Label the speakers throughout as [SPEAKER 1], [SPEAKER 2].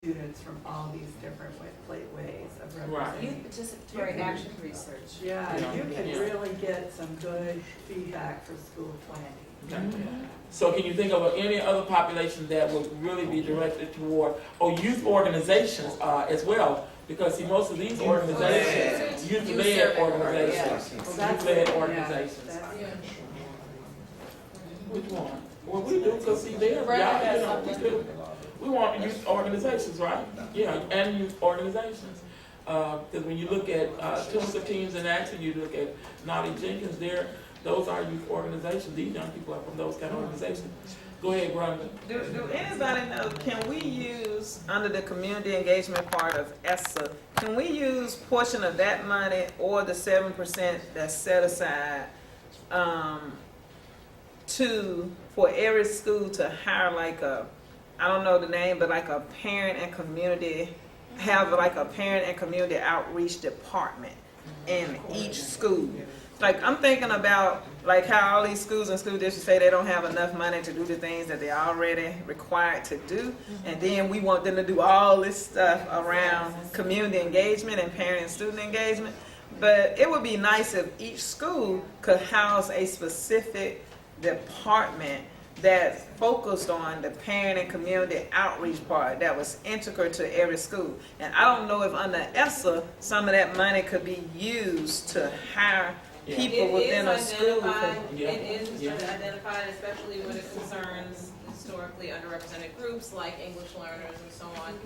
[SPEAKER 1] students from all these different ways of
[SPEAKER 2] Right.
[SPEAKER 1] representing.
[SPEAKER 3] Youth participatory action research.
[SPEAKER 1] Yeah,
[SPEAKER 2] Yeah.
[SPEAKER 1] you can
[SPEAKER 2] Yeah.
[SPEAKER 1] really get some good feedback for school planning.
[SPEAKER 2] Okay. So can you think of any other population that would really be directed toward, or youth organizations as well? Because see, most of these organizations, youth-led organizations, youth-led organizations. Which one? Well, we do, because see, they're, yeah, we do. We want youth organizations, right? Yeah, and youth organizations. Because when you look at Tunes of Teens in Action, you look at Naughty Jenkins, those are youth organizations. These young people are from those kind of organizations. Go ahead, Brenda.
[SPEAKER 4] Do anybody know, can we use, under the community engagement part of ESSA, can we use portion of that money or the 7% that's set aside for every school to hire like a, I don't know the name, but like a parent and community, have like a parent and community outreach department in each school? Like, I'm thinking about like how all these schools and school districts say they don't have enough money to do the things that they're already required to do, and then we want them to do all this stuff around community engagement and parent and student engagement. But it would be nice if each school could house a specific department that focused on the parent and community outreach part that was integral to every school. And I don't know if under ESSA, some of that money could be used to hire people within a school.
[SPEAKER 3] It is identified, especially when it concerns historically underrepresented groups like English learners and so on.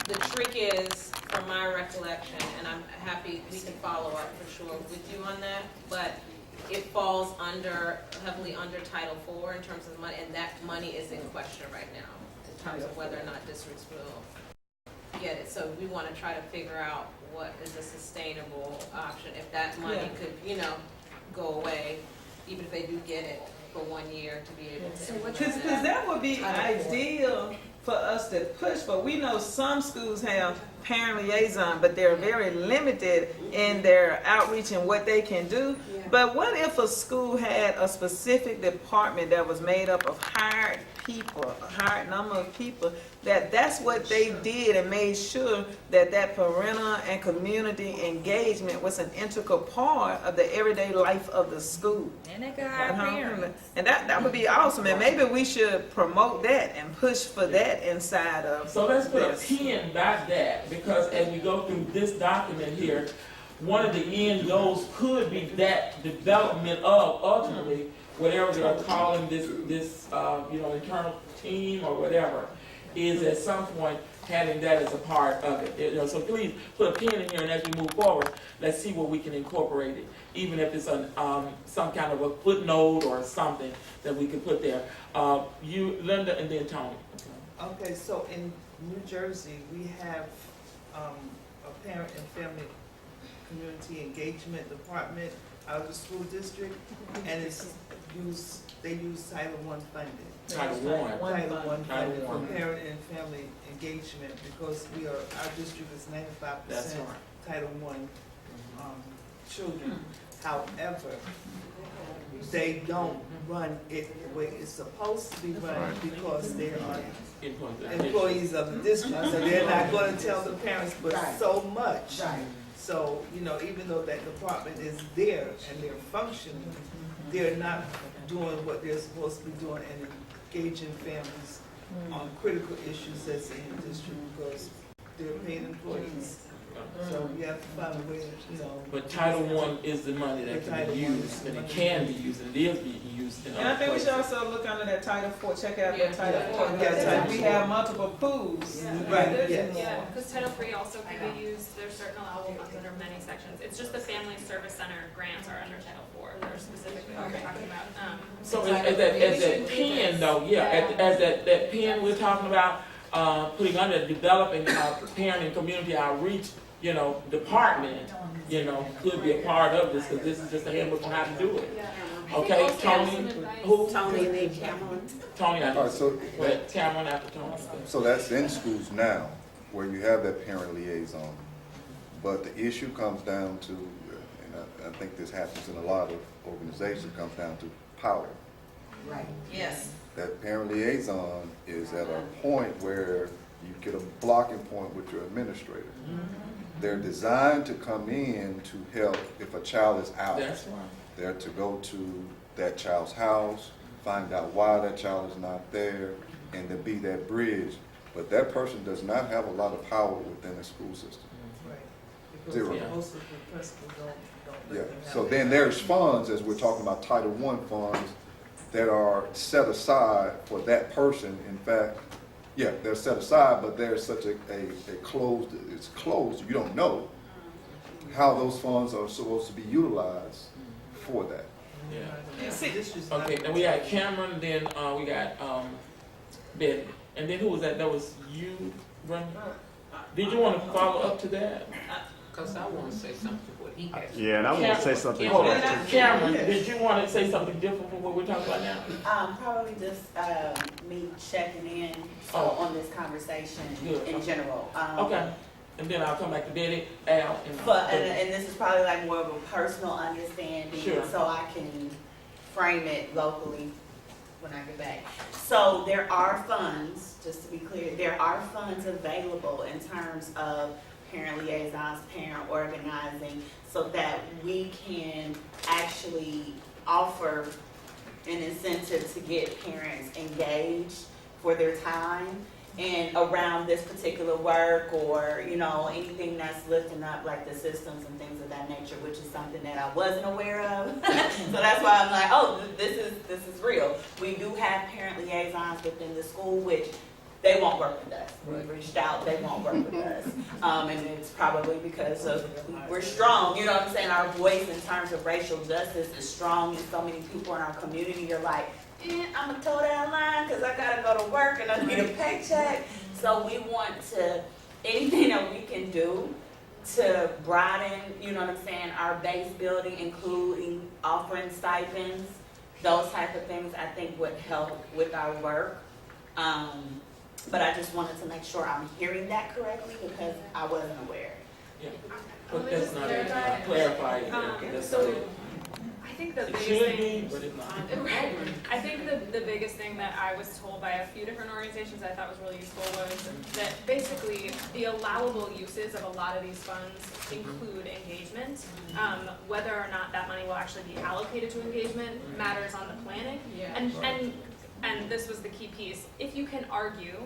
[SPEAKER 3] The trick is, from my recollection, and I'm happy we can follow up for sure with you on that, but it falls heavily under Title IV in terms of money, and that money is in question right now in terms of whether or not districts will get it. So we want to try to figure out what is a sustainable option if that money could, go away, even if they do get it for 1 year to be able to.
[SPEAKER 4] Because that would be ideal for us to push for. We know some schools have parent liaison, but they're very limited in their outreach and what they can do. But what if a school had a specific department that was made up of hired people, a hired number of people, that's what they did and made sure that parental and community engagement was an integral part of the everyday life of the school.
[SPEAKER 5] And they could hire parents.
[SPEAKER 4] And that would be awesome. And maybe we should promote that and push for that inside of.
[SPEAKER 2] So let's put a
[SPEAKER 4] this.
[SPEAKER 2] pin by that, because as we go through this document here, one of the end goals could be that development of ultimately whatever they're calling this internal team or whatever, is at some point having that as a part of it. So please put a pin in here, and as we move forward, let's see where we can incorporate it, even if it's some kind of a footnote or something that we could put there. You, Linda, and then Tony.
[SPEAKER 6] Okay, so in New Jersey, we have a parent and family community engagement department out of the school district, and they use Title I funding.
[SPEAKER 2] Title I.
[SPEAKER 6] Title I funding
[SPEAKER 2] Title
[SPEAKER 6] for
[SPEAKER 2] I.
[SPEAKER 6] parent and family engagement, because our district is 95%
[SPEAKER 2] That's right.
[SPEAKER 6] Title I children. However, they don't run it the way it's supposed to be run, because they are employees of the district, so they're not going to tell the parents but so much. So, even though that department is there and they're functioning, they're not doing what they're supposed to be doing and engaging families on critical issues that's in the district, because they're paid employees. So we have to find a way to,
[SPEAKER 2] But Title I is the money that can be used, and it can be used, and it is being used in
[SPEAKER 4] And I
[SPEAKER 2] other
[SPEAKER 4] think we should
[SPEAKER 2] places.
[SPEAKER 4] also look under that Title IV, check out that Title IV.
[SPEAKER 6] Yeah,
[SPEAKER 4] Because
[SPEAKER 6] Title
[SPEAKER 4] we
[SPEAKER 6] IV.
[SPEAKER 4] have multiple pools.
[SPEAKER 6] Right, yes.
[SPEAKER 5] Yeah, because Title III also can be used, there's certain allowable funds under many sections. It's just the Family Service Center grants are under Title IV, they're specifically what we're talking about.
[SPEAKER 2] So as that pen though, as that pen we're talking about, putting under developing parent and community outreach, department, could be a part of this, because this is just a handbook on how to do it. Okay, Tony, who?
[SPEAKER 1] Tony and then Cameron.
[SPEAKER 2] Tony,
[SPEAKER 7] All right, so
[SPEAKER 2] Cameron after Tony.
[SPEAKER 7] So that's in schools now, where you have that parent liaison. But the issue comes down to, and I think this happens in a lot of organizations, comes down to power.
[SPEAKER 1] Right.
[SPEAKER 3] Yes.
[SPEAKER 7] That parent liaison is at a point where You get a blocking point with your administrator. They're designed to come in to help if a child is out.
[SPEAKER 2] That's right.
[SPEAKER 7] They're to go to that child's house, find out why that child is not there, and to be that bridge. But that person does not have a lot of power within the school system.
[SPEAKER 6] Right. Because
[SPEAKER 7] Zero.
[SPEAKER 6] most of the principals don't
[SPEAKER 7] Yeah,
[SPEAKER 6] let them have
[SPEAKER 7] so
[SPEAKER 6] that.
[SPEAKER 7] then there's funds, as we're talking about Title I funds, that are set aside for that person. In fact, yeah, they're set aside, but there's such a closed, it's closed, you don't know how those funds are supposed to be utilized for that.
[SPEAKER 2] Yeah.
[SPEAKER 6] And see, this is not-
[SPEAKER 2] Okay, then we got Cameron, then we got Betty. And then who was that? That was you, Brenda? Did you want to follow up to that?
[SPEAKER 8] Because I want to say something what he has.
[SPEAKER 9] Yeah, and I want to say something.
[SPEAKER 2] Hold on. Cameron, did you want to say something different from what we're talking about now?
[SPEAKER 10] Probably just me checking in
[SPEAKER 2] Oh.
[SPEAKER 10] on this conversation
[SPEAKER 2] Good.
[SPEAKER 10] in general.
[SPEAKER 2] Okay, and then I'll come back to Betty, Al, and.
[SPEAKER 10] But, and this is probably like more of a personal understanding,
[SPEAKER 2] Sure.
[SPEAKER 10] so I can frame it locally when I get back. So there are funds, just to be clear, there are funds available in terms of parent liaisons, parent organizing, so that we can actually offer an incentive to get parents engaged for their time and around this particular work, or, you know, anything that's lifting up like the systems and things of that nature, which is something that I wasn't aware of. So that's why I'm like, oh, this is real. We do have parent liaisons within the school, which they won't work with us. We reached out, they won't work with us. And it's probably because of, we're strong, you know what I'm saying? Our voice in terms of racial justice is strong, and so many people in our community are like, I'm gonna toe that line because I gotta go to work and I need a paycheck. So we want to, anything that we can do to broaden, you know what I'm saying, our base building, including offering stipends, those type of things, I think would help with our work. But I just wanted to make sure I'm hearing that correctly because I wasn't aware.
[SPEAKER 2] Yeah, but that's not it. Clarify it. That's not it.
[SPEAKER 5] I think the
[SPEAKER 2] It
[SPEAKER 5] biggest
[SPEAKER 2] should
[SPEAKER 5] thing.
[SPEAKER 2] be, but it's not.
[SPEAKER 5] I think the biggest thing that I was told by a few different organizations I thought was really useful was that basically the allowable uses of a lot of these funds include engagement. Whether or not that money will actually be allocated to engagement matters on the planning. And this was the key piece. If you can argue,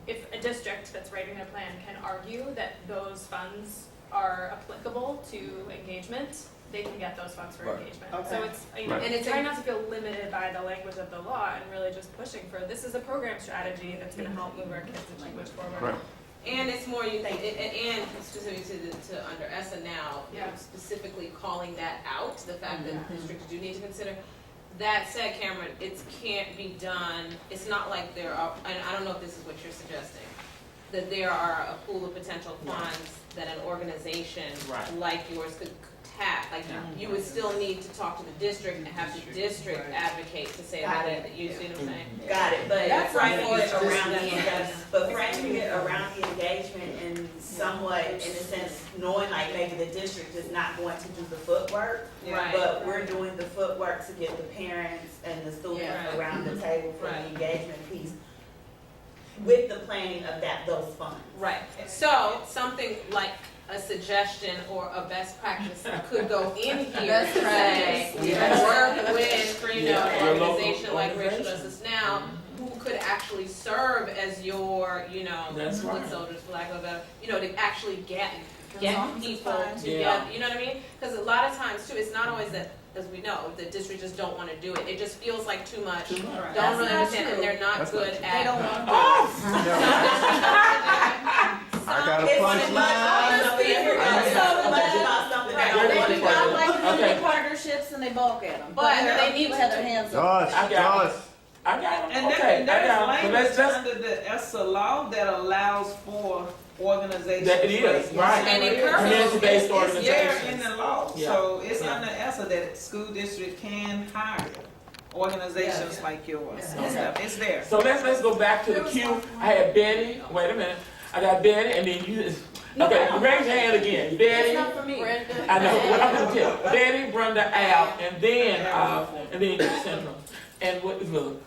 [SPEAKER 5] if a district that's writing their plan can argue that those funds are applicable to engagement, they can get those funds for
[SPEAKER 7] Right.
[SPEAKER 5] engagement.
[SPEAKER 10] Okay.
[SPEAKER 5] So it's, you know,
[SPEAKER 9] Right.
[SPEAKER 5] and it's trying not to feel limited by the language of the law and really just pushing for, this is a program strategy that's gonna help move our kids' language forward.
[SPEAKER 9] Right.
[SPEAKER 3] And it's more, you think, and specific to under ESSA now,
[SPEAKER 5] Yeah.
[SPEAKER 3] specifically calling that out, the fact that districts do need to consider. That said, Cameron, it can't be done, it's not like there are, and I don't know if this is what you're suggesting, that there are a pool of potential funds that an organization
[SPEAKER 2] Right.
[SPEAKER 3] like yours could tap. Like, you would still need to talk to the district and have the district advocate to say
[SPEAKER 10] Got
[SPEAKER 3] that,
[SPEAKER 10] it.
[SPEAKER 3] you see what I'm saying?
[SPEAKER 10] Got it, but
[SPEAKER 3] That's
[SPEAKER 10] framing
[SPEAKER 3] right.
[SPEAKER 10] it around the
[SPEAKER 3] Just-
[SPEAKER 10] engagement, but framing it around the engagement and somewhat, in a sense, knowing like maybe the district is not going to do the footwork,
[SPEAKER 3] Right.
[SPEAKER 10] but we're doing the footwork to get the parents and the students
[SPEAKER 3] Yeah.
[SPEAKER 10] around the table for the
[SPEAKER 3] Right.
[SPEAKER 10] engagement piece with the planning of those funds.
[SPEAKER 3] Right, so something like a suggestion or a best practice could go in here to say, work with, you know,
[SPEAKER 2] Yeah,
[SPEAKER 3] an
[SPEAKER 2] your local
[SPEAKER 3] organization like Racial
[SPEAKER 2] organization.
[SPEAKER 3] Justice Now, who could actually serve as your, you know,
[SPEAKER 2] That's
[SPEAKER 3] foot
[SPEAKER 2] right.
[SPEAKER 3] soldiers, for lack of a better, you know, to actually get people together,
[SPEAKER 2] Yeah.
[SPEAKER 3] you know what I mean? Because a lot of times too, it's not always that, as we know, the district just don't want to do it, it just feels like too much,
[SPEAKER 2] Too much.
[SPEAKER 3] don't really understand, and they're not
[SPEAKER 9] That's not
[SPEAKER 3] good
[SPEAKER 9] true.
[SPEAKER 3] at.
[SPEAKER 9] I got a
[SPEAKER 10] It's
[SPEAKER 9] punchline.
[SPEAKER 10] so much about something that
[SPEAKER 2] Right.
[SPEAKER 10] I want to do.
[SPEAKER 2] I like Okay.
[SPEAKER 1] partnerships and they balk at them.
[SPEAKER 3] But they need
[SPEAKER 1] to have their hands
[SPEAKER 9] Josh,
[SPEAKER 2] I got
[SPEAKER 9] Josh.
[SPEAKER 2] I got
[SPEAKER 4] And
[SPEAKER 2] them, okay, I
[SPEAKER 4] there's
[SPEAKER 2] got them, but
[SPEAKER 4] language
[SPEAKER 2] let's,
[SPEAKER 4] under the ESSA law that allows for organizations.
[SPEAKER 2] that it is, right.
[SPEAKER 3] And encourage-
[SPEAKER 2] Community-based
[SPEAKER 4] It's there
[SPEAKER 2] organizations.
[SPEAKER 4] in the law,
[SPEAKER 2] Yeah.
[SPEAKER 4] so it's
[SPEAKER 2] Yeah.
[SPEAKER 4] under ESSA that school district can hire organizations like yours and stuff, it's there.
[SPEAKER 2] So let's go back to the queue. I had Betty, wait a minute, I got Betty, and then you, okay, raise your hand again, Betty.
[SPEAKER 1] for me.
[SPEAKER 2] I know, what I'm gonna tell, Betty, Brenda, Al, and then Sandra. And what, look.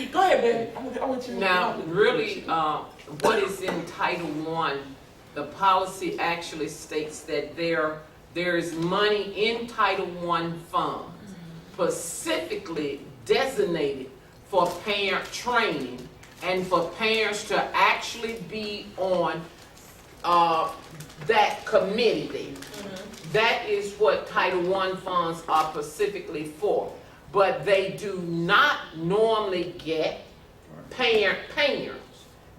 [SPEAKER 2] Go ahead, baby. I want you to
[SPEAKER 8] Now, really, what is in Title I, the policy actually states that there is money in Title I funds specifically designated for parent training and for parents to actually be on that committee. That is what Title I funds are specifically for. But they do not normally get parents.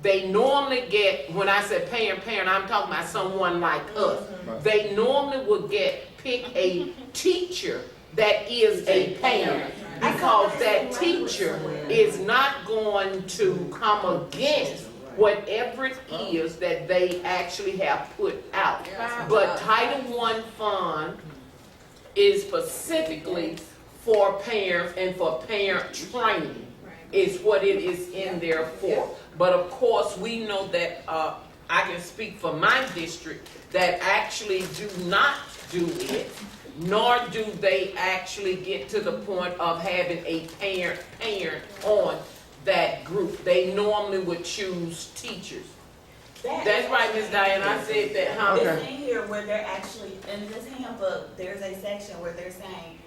[SPEAKER 8] They normally get, when I say parent, I'm talking about someone like us. They normally would pick a teacher that is a parent, because that teacher is not going to come against whatever it is that they actually have put out. But Title I fund is specifically for parents and for parent training is what it is in there for. But of course, we know that, I can speak for my district, that actually do not do it, nor do they actually get to the point of having a parent on that group. They normally would choose teachers. That's right, Ms. Diane, I said that, huh?
[SPEAKER 10] It's in here where they're actually, in this handbook, there's a section where they're saying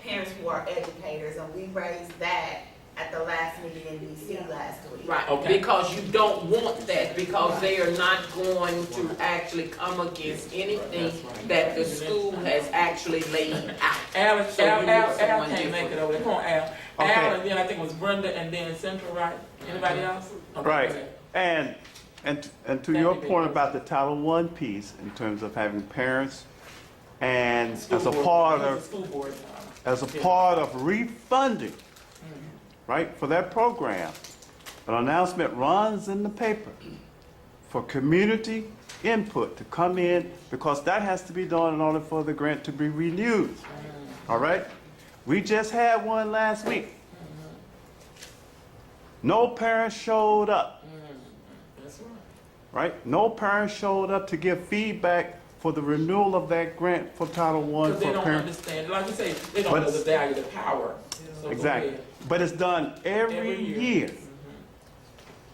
[SPEAKER 10] parents who are educators, and we raised that at the last meeting in DC last week.
[SPEAKER 8] Right, okay. Because you don't want that, because they are not going to actually come against anything that the school has actually laid out.
[SPEAKER 2] Al
[SPEAKER 8] So you need
[SPEAKER 2] can't
[SPEAKER 8] someone
[SPEAKER 2] make
[SPEAKER 8] different.
[SPEAKER 2] it over there. Come on, Al.
[SPEAKER 9] Okay.
[SPEAKER 2] Al, and then I think it was Brenda, and then Central, right? Anybody else? Okay,
[SPEAKER 9] Right.
[SPEAKER 2] go ahead.
[SPEAKER 9] And to your point about the Title I piece, in terms of having parents, and as a part of refunding, right, for that program, an announcement runs in the paper for community input to come in, because that has to be done in order for the grant to be renewed. All right? We just had one last week. No parents showed up.
[SPEAKER 2] That's right.
[SPEAKER 9] Right? No parents showed up to give feedback for the renewal of that grant for Title I
[SPEAKER 2] Because they
[SPEAKER 9] for
[SPEAKER 2] don't
[SPEAKER 9] parents.
[SPEAKER 2] understand, like you say, they don't
[SPEAKER 9] But
[SPEAKER 2] know the value, the power. So go
[SPEAKER 9] Exactly.
[SPEAKER 2] ahead.
[SPEAKER 9] But it's done every
[SPEAKER 2] Every year.
[SPEAKER 9] year.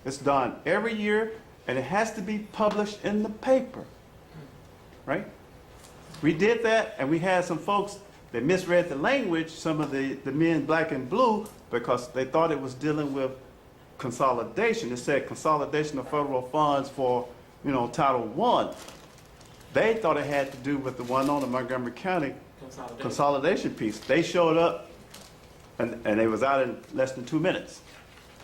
[SPEAKER 9] It's done every year, and it has to be published in the paper. Right? We did that, and we had some folks that misread the language, some of the men black and blue, because they thought it was dealing with consolidation. It said consolidation of federal funds for, Title I. They thought it had to do with the one on the Montgomery County consolidation piece. They showed up, and they was out in less than 2 minutes,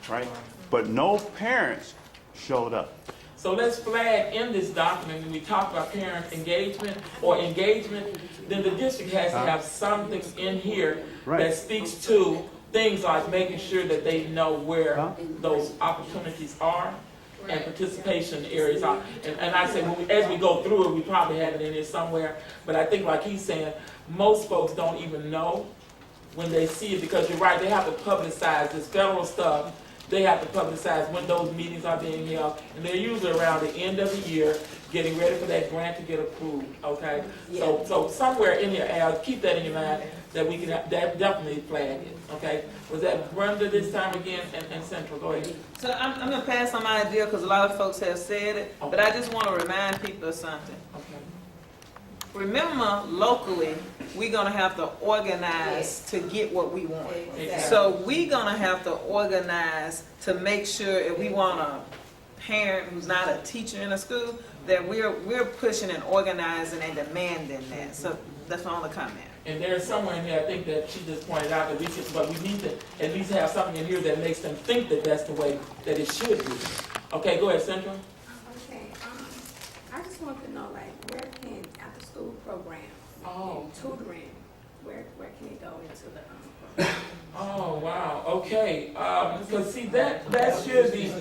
[SPEAKER 9] right? But no parents showed up.
[SPEAKER 2] So let's flag in this document, when we talk about parent engagement or engagement, then the district has to have something in here
[SPEAKER 9] Right.
[SPEAKER 2] that speaks to things like making sure that they know where those opportunities are and participation areas are. And I say, as we go through it, we probably have it in there somewhere, but I think like he's saying, most folks don't even know when they see it, because you're right, they have to publicize this federal stuff. They have to publicize when those meetings are being held, and they're usually around the end of the year, getting ready for that grant to get approved, okay? So somewhere in here, Al, keep that in your mind, that we can definitely flag it, okay? Was that Brenda this time again, and Central, go ahead.
[SPEAKER 4] So I'm gonna pass on my idea, because a lot of folks have said it, but I just want to remind people of something.
[SPEAKER 2] Okay.
[SPEAKER 4] Remember, locally, we're gonna have to organize to get what we want.
[SPEAKER 2] Exactly.
[SPEAKER 4] So we're gonna have to organize to make sure if we want a parent who's not a teacher in a school, that we're pushing and organizing and demanding that. So that's my only comment.
[SPEAKER 2] And there's somewhere in here, I think that she just pointed out that we need to at least have something in here that makes them think that that's the way that it should be. Okay, go ahead, Central.
[SPEAKER 11] Okay, I just want to know, like, where can after-school programs and tutoring, where can it go into the program?
[SPEAKER 2] Oh, wow, okay, because see, that should be,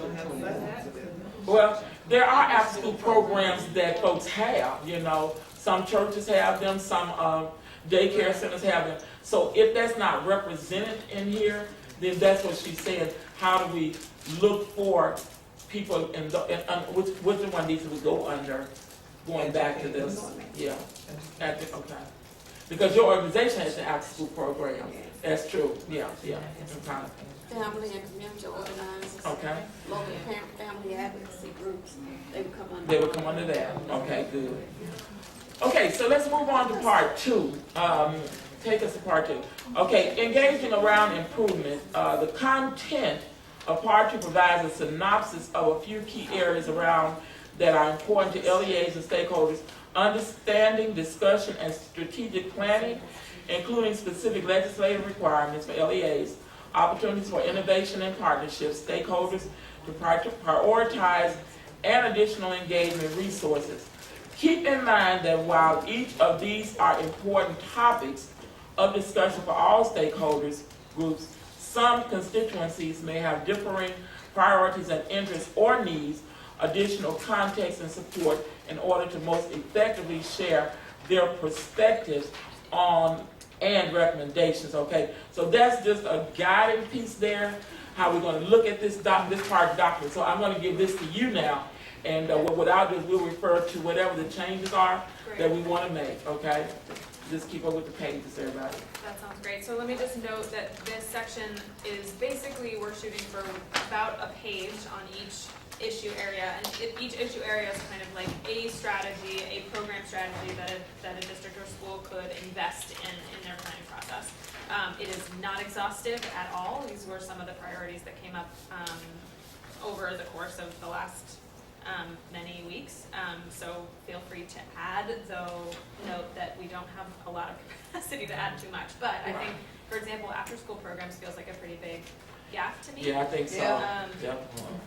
[SPEAKER 2] well, there are after-school programs that folks have, some churches have them, some daycare centers have them. So if that's not represented in here, then that's what she's saying, how do we look for people which one these would go under, going back to this, yeah, okay. Because your organization has an after-school program. That's true, yeah. Okay.
[SPEAKER 11] Family and community organizers,
[SPEAKER 2] Okay,
[SPEAKER 11] local parent, family advocacy groups, they would come under.
[SPEAKER 2] they would come under that. Okay, good. Okay, so let's move on to part 2. Take us to part 2. Okay, engaging around improvement. The content of part 2 provides a synopsis of a few key areas around that are important to LEAs and stakeholders: understanding, discussion, and strategic planning, including specific legislative requirements for LEAs, opportunities for innovation and partnerships, stakeholders to prioritize, and additional engagement resources. Keep in mind that while each of these are important topics of discussion for all stakeholders groups, some constituencies may have differing priorities and interests or needs additional context and support in order to most effectively share their perspectives on and recommendations. Okay, so that's just a guiding piece there, how we're going to look at this part of the document. So I'm going to give this to you now, and what I'll do is we'll refer to whatever the changes are that we want to make. Okay, just keep up with the pages, everybody.
[SPEAKER 5] That sounds great. So let me just note that this section is basically, we're shooting for about a page on each issue area, and each issue area is kind of like a strategy, a program strategy that a district or school could invest in their planning process. It is not exhaustive at all. These were some of the priorities that came up over the course of the last many weeks. So feel free to add, though note that we don't have a lot of capacity to add too much. But I think, for example, after-school programs feels like a pretty big gap to me.
[SPEAKER 2] Yeah, I think so.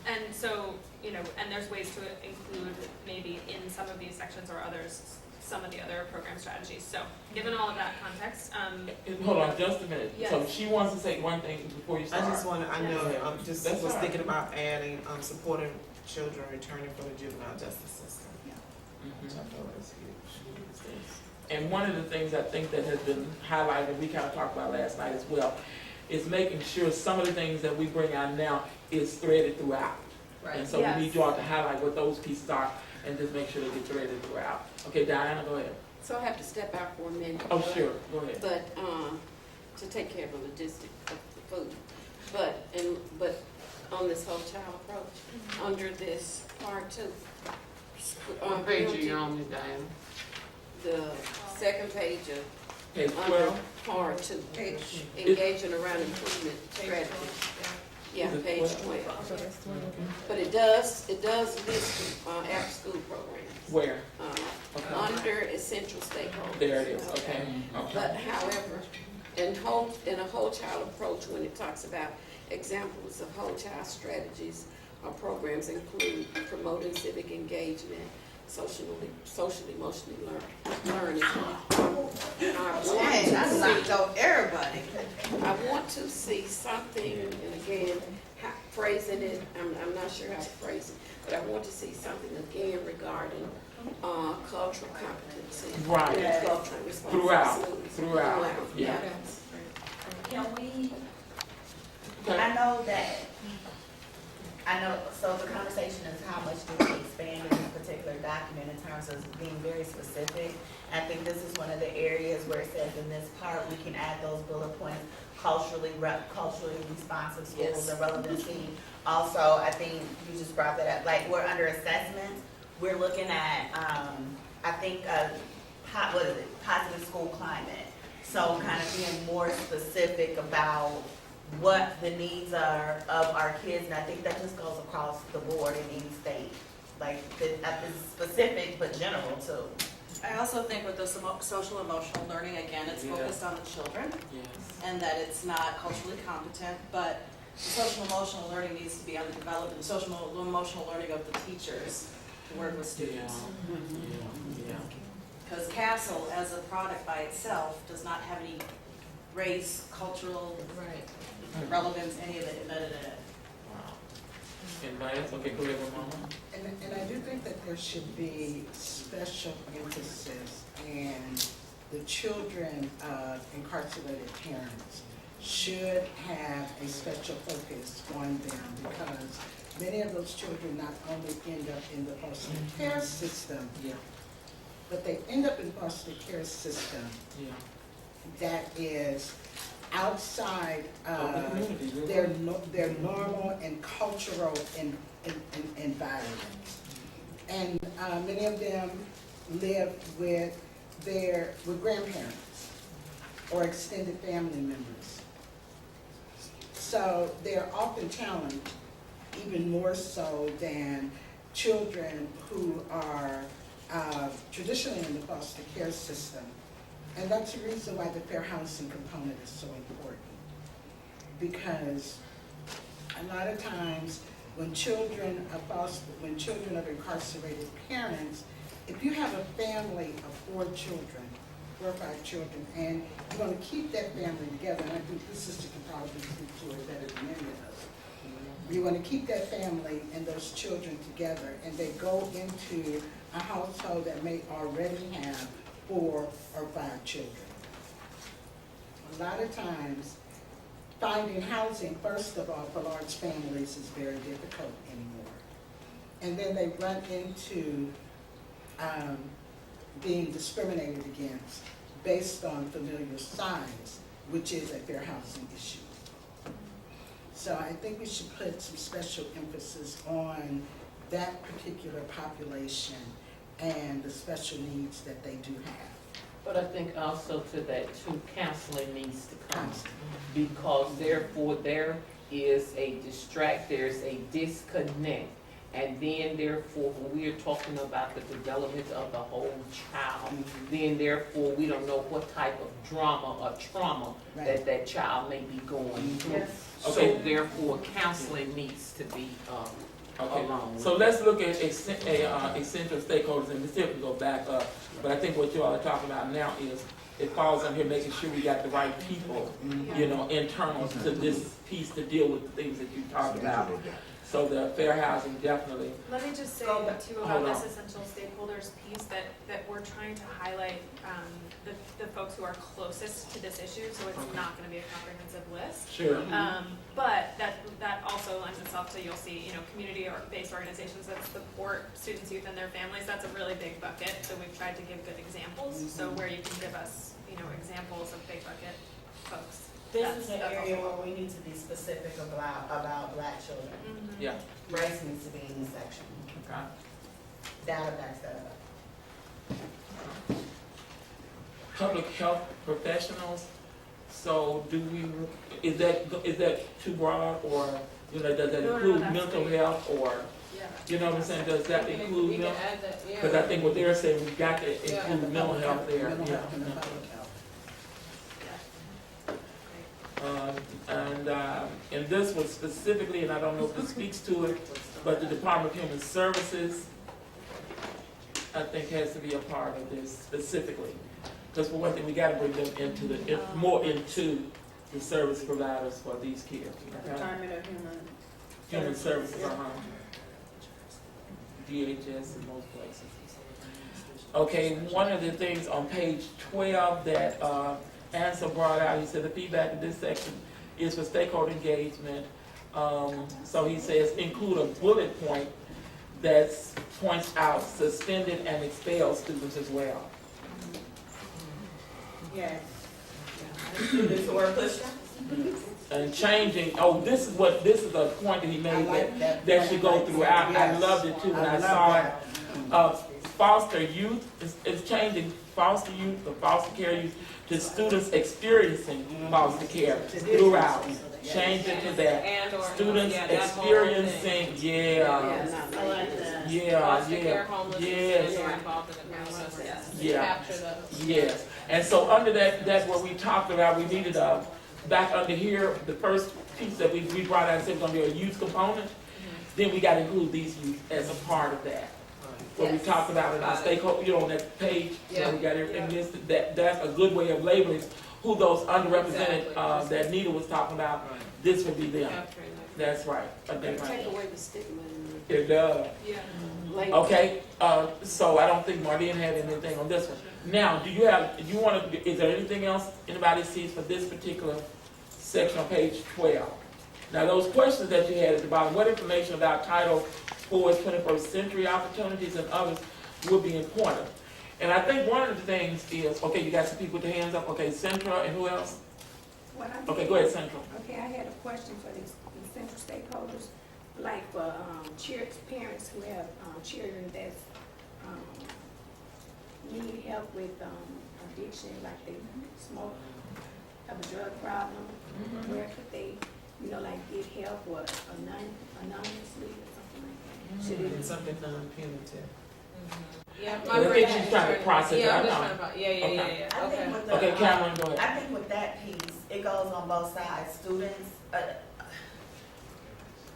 [SPEAKER 5] And so, and there's ways to include maybe in some of these sections or others, some of the other program strategies. So, given all of that context,
[SPEAKER 2] hold on just a minute.
[SPEAKER 5] Yes.
[SPEAKER 2] So she wants to say one thing before you start.
[SPEAKER 6] I know, just
[SPEAKER 2] That's
[SPEAKER 6] was
[SPEAKER 2] fine.
[SPEAKER 6] thinking about adding, supporting children returning from the juvenile justice system.
[SPEAKER 2] Mhm.
[SPEAKER 6] Which I thought was huge.
[SPEAKER 2] And one of the things I think that has been highlighted, we kind of talked about last night as well, is making sure some of the things that we bring out now is threaded throughout. And so
[SPEAKER 5] Yes.
[SPEAKER 2] we need you all to highlight what those pieces are and just make sure they get threaded throughout. Okay, Diana, go ahead.
[SPEAKER 11] So I have to step out for a minute.
[SPEAKER 2] Oh, sure, go ahead.
[SPEAKER 11] But, to take care of the logistics of the food. But on this whole child approach, under this part 2.
[SPEAKER 8] What page are you on, Ms. Diana?
[SPEAKER 11] The second page of,
[SPEAKER 2] Page
[SPEAKER 11] under
[SPEAKER 2] 12.
[SPEAKER 11] part 2. Engaging around improvement strategy. Yeah,
[SPEAKER 2] Is it
[SPEAKER 11] page
[SPEAKER 2] 12?
[SPEAKER 11] 12. But it does list, after-school programs.
[SPEAKER 2] Where?
[SPEAKER 11] Okay. Under essential stakeholders.
[SPEAKER 2] There it is, okay.
[SPEAKER 11] But however, in a whole child approach, when it talks about examples of whole child strategies or programs include promoting civic engagement, social emotionally learning. I want to see something, and again, phrasing it, I'm not sure how to phrase it, but I want to see something again regarding cultural competency.
[SPEAKER 2] Right.
[SPEAKER 11] And cultural responsibility.
[SPEAKER 2] Throughout, yeah.
[SPEAKER 10] Can we,
[SPEAKER 2] Okay.
[SPEAKER 10] I know, so the conversation is how much do we expand in this particular document in terms of being very specific. I think this is one of the areas where it says in this part, we can add those bullet points, culturally responsive schools, the relevancy. Also, I think you just brought that up, like we're under assessment, we're looking at, I think, positive school climate. So kind of being more specific about what the needs are of our kids, and I think that just goes across the board in any state. Like, it's specific but general too.
[SPEAKER 12] I also think with the social emotional learning, again, it's focused on the children,
[SPEAKER 2] Yes.
[SPEAKER 12] and that it's not culturally competent, but the social emotional learning needs to be on the development, the social emotional learning of the teachers to work with students.
[SPEAKER 2] Yeah.
[SPEAKER 12] Because CASEL as a product by itself does not have any race, cultural relevance, any of it embedded in it.
[SPEAKER 2] Wow. Anybody else? Okay, go ahead, Mama.
[SPEAKER 13] And I do think that there should be special emphasis, and the children of incarcerated parents should have a special focus on them, because many of those children not only end up in the foster care system, but they end up in foster care system
[SPEAKER 2] Yeah.
[SPEAKER 13] that is outside their normal and cultural environment. And many of them live with grandparents or extended family members. So they're often challenged, even more so than children who are traditionally in the foster care system. And that's the reason why the fair housing component is so important. Because a lot of times when children of incarcerated parents, if you have a family of 4 or 5 children, and you want to keep that family together, and I think this sister can probably speak to it better than any of us. You want to keep that family and those children together, and they go into a household that may already have 4 or 5 children. A lot of times, finding housing, first of all, for large families is very difficult anymore. And then they run into being discriminated against based on familiar size, which is a fair housing issue. So I think we should put some special emphasis on that particular population and the special needs that they do have.
[SPEAKER 8] But I think also to that too, counseling needs to come. Because therefore there is there's a disconnect. And then therefore, when we are talking about the development of the whole child, then therefore we don't know what type of drama or trauma that child may be going through.
[SPEAKER 1] Yes.
[SPEAKER 2] Okay.
[SPEAKER 8] So therefore, counseling needs to be along with
[SPEAKER 2] So let's look at essential stakeholders, and we still can go back up. But I think what you all are talking about now is it falls under here making sure we got the right people, you know, internal to this piece to deal with the things that you talked about. So the fair housing definitely.
[SPEAKER 5] Let me just say too about this essential stakeholders piece that we're trying to highlight the folks who are closest to this issue, so it's not going to be a comprehensive list.
[SPEAKER 2] Sure.
[SPEAKER 5] But that also lends itself to, you'll see, you know, community-based organizations that support students, youth, and their families. That's a really big bucket. So we've tried to give good examples. So where you can give us, you know, examples of big bucket folks.
[SPEAKER 12] This is an area where we need to be specific about Black children.
[SPEAKER 2] Yeah.
[SPEAKER 12] Race needs to be in this section.
[SPEAKER 2] Okay.
[SPEAKER 12] Data backs that up.
[SPEAKER 2] Public health professionals. So is that too broad, or you know, does that include mental health, or you know what I'm saying? Does that include mental? Because I think what they're saying, we've got to include mental health there.
[SPEAKER 13] Mental health and the public health.
[SPEAKER 2] And this was specifically, and I don't know if it speaks to it, but the Department of Human Services, I think, has to be a part of this specifically. Because for one thing, we got to bring them into more into the service providers for these kids. Okay?
[SPEAKER 1] Department of
[SPEAKER 2] Human Services, DHS in most places. Okay, one of the things on page 12 that Ansel brought out, he said the feedback in this section is for stakeholder engagement. So he says include a bullet point that points out suspended and expelled students as well.
[SPEAKER 12] Yes. Students who are pushed.
[SPEAKER 2] And changing, this is a point that he made that should go throughout.
[SPEAKER 13] Yes.
[SPEAKER 2] I loved it too when I saw it. Foster youth, it's changing foster youth or foster care youth to students experiencing foster care throughout. Change it to that. Students experiencing,
[SPEAKER 3] Foster care, homelessness, and involved in the process. Capture those.
[SPEAKER 2] Yes. And so under that what we talked about, we needed back under here, the first piece that we brought out and said it's gonna be a youth component. Then we gotta include these youth as a part of that. What we talked about in our stakeholder, you know, on that page, where we got everything listed, that's a good way of labeling who those underrepresented, that Nita was talking about, this would be them. That's right. I think
[SPEAKER 11] Take away the stigma in
[SPEAKER 2] it does.
[SPEAKER 11] the
[SPEAKER 2] Okay, so I don't think Marlene had anything on this one. Now, is there anything else anybody sees for this particular section on page 12? Now, those questions that you had at the bottom, what information about Title IV's 21st Century Opportunities and others would be important? And I think one of the things is, okay, you got some people with their hands up, okay, Central, and who else? Okay, go ahead, Central.
[SPEAKER 14] Okay, I had a question for these central stakeholders, like for parents who have children that need help with addiction, like they smoke, have a drug problem. Where could they, like get help or anonymously or something like that? Should it
[SPEAKER 6] Something non-punitive.
[SPEAKER 3] Yeah,
[SPEAKER 2] I think she's trying to process it.
[SPEAKER 3] Yeah,
[SPEAKER 2] I
[SPEAKER 3] I'm just
[SPEAKER 2] know.
[SPEAKER 3] trying to, yeah,
[SPEAKER 10] I
[SPEAKER 3] okay.
[SPEAKER 10] think with the,
[SPEAKER 2] Okay, Cameron, go ahead.
[SPEAKER 10] I think with that piece, it goes on both sides. Students,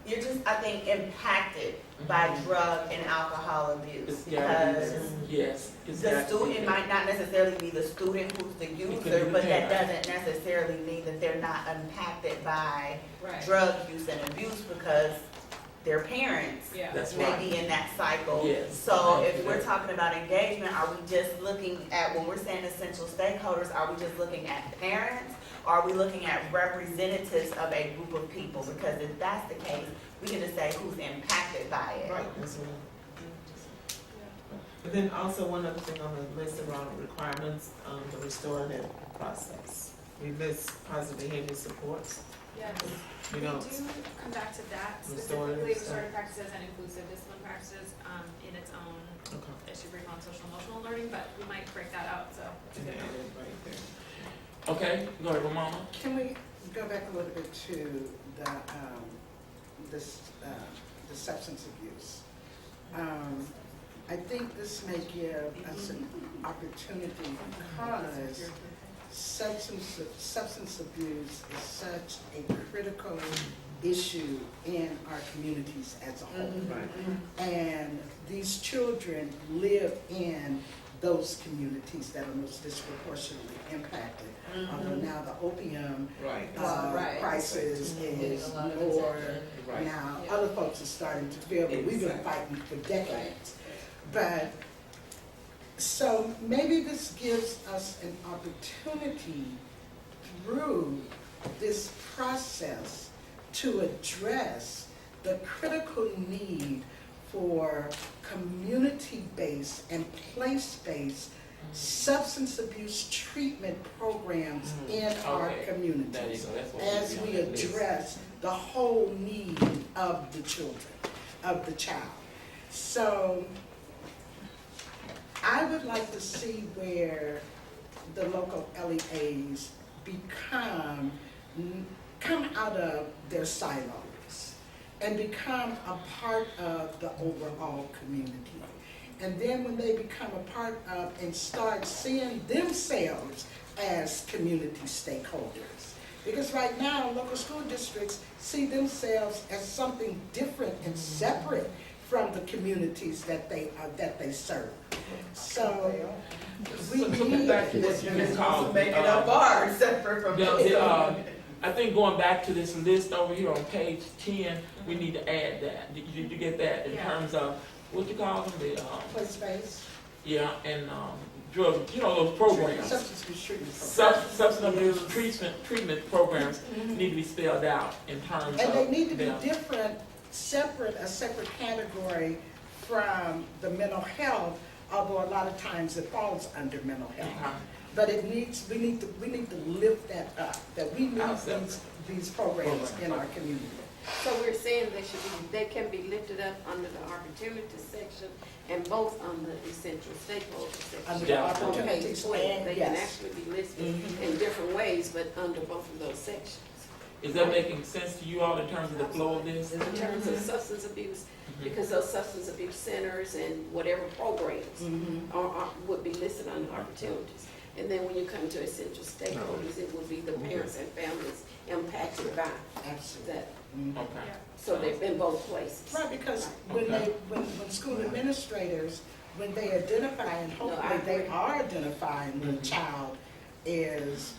[SPEAKER 10] you're just, I think, impacted by drug and alcohol abuse because
[SPEAKER 2] Yes.
[SPEAKER 10] the student might not necessarily be the student who's the user, but that doesn't necessarily mean that they're not impacted by
[SPEAKER 3] Right.
[SPEAKER 10] drug use and abuse because their parents
[SPEAKER 3] Yeah.
[SPEAKER 2] That's
[SPEAKER 10] may
[SPEAKER 2] right.
[SPEAKER 10] be in that cycle.
[SPEAKER 2] Yes.
[SPEAKER 10] So if we're talking about engagement, are we just looking at, when we're saying essential stakeholders, are we just looking at parents? Or are we looking at representatives of a group of people? Because if that's the case, we can just say who's impacted by it.
[SPEAKER 6] Right, that's right. But then also one other thing on the list around requirements, the restorative process. We list positive behavior supports.
[SPEAKER 5] Yes.
[SPEAKER 6] We
[SPEAKER 5] We
[SPEAKER 6] don't.
[SPEAKER 5] do come back to that
[SPEAKER 6] Restorative
[SPEAKER 5] specifically,
[SPEAKER 6] stuff.
[SPEAKER 5] restorative practices and inclusive discipline practices, in its own
[SPEAKER 6] Okay.
[SPEAKER 5] issue brief on social emotional learning, but we might break that out, so. it's a good
[SPEAKER 6] Yeah,
[SPEAKER 5] note.
[SPEAKER 6] right there.
[SPEAKER 2] Okay, go ahead, Ramona.
[SPEAKER 13] Can we go back a little bit to the substance abuse? I think this may give us an opportunity because substance abuse is such a critical issue in our communities as a whole. And these children live in those communities that are most disproportionately impacted. Although now the opium crisis is more, now other folks are starting to feel, but we've been fighting for decades. But, so maybe this gives us an opportunity through this process to address the critical need for community-based and place-based substance abuse treatment programs in our communities.
[SPEAKER 2] There you go. That's what
[SPEAKER 13] As we address the whole need of the children, of the child. So I would like to see where the local LEAs come out of their silos and become a part of the overall community. And then when they become a part of and start seeing themselves as community stakeholders. Because right now, local school districts see themselves as something different and separate from the communities that they serve. So we need
[SPEAKER 2] to
[SPEAKER 10] make it up hard, separate from those.
[SPEAKER 2] I think going back to this list over here on page 10, we need to add that. Did you get that in terms of, what you call them, the,
[SPEAKER 13] place-based.
[SPEAKER 2] yeah, and, drug, those programs.
[SPEAKER 13] Substance abuse treatment programs.
[SPEAKER 2] Substance abuse treatment programs need to be spelled out in terms of.
[SPEAKER 13] And they need to be
[SPEAKER 2] them.
[SPEAKER 13] different, a separate category from the mental health, although a lot of times it falls under mental health. But we need to lift that up, that we need these programs in our community.
[SPEAKER 11] So we're saying they can be lifted up under the opportunity section and both under the essential stakeholder section.
[SPEAKER 13] Under
[SPEAKER 2] the
[SPEAKER 11] On
[SPEAKER 13] opportunities
[SPEAKER 11] page 12, they can
[SPEAKER 13] yes.
[SPEAKER 11] actually be listed in different ways, but under both of those sections.
[SPEAKER 2] Is that making sense to you all in terms of the flow of this?
[SPEAKER 11] In terms of substance abuse, because those substance abuse centers and whatever programs would be listed under opportunities. And then when you come to essential stakeholders, it would be the parents and families impacted by that.
[SPEAKER 2] Okay.
[SPEAKER 11] So they've been both places.
[SPEAKER 13] Right, because when school administrators, when they identify, and hopefully they are identifying when a child is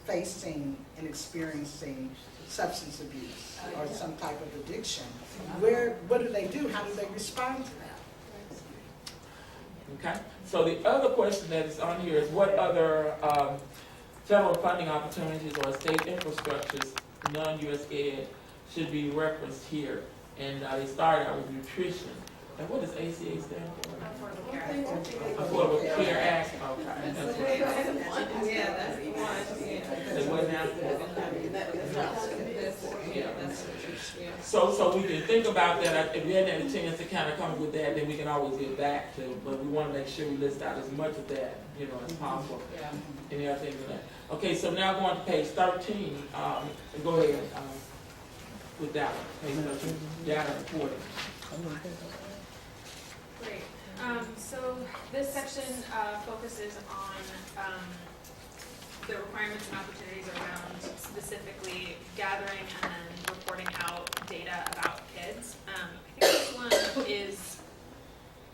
[SPEAKER 13] facing and experiencing substance abuse or some type of addiction, what do they do? How do they respond to that?
[SPEAKER 2] Okay, so the other question that is on here is what other federal funding opportunities or state infrastructures, non-US ed, should be referenced here? And they started out with nutrition. And what does ACA stand for?
[SPEAKER 3] Affordable Care Act.
[SPEAKER 2] Affordable Care Act, okay. That's what-
[SPEAKER 3] Yeah, that's the one, yeah.
[SPEAKER 2] It wasn't after that. So we can think about that. If we hadn't had a chance to kind of come up with that, then we can always get back to it. But we want to make sure we list out as much of that, as possible. Any other things in that? Okay, so now going to page 13, go ahead with that one. Page 13, data reporting.
[SPEAKER 5] Great. So this section focuses on the requirements and opportunities around specifically gathering and then reporting out data about kids. I think this one is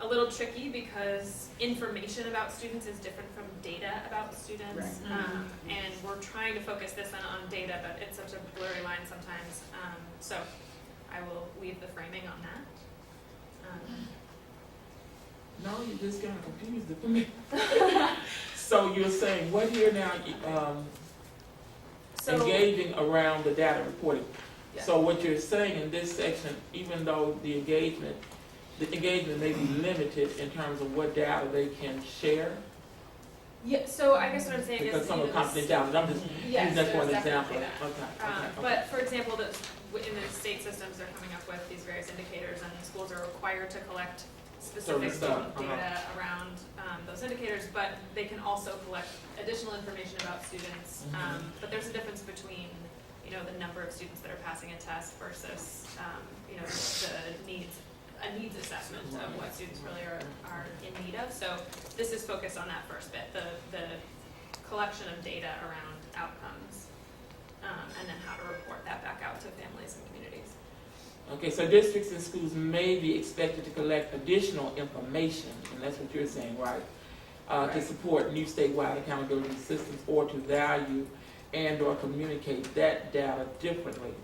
[SPEAKER 5] a little tricky because information about students is different from data about students. And we're trying to focus this on data, but it's such a blurry line sometimes. So I will leave the framing on that.
[SPEAKER 2] No, you just kind of confused it for me. So you're saying what here now? Engaging around the data reporting.
[SPEAKER 5] Yeah.
[SPEAKER 2] So what you're saying in this section, even though the engagement may be limited in terms of what data they can share,
[SPEAKER 5] Yeah, so I guess what I'm saying
[SPEAKER 2] because
[SPEAKER 5] is
[SPEAKER 2] some of confidentiality. I'm just using that for an example. Okay.
[SPEAKER 5] But for example, in the state systems, they're coming up with these various indicators, and schools are required to collect specific student data around those indicators, but they can also collect additional information about students. But there's a difference between, the number of students that are passing a test versus, a needs assessment of what students really are in need of. So this is focused on that first bit, the collection of data around outcomes, and then how to report that back out to families and communities.
[SPEAKER 2] Okay, so districts and schools may be expected to collect additional information, and that's what you're saying, right? To support new statewide accountability systems or to value and or communicate that data differently.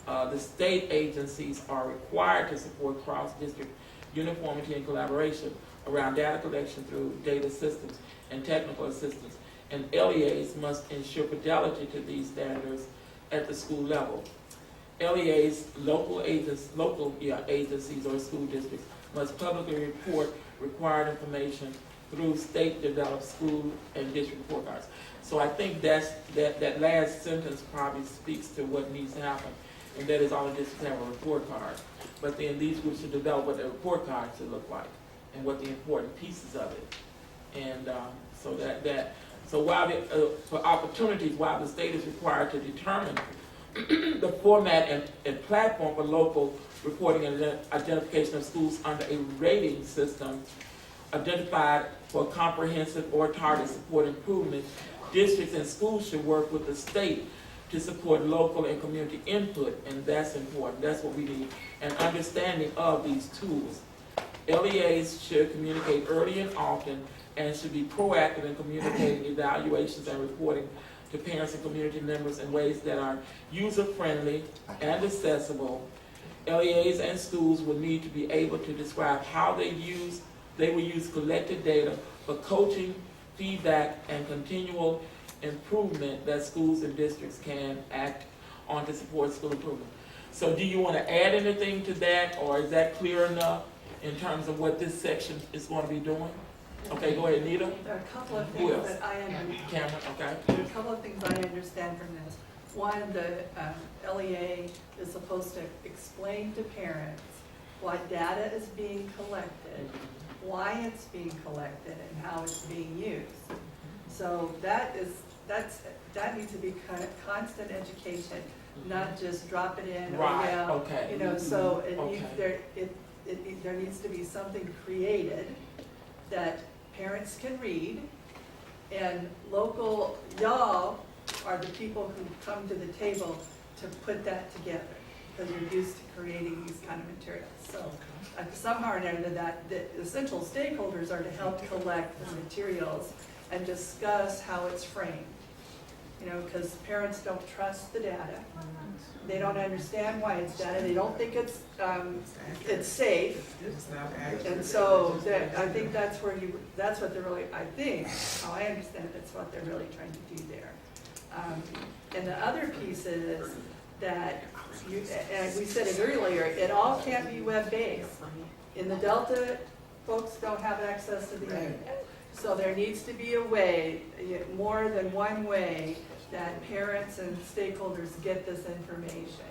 [SPEAKER 2] The state agencies are required to support cross-district uniformity and collaboration around data collection through data systems and technical assistance, and LEAs must ensure fidelity to these standards at the school level. LEAs, local agencies or school districts must publicly report required information through state-developed school and district report cards. So I think that last sentence probably speaks to what needs to happen, and that is all the districts have a report card. But then these groups should develop what their report card should look like and what the important pieces of it. And so while for opportunities, while the state is required to determine the format and platform for local reporting and identification of schools under a rating system identified for comprehensive or target support improvement, districts and schools should work with the state to support local and community input, and that's important. That's what we need, an understanding of these tools. LEAs should communicate early and often and should be proactive in communicating evaluations and reporting to parents and community members in ways that are user-friendly and accessible. LEAs and schools will need to be able to describe how they will use collected data for coaching, feedback, and continual improvement that schools and districts can act on to support school improvement. So do you want to add anything to that, or is that clear enough in terms of what this section is going to be doing? Okay, go ahead, Nita.
[SPEAKER 1] There are a couple of things that I understand.
[SPEAKER 2] Cameron, okay.
[SPEAKER 1] There are a couple of things I understand from this. One, the LEA is supposed to explain to parents what data is being collected, why it's being collected, and how it's being used. So that needs to be kind of constant education, not just drop it in.
[SPEAKER 2] Right.
[SPEAKER 1] Yeah,
[SPEAKER 2] Okay.
[SPEAKER 1] So
[SPEAKER 2] Okay.
[SPEAKER 1] there needs to be something created that parents can read, and y'all are the people who come to the table to put that together, because you're used to creating these kind of materials. So somehow or another, the essential stakeholders are to help collect the materials and discuss how it's framed. Because parents don't trust the data. They don't understand why it's data. They don't think it's safe. And so I think that's what they're really, I think, how I understand it, that's what they're really trying to do there. And the other piece is that you, and we said it earlier, it all can't be web-based. In the Delta, folks don't have access to the internet. So there needs to be a way, more than one way, that parents and stakeholders get this information.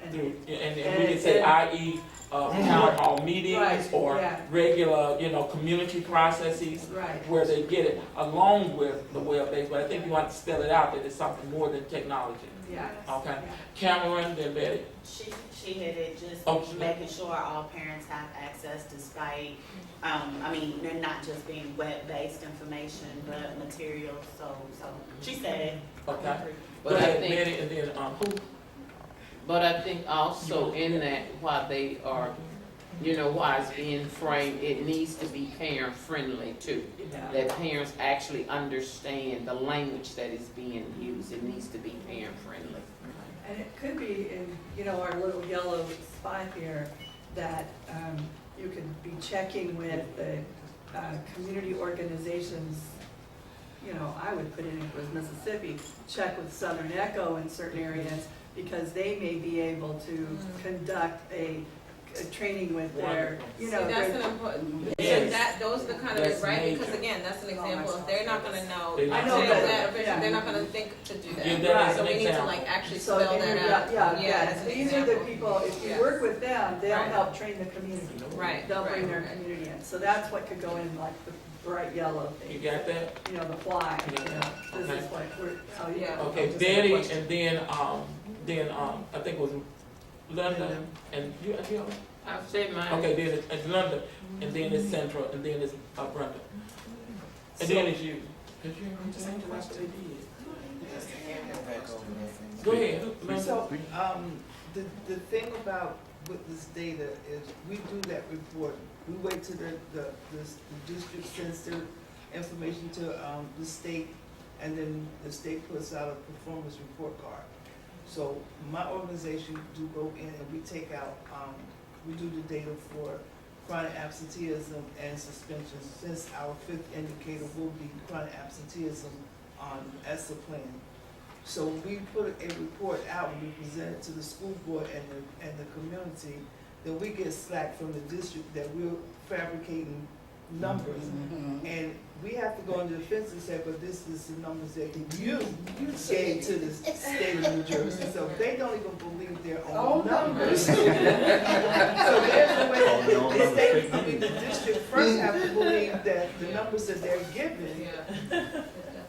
[SPEAKER 2] And we can say, i.e., town hall meetings
[SPEAKER 1] Right,
[SPEAKER 2] or
[SPEAKER 1] yeah.
[SPEAKER 2] regular, community processes
[SPEAKER 1] Right.
[SPEAKER 2] where they get it along with the web-based, but I think you want to spell it out that it's something more than technology.
[SPEAKER 1] Yeah.
[SPEAKER 2] Okay.
[SPEAKER 1] Yeah.
[SPEAKER 2] Cameron, then Betty.
[SPEAKER 10] She hit it, just
[SPEAKER 2] Oh,
[SPEAKER 10] making sure all parents have access despite, they're not just being web-based information, but materials, so she said it.
[SPEAKER 2] Okay.
[SPEAKER 8] But
[SPEAKER 2] Go
[SPEAKER 8] I
[SPEAKER 2] ahead,
[SPEAKER 8] think-
[SPEAKER 2] Betty, and then, who?
[SPEAKER 8] But I think also in that, while they are, while it's being framed, it needs to be parent-friendly too.
[SPEAKER 1] Yeah.
[SPEAKER 8] That parents actually understand the language that is being used. It needs to be parent-friendly.
[SPEAKER 1] And it could be in, our little yellow spot here, that you could be checking with the community organizations. I would put in it with Mississippi, check with Southern Echo in certain areas, because they may be able to conduct a training with their,
[SPEAKER 3] See, that's an important,
[SPEAKER 2] Yes.
[SPEAKER 3] those are the kind
[SPEAKER 2] That's
[SPEAKER 3] of, right,
[SPEAKER 2] major.
[SPEAKER 3] because again, that's an example, if they're not gonna know,
[SPEAKER 2] They're not
[SPEAKER 1] I know,
[SPEAKER 3] take
[SPEAKER 1] but-
[SPEAKER 3] that,
[SPEAKER 1] yeah.
[SPEAKER 3] they're not gonna think to do
[SPEAKER 2] Give
[SPEAKER 3] that.
[SPEAKER 2] that as
[SPEAKER 3] So
[SPEAKER 2] an
[SPEAKER 3] we need to
[SPEAKER 2] example.
[SPEAKER 3] like actually
[SPEAKER 1] So,
[SPEAKER 3] spell that out.
[SPEAKER 1] yeah,
[SPEAKER 3] as an
[SPEAKER 1] these are the
[SPEAKER 3] example.
[SPEAKER 1] people, if you
[SPEAKER 3] Yes.
[SPEAKER 1] work with them, they'll
[SPEAKER 3] Right.
[SPEAKER 1] help train the community.
[SPEAKER 3] Right,
[SPEAKER 1] They'll bring
[SPEAKER 3] right,
[SPEAKER 1] their
[SPEAKER 3] right.
[SPEAKER 1] community in, so that's what could go in like the bright yellow
[SPEAKER 2] You
[SPEAKER 1] thing.
[SPEAKER 2] got that?
[SPEAKER 1] The fly,
[SPEAKER 2] Yeah.
[SPEAKER 1] this
[SPEAKER 2] Okay.
[SPEAKER 1] is what we're, how you.
[SPEAKER 3] Yeah.
[SPEAKER 2] Okay,
[SPEAKER 1] just a
[SPEAKER 2] Betty,
[SPEAKER 1] question.
[SPEAKER 2] and then, I think it was Linda, and you,
[SPEAKER 8] I've said mine.
[SPEAKER 2] okay, then it's Linda, and then it's Central, and then it's Brenda. And then it's you. Cause you ain't the same question they did. Go ahead, Linda.
[SPEAKER 6] So, the thing about with this data is, we do that report, we wait till the district sends their information to, the state, and then the state puts out a performance report card. So my organization do go in and we take out, we do the data for chronic absenteeism and suspensions, since our fifth indicator will be chronic absenteeism on ESSA plan. So we put a report out and we present it to the school board and the community, then we get slack from the district that we're fabricating numbers. And we have to go into the fence and say, but this is the numbers that you gave to the state of New Jersey. So they don't even believe their own numbers. So there's a way, the district first have to believe that the numbers that they're given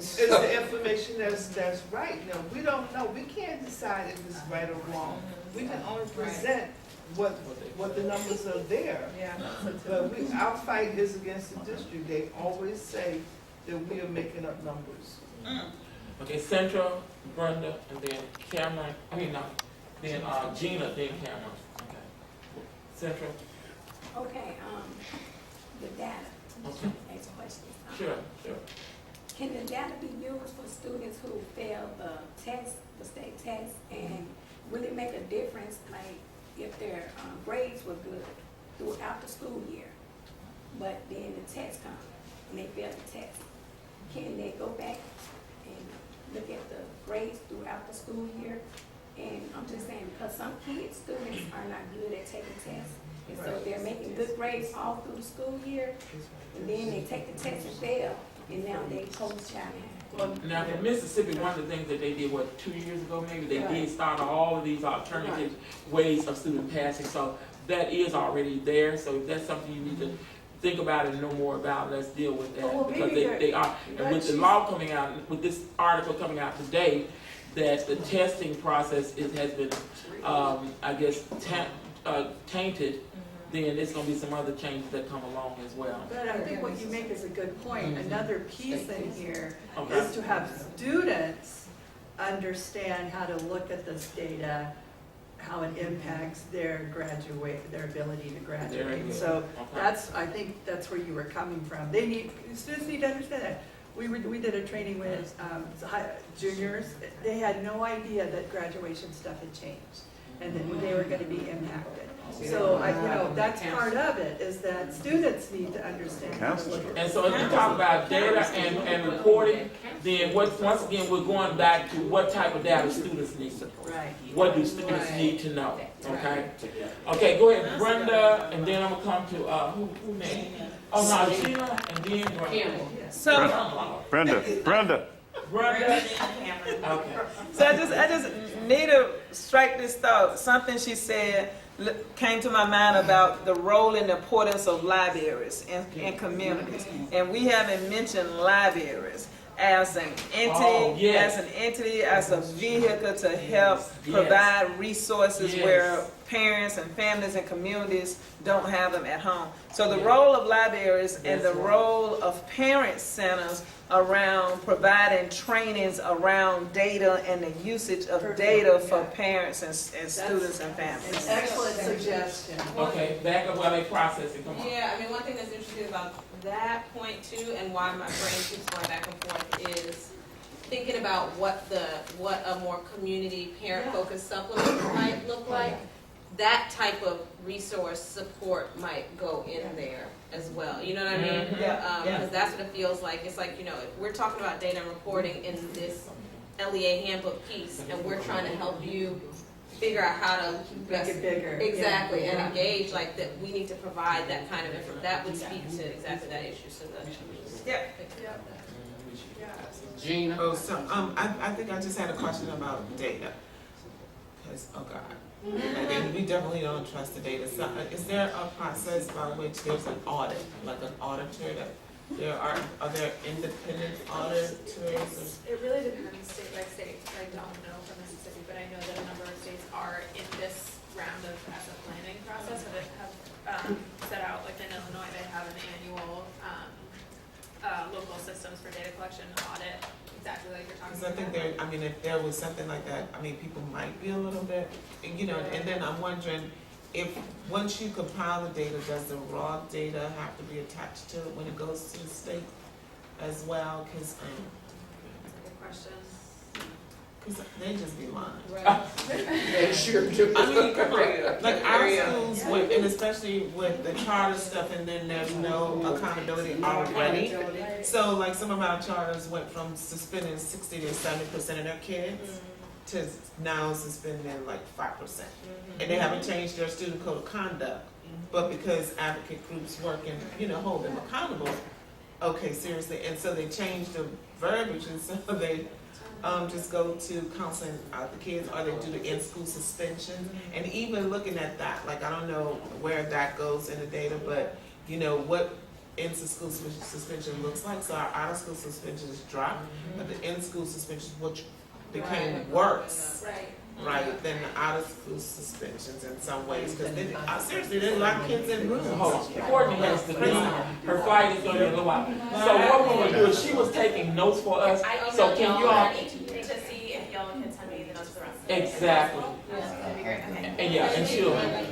[SPEAKER 6] is the information that's right. We don't know. We can't decide if it's right or wrong. We can only present what the numbers are there. But our fight is against the district. They always say that we are making up numbers.
[SPEAKER 2] Okay, Central, Brenda, and then Cameron, then Gina, then Cameron. Okay. Central,
[SPEAKER 14] Okay, the data,
[SPEAKER 2] okay,
[SPEAKER 14] next question.
[SPEAKER 2] sure.
[SPEAKER 14] Can the data be used for students who failed the test, the state test, and will it make a difference, like, if their grades were good throughout the school year, but then the test comes and they fail the test? Can they go back and look at the grades throughout the school year? And I'm just saying, because some students are not good at taking tests, and so they're making good grades all through the school year, and then they take the test and fail, and now they post-child.
[SPEAKER 2] Now, for Mississippi, one of the things that they did, 2 years ago maybe, they did start all of these alternative ways of student passing. So that is already there. So if that's something you need to think about and know more about, let's deal with that.
[SPEAKER 1] Well,
[SPEAKER 2] because
[SPEAKER 1] maybe
[SPEAKER 2] they are, and with the law coming out, with this article coming out today, that the testing process has been, I guess, tainted, then there's gonna be some other changes that come along as well.
[SPEAKER 1] But I think what you make is a good point. Another piece in here
[SPEAKER 2] Okay.
[SPEAKER 1] is to have students understand how to look at this data, how it impacts their ability to graduate. So I think that's where you were coming from. Students need to understand that. We did a training with juniors. They had no idea that graduation stuff had changed. and then they were gonna be impacted. So, that's part of it, is that students need to understand how to look at.
[SPEAKER 2] And so if you talk about data and reporting, then once again, we're going back to what type of data students need.
[SPEAKER 1] Right.
[SPEAKER 2] What do students need to know, okay? Okay, go ahead, Brenda, and then I'm gonna come to, who next? Oh, no, Sheila, and then Brenda.
[SPEAKER 4] So,
[SPEAKER 9] Brenda.
[SPEAKER 2] Brenda? Okay.
[SPEAKER 4] so I just need to strike this thought. Something she said came to my mind about the role and importance of libraries in communities. And we haven't mentioned libraries as an entity, as a vehicle to help provide resources where parents and families and communities don't have them at home. So the role of libraries and the role of parent centers around providing trainings around data and the usage of data for parents and students and families.
[SPEAKER 1] Excellent suggestion.
[SPEAKER 2] Okay, back up while they process it, come on.
[SPEAKER 3] Yeah, I mean, one thing that's interesting about that point too, and why my brain keeps going back and forth, is thinking about what a more community parent-focused supplement might look like. That type of resource support might go in there as well. You know what I mean? Because that's what it feels like. It's like, we're talking about data and reporting in this LEA handbook piece, and we're trying to help you figure out how to
[SPEAKER 1] Make it bigger.
[SPEAKER 3] exactly and engage. Like that, we need to provide that kind of information. That would speak to exactly that issue. So
[SPEAKER 8] Gina?
[SPEAKER 6] Oh, so, I think I just had a question about data. Because, oh God. And we definitely don't trust the data. So, is there a process by which there's an audit, like an auditor that are there independent auditors?
[SPEAKER 5] It really depends state by state. I don't know for Mississippi, but I know that a number of states are in this round of ESSA planning process have set out, like in Illinois, they have an annual local systems for data collection audit, exactly like you're talking about.
[SPEAKER 6] Because I think if there was something like that, people might be a little bit, and then I'm wondering if, once you compile the data, does the raw data have to be attached to it when it goes to the state as well? Because,
[SPEAKER 5] Good question.
[SPEAKER 6] they just be lying.
[SPEAKER 8] They sure do.
[SPEAKER 6] I mean, come on. Like our schools, and especially with the charter stuff, and then there's no accountability already. So, like some of our charters went from suspending 60 to 70% of their kids to now suspending like 5%. And they haven't changed their student code of conduct, but because advocate groups work and hold them accountable. Okay, seriously, and so they changed the verbiage, and so they just go to counseling the kids, or they do the in-school suspension. And even looking at that, like I don't know where that goes in the data, but what in-school suspension looks like. So our out-of-school suspensions dropped, but the in-school suspensions, which became worse, right, than the out-of-school suspensions in some ways. Because seriously, they lock kids in rooms.
[SPEAKER 2] Hold on, Courtney has to leave. Her flight is gonna be a little while. So what we're gonna do is, she was taking notes for us, so can you all?
[SPEAKER 12] To see if y'all can send me the notes for us.
[SPEAKER 2] Exactly.
[SPEAKER 12] That'd be great, okay.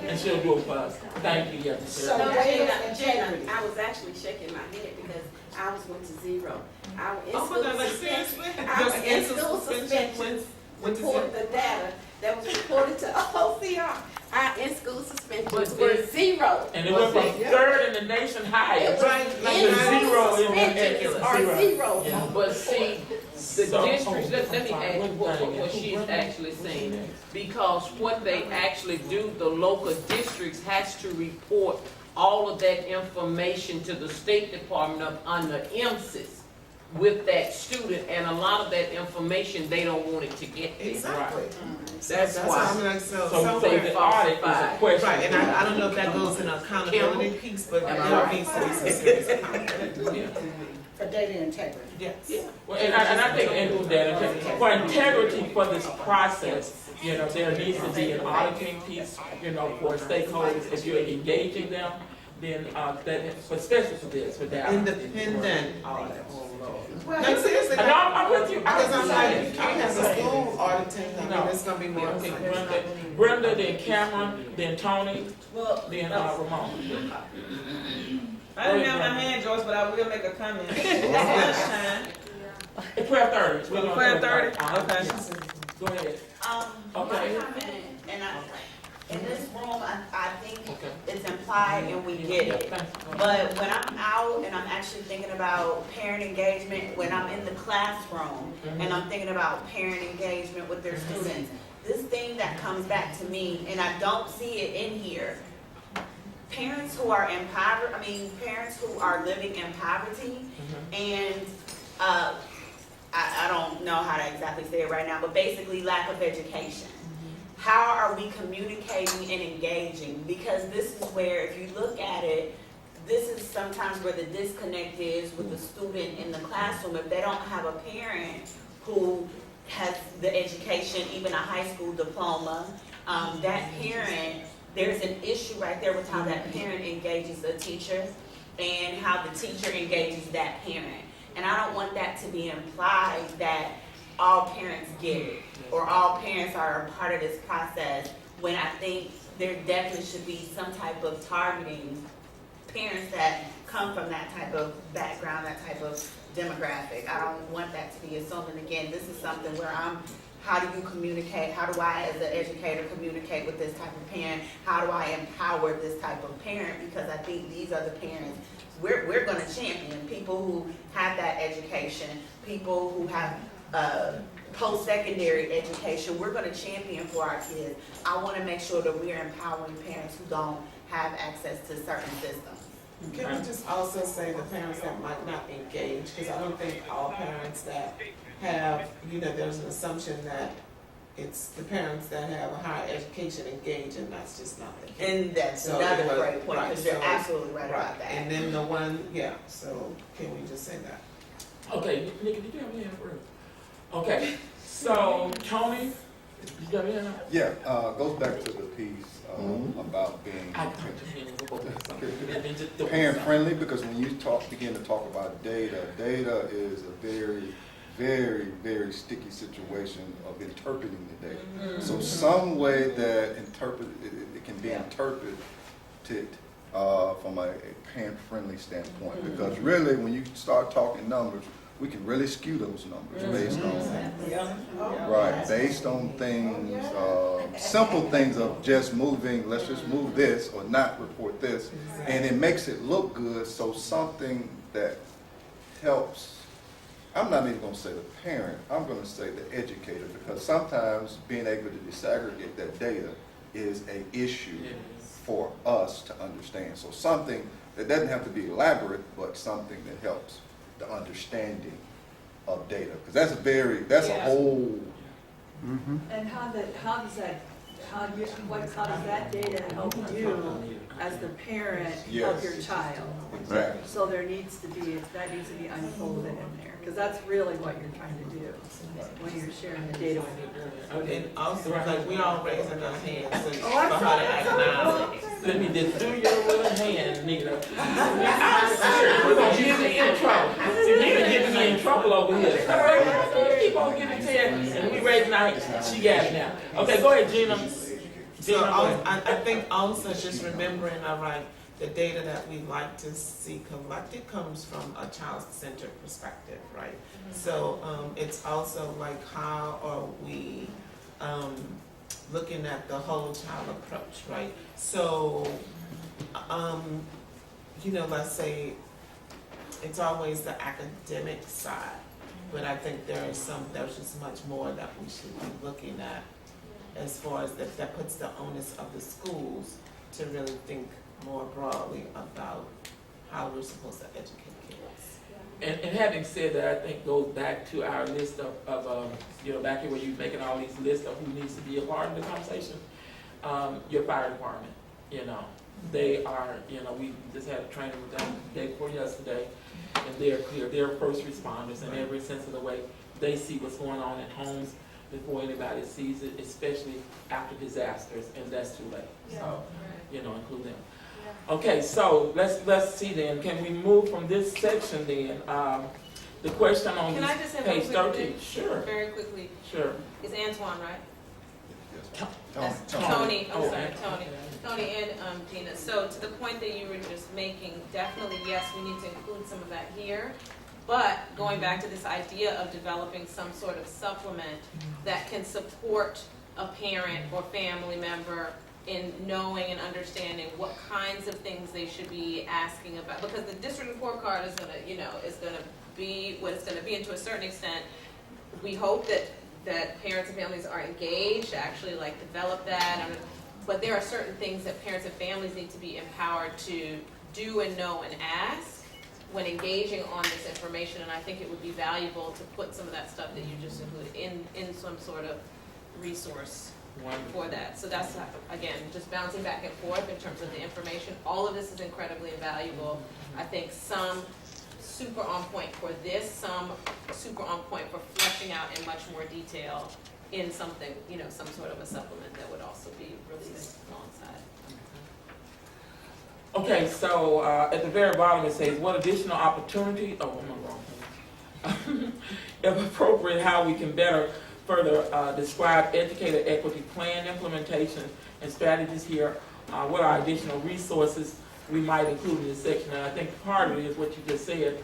[SPEAKER 2] And she'll do it for us. Thank you, yes.
[SPEAKER 11] So Jana, I was actually shaking my head because I was went to zero. I was in school suspension. I was in school suspensions. Report the data that was reported to OCR. Our in-school suspensions were zero.
[SPEAKER 2] And it went from third in the nation highest.
[SPEAKER 11] In-school suspensions are zero.
[SPEAKER 2] Yeah.
[SPEAKER 8] But see, the districts, let me add what she's actually saying. Because what they actually do, the local districts has to report all of that information to the State Department up under ESSA with that student, and a lot of that information, they don't want it to get there.
[SPEAKER 6] Exactly.
[SPEAKER 8] That's
[SPEAKER 6] why
[SPEAKER 8] why.
[SPEAKER 6] I'm like,
[SPEAKER 2] So the audit is a question.
[SPEAKER 6] Right, and I don't know if that goes in an accountability piece, but there needs to be some serious accountability.
[SPEAKER 13] For data integrity.
[SPEAKER 6] Yes.
[SPEAKER 2] Well, and I think for integrity for this process, there needs to be an auditing piece, for stakeholders, if you're engaging them, then especially for this, for data.
[SPEAKER 6] Independent audit.
[SPEAKER 13] Well,
[SPEAKER 6] seriously.
[SPEAKER 2] No, I'm with you.
[SPEAKER 6] Because I'm like, you can't have a school auditing, it's gonna be more.
[SPEAKER 2] Okay, Brenda, then Cameron, then Tony, then Ramon.
[SPEAKER 4] I didn't have my hand, Joyce, but I will make a comment. It's lunchtime.
[SPEAKER 2] It's 12:30.
[SPEAKER 4] 12:30? Okay.
[SPEAKER 2] Go ahead.
[SPEAKER 10] My comment, and in this room, I think
[SPEAKER 2] Okay.
[SPEAKER 10] it's implied and we get it. But when I'm out and I'm actually thinking about parent engagement, when I'm in the classroom and I'm thinking about parent engagement with their students, this thing that comes back to me, and I don't see it in here, parents who are parents who are living in poverty, and I don't know how to exactly say it right now, but basically lack of education. How are we communicating and engaging? Because this is where, if you look at it, this is sometimes where the disconnect is with the student in the classroom. If they don't have a parent who has the education, even a high school diploma, that parent, there's an issue right there with how that parent engages the teacher and how the teacher engages that parent. And I don't want that to be implied that all parents get it or all parents are a part of this process, when I think there definitely should be some type of targeting parents that come from that type of background, that type of demographic. I don't want that to be assumed. And again, this is something where how do you communicate? How do I, as an educator, communicate with this type of parent? How do I empower this type of parent? Because I think these are the parents we're going to champion. People who have that education, people who have post-secondary education, we're going to champion for our kids. I want to make sure that we're empowering parents who don't have access to certain systems.
[SPEAKER 6] Can we just also say the parents that might not engage? Because I don't think all parents that have, there's an assumption that it's the parents that have a higher education engage, and that's just not the case.
[SPEAKER 10] And that's another great point, because you're absolutely right about that.
[SPEAKER 6] And then the one, so can we just say that?
[SPEAKER 2] Okay, Nikki, did you have any for? Okay, so Tony, you got any?
[SPEAKER 7] Yeah, goes back to the piece about being parent friendly, because when you begin to talk about data is a very, very, very sticky situation of interpreting the data. So some way that it can be interpreted from a parent friendly standpoint, because really when you start talking numbers, we can really skew those numbers based on things, simple things of just let's just move this or not report this, and it makes it look good. So something that helps, I'm not even going to say the parent, I'm going to say the educator, because sometimes being able to disaggregate that data is an issue for us to understand. So something that doesn't have to be elaborate, but something that helps the understanding of data, because that's a whole.
[SPEAKER 1] And how does that data help you as the parent of your child?
[SPEAKER 7] Exactly.
[SPEAKER 1] So that needs to be unfolded in there, because that's really what you're trying to do when you're sharing the data with your
[SPEAKER 6] And also, like, we all raising our hands, so
[SPEAKER 1] Oh, I'm
[SPEAKER 6] for her to
[SPEAKER 1] sorry.
[SPEAKER 6] acknowledge.
[SPEAKER 2] Let me just do your little hand, nigga. We're gonna get me in trouble. See, you been getting me in trouble over here. You keep on giving to her, and we raising our hands. She got it now. Okay, go ahead, Gina.
[SPEAKER 6] So I think also just remembering, the data that we like to see collected comes from a child-centered perspective, right? So it's also like, how are we looking at the whole child approach, right? So, let's say it's always the academic side, but I think there's just much more that we should be looking at, as far as that puts the onus of the schools to really think more broadly about how we're supposed to educate kids.
[SPEAKER 2] And having said that, I think goes back to our list of back here where you're making all these lists of who needs to be a part of the conversation. Your fire department, they are, we just had a training with them the day before yesterday, and they're clear. They're first responders in every sense of the way. They see what's going on at homes before anybody sees it, especially after disasters, and that's too late. So, include them. Okay, so let's see then. Can we move from this section then? The question on
[SPEAKER 3] Can I just have
[SPEAKER 2] page
[SPEAKER 3] one quick
[SPEAKER 2] 13.
[SPEAKER 3] thing?
[SPEAKER 2] Sure.
[SPEAKER 3] Very quickly.
[SPEAKER 2] Sure.
[SPEAKER 3] It's Antoine, right?
[SPEAKER 2] Tony.
[SPEAKER 3] I'm sorry, Tony and Gina. So to the point that you were just making, definitely yes, we need to include some of that here. But going back to this idea of developing some sort of supplement that can support a parent or family member in knowing and understanding what kinds of things they should be asking about, because the district report card is gonna, is gonna be what it's gonna be, and to a certain extent, we hope that parents and families are engaged, actually like develop that, but there are certain things that parents and families need to be empowered to do and know and ask when engaging on this information, and I think it would be valuable to put some of that stuff that you just included in some sort of resource for that. So that's, again, just bouncing back and forth in terms of the information. All of this is incredibly valuable. I think some super on point for this, some super on point for fleshing out in much more detail in something, some sort of a supplement that would also be released alongside.
[SPEAKER 2] Okay, so at the very bottom it says, what additional opportunity, I'm on the wrong page. If appropriate, how we can better further describe educator equity plan implementation and strategies here. What are additional resources we might include in this section? And I think part of it is what you just said,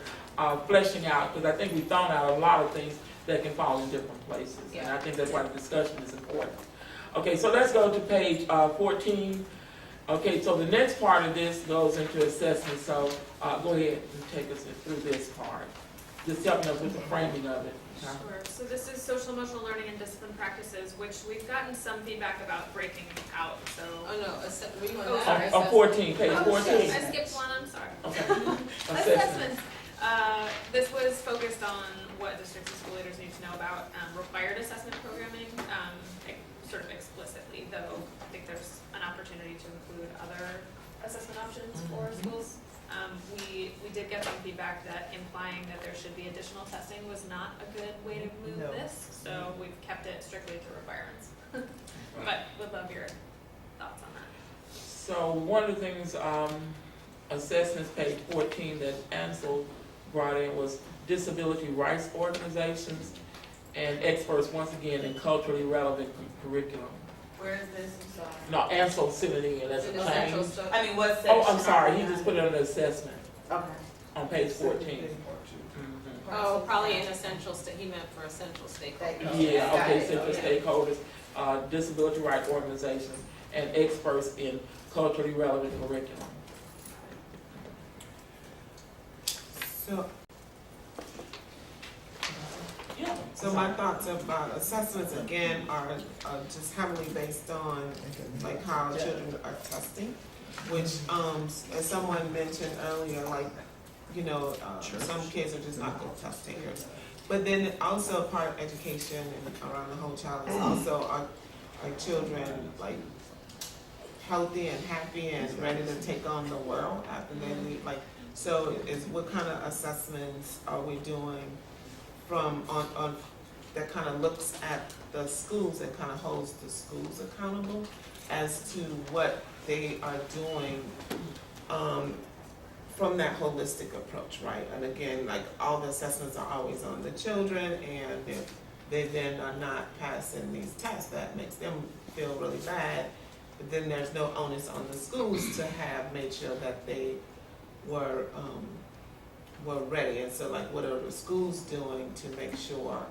[SPEAKER 2] fleshing out, because I think we've thrown out a lot of things that can fall in different places.
[SPEAKER 3] Yeah.
[SPEAKER 2] And I think that's why the discussion is important. Okay, so let's go to page 14. Okay, so the next part of this goes into assessment. So go ahead and take us through this part. Just helping us with the framing of it.
[SPEAKER 5] Sure. So this is social emotional learning and discipline practices, which we've gotten some feedback about breaking out. So
[SPEAKER 3] Oh no, were you on
[SPEAKER 5] Oh,
[SPEAKER 3] that?
[SPEAKER 5] sorry.
[SPEAKER 2] 14, page 14.
[SPEAKER 5] I skipped one. I'm sorry.
[SPEAKER 2] Okay.
[SPEAKER 5] Assessments. This was focused on what districts and school leaders need to know about required assessment programming, sort of explicitly, though I think there's an opportunity to include other assessment options for schools. We did get some feedback that implying that there should be additional testing was not a good way to move this, so we've kept it strictly to requirements. But would love your thoughts on that.
[SPEAKER 2] So one of the things, assessments, page 14, that Ansel brought in was disability rights organizations and experts, once again, in culturally relevant curriculum.
[SPEAKER 12] Where is this? I'm sorry.
[SPEAKER 2] No, Ansel sent it in as a
[SPEAKER 3] The essential
[SPEAKER 2] change.
[SPEAKER 3] stuff.
[SPEAKER 12] I mean, what section?
[SPEAKER 2] Oh, I'm sorry,
[SPEAKER 12] are
[SPEAKER 2] he
[SPEAKER 12] we
[SPEAKER 2] just
[SPEAKER 12] on?
[SPEAKER 2] put it under assessment
[SPEAKER 12] Okay.
[SPEAKER 2] on page 14. Mhm.
[SPEAKER 3] Oh, probably an essential, he meant for essential stakeholders.
[SPEAKER 2] Yeah,
[SPEAKER 3] Got
[SPEAKER 2] okay,
[SPEAKER 3] it.
[SPEAKER 2] so for stakeholders, disability rights organizations, and experts in culturally relevant curriculum.
[SPEAKER 6] So,
[SPEAKER 2] Yeah.
[SPEAKER 6] so my thoughts about assessments again are just heavily based on like how children are testing, which as someone mentioned earlier, like some kids are just not good test takers. But then also part of education and around the whole child is also are children like healthy and happy and ready to take on the world after they leave. Like, so is what kind of assessments are we doing from on that kind of looks at the schools, that kind of holds the schools accountable as to what they are doing from that holistic approach, right? And again, like all the assessments are always on the children, and if they then are not passing these tests, that makes them feel really bad. But then there's no onus on the schools to have made sure that they were ready. And so like what are the schools doing to make sure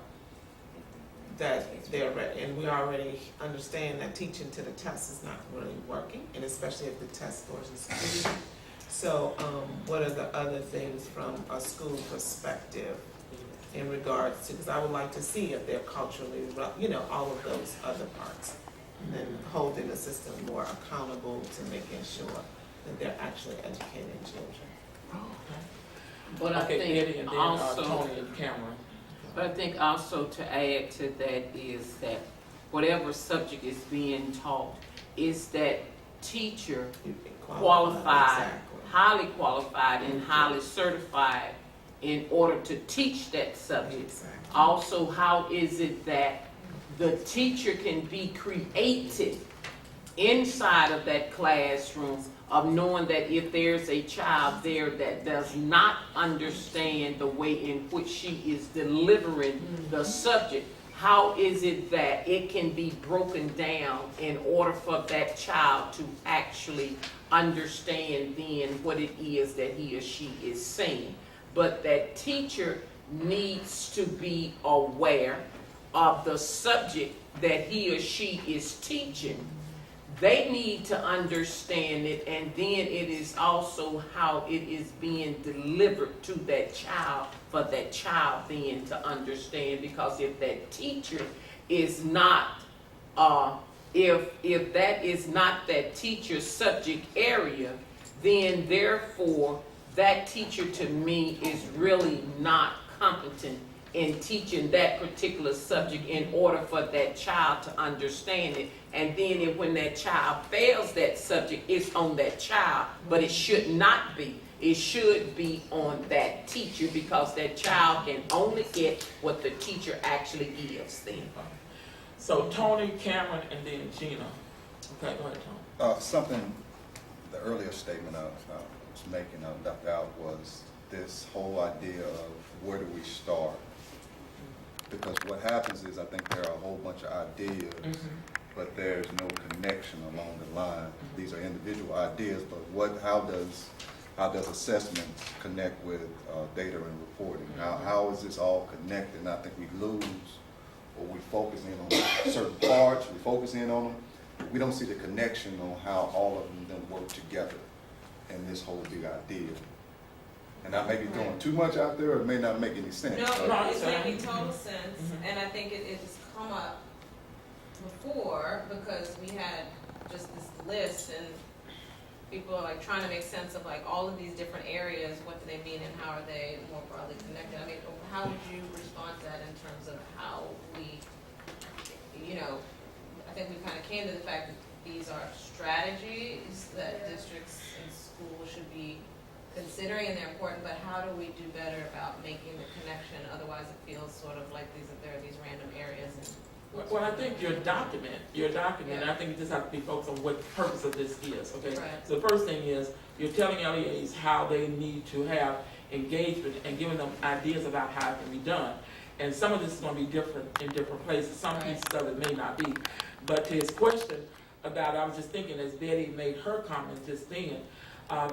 [SPEAKER 6] that they're ready? And we already understand that teaching to the test is not really working, and especially if the test scores is good. So what are the other things from a school perspective in regards to, because I would like to see if they're culturally, all of those other parts, and then holding the system more accountable to making sure that they're actually educating children.
[SPEAKER 8] But I
[SPEAKER 2] Okay,
[SPEAKER 8] think
[SPEAKER 2] Eddie, and then
[SPEAKER 8] also,
[SPEAKER 2] Tony and Cameron.
[SPEAKER 8] but I think also to add to that is that whatever subject is being taught, is that teacher qualified,
[SPEAKER 6] Exactly.
[SPEAKER 8] highly qualified and highly certified in order to teach that subject.
[SPEAKER 6] Exactly.
[SPEAKER 8] Also, how is it that the teacher can be creative inside of that classroom of knowing that if there's a child there that does not understand the way in which she is delivering the subject, how is it that it can be broken down in order for that child to actually understand then what it is that he or she is saying? But that teacher needs to be aware of the subject that he or she is teaching, they need to understand it, and then it is also how it is being delivered to that child, for that child then to understand. Because if that teacher is not, if that is not that teacher's subject area, then therefore that teacher to me is really not competent in teaching that particular subject in order for that child to understand it. And then when that child fails that subject, it's on that child, but it should not be. It should be on that teacher, because that child can only get what the teacher actually gives them.
[SPEAKER 2] So Tony, Cameron, and then Gina. Okay, go ahead, Tony.
[SPEAKER 7] Something, the earlier statement I was making, left out, was this whole idea of where do we start? Because what happens is, I think there are a whole bunch of ideas, but there's no connection along the line. These are individual ideas, but how does assessments connect with data and reporting? How is this all connected? And I think we lose, or we focus in on certain parts, we focus in on them. We don't see the connection on how all of them work together in this whole big idea. And I may be throwing too much out there, or it may not make any sense.
[SPEAKER 3] No, it's making total sense, and I think it has come up before, because we had just this list, and people are like trying to make sense of like all of these different areas, what do they mean, and how are they more broadly connected? I mean, how would you respond to that in terms of how we, I think we kind of came to the fact that these are strategies that districts and schools should be considering, and they're important, but how do we do better about making the connection? Otherwise it feels sort of like there are these random areas.
[SPEAKER 2] Well, I think your document, and I think you just have to be focused on what the purpose of this is, okay?
[SPEAKER 3] Right.
[SPEAKER 2] So the first thing is, you're telling LEAs how they need to have engagement and giving them ideas about how it can be done. And some of this is going to be different in different places. Some pieces of it may not be. But to his question about, I was just thinking as Betty made her comment just then,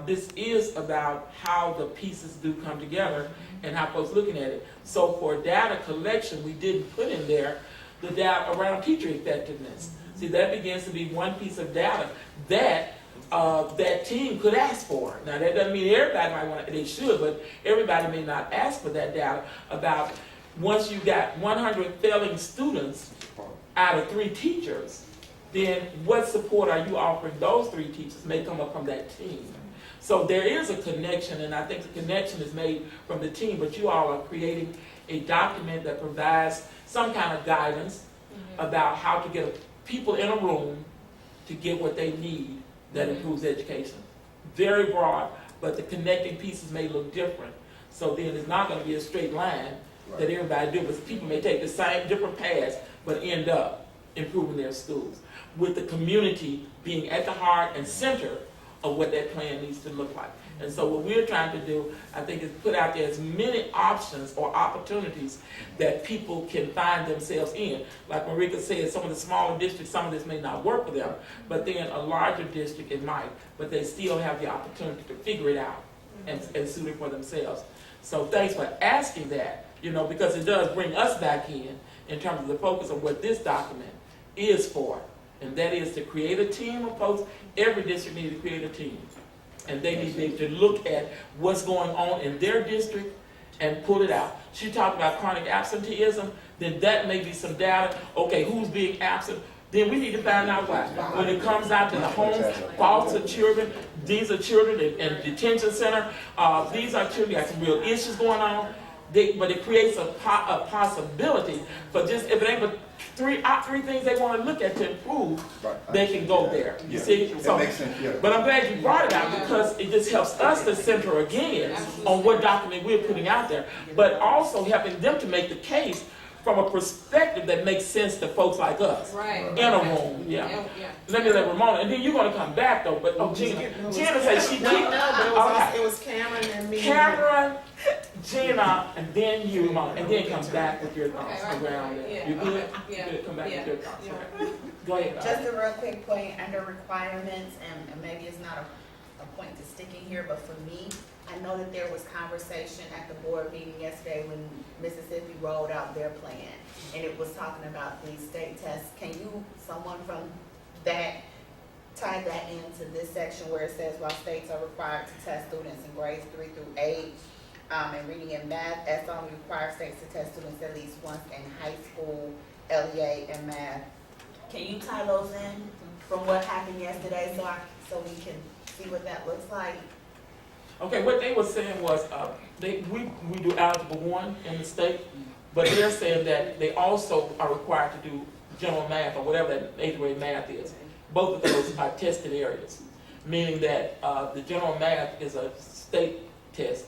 [SPEAKER 2] this is about how the pieces do come together and how folks looking at it. So for data collection, we didn't put in there the data around teacher effectiveness. See, that begins to be one piece of data that that team could ask for. Now that doesn't mean everybody might want to, they should, but everybody may not ask for that data about once you got 100 failing students out of 3 teachers, then what support are you offering those 3 teachers may come up from that team. So there is a connection, and I think the connection is made from the team, but you all are creating a document that provides some kind of guidance about how to get people in a room to get what they need that improves education. Very broad, but the connecting pieces may look different. So then it's not going to be a straight line that everybody do, but people may take the same different paths, but end up improving their schools, with the community being at the heart and center of what that plan needs to look like. And so what we're trying to do, I think, is put out there as many options or opportunities that people can find themselves in. Like Marika said, some of the smaller districts, some of this may not work for them, but then a larger district it might, but they still have the opportunity to figure it out and suit it for themselves. So thanks for asking that, because it does bring us back in terms of the focus of what this document is for. And that is to create a team of folks. Every district needs to create a team. And they need to be able to look at what's going on in their district and pull it out. She talked about chronic absenteeism, then that may be some data. Okay, who's being absent? Then we need to find out why. When it comes out to the homes, foster children, these are children in detention center, these are children that have some real issues going on. But it creates a possibility for just, if it ain't but three things they want to look at to improve, they can go there. You see? So,
[SPEAKER 7] makes sense, yeah.
[SPEAKER 2] But I'm glad you brought it out, because it just helps us to center again on what document we're putting out there, but also helping them to make the case from a perspective that makes sense to folks like us.
[SPEAKER 3] Right.
[SPEAKER 2] In a room, Let me let Ramona, and then you're going to come back though, but Gina said she did.
[SPEAKER 4] It was Cameron and me.
[SPEAKER 2] Cameron, Gina, and then you, Ramona, and then come back with your thoughts around it. You good?
[SPEAKER 3] Yeah.
[SPEAKER 2] Good. Come back with your thoughts. Okay. Go ahead.
[SPEAKER 10] Just a real quick point under requirements, and maybe it's not a point to sticking here, but for me, I know that there was conversation at the board meeting yesterday when Mississippi rolled out their plan, and it was talking about these state tests. Can you, someone from that, tie that into this section where it says while states are required to test students in grades 3 through 8, in reading and math, ESSA only requires states to test students at least once in high school, LEA, and math. Can you tie those in from what happened yesterday so we can see what that looks like?
[SPEAKER 2] Okay, what they were saying was, we do Algebra 1 in the state, but they're saying that they also are required to do general math or whatever that 8th grade math is. Both of those are tested areas, meaning that the general math is a state test,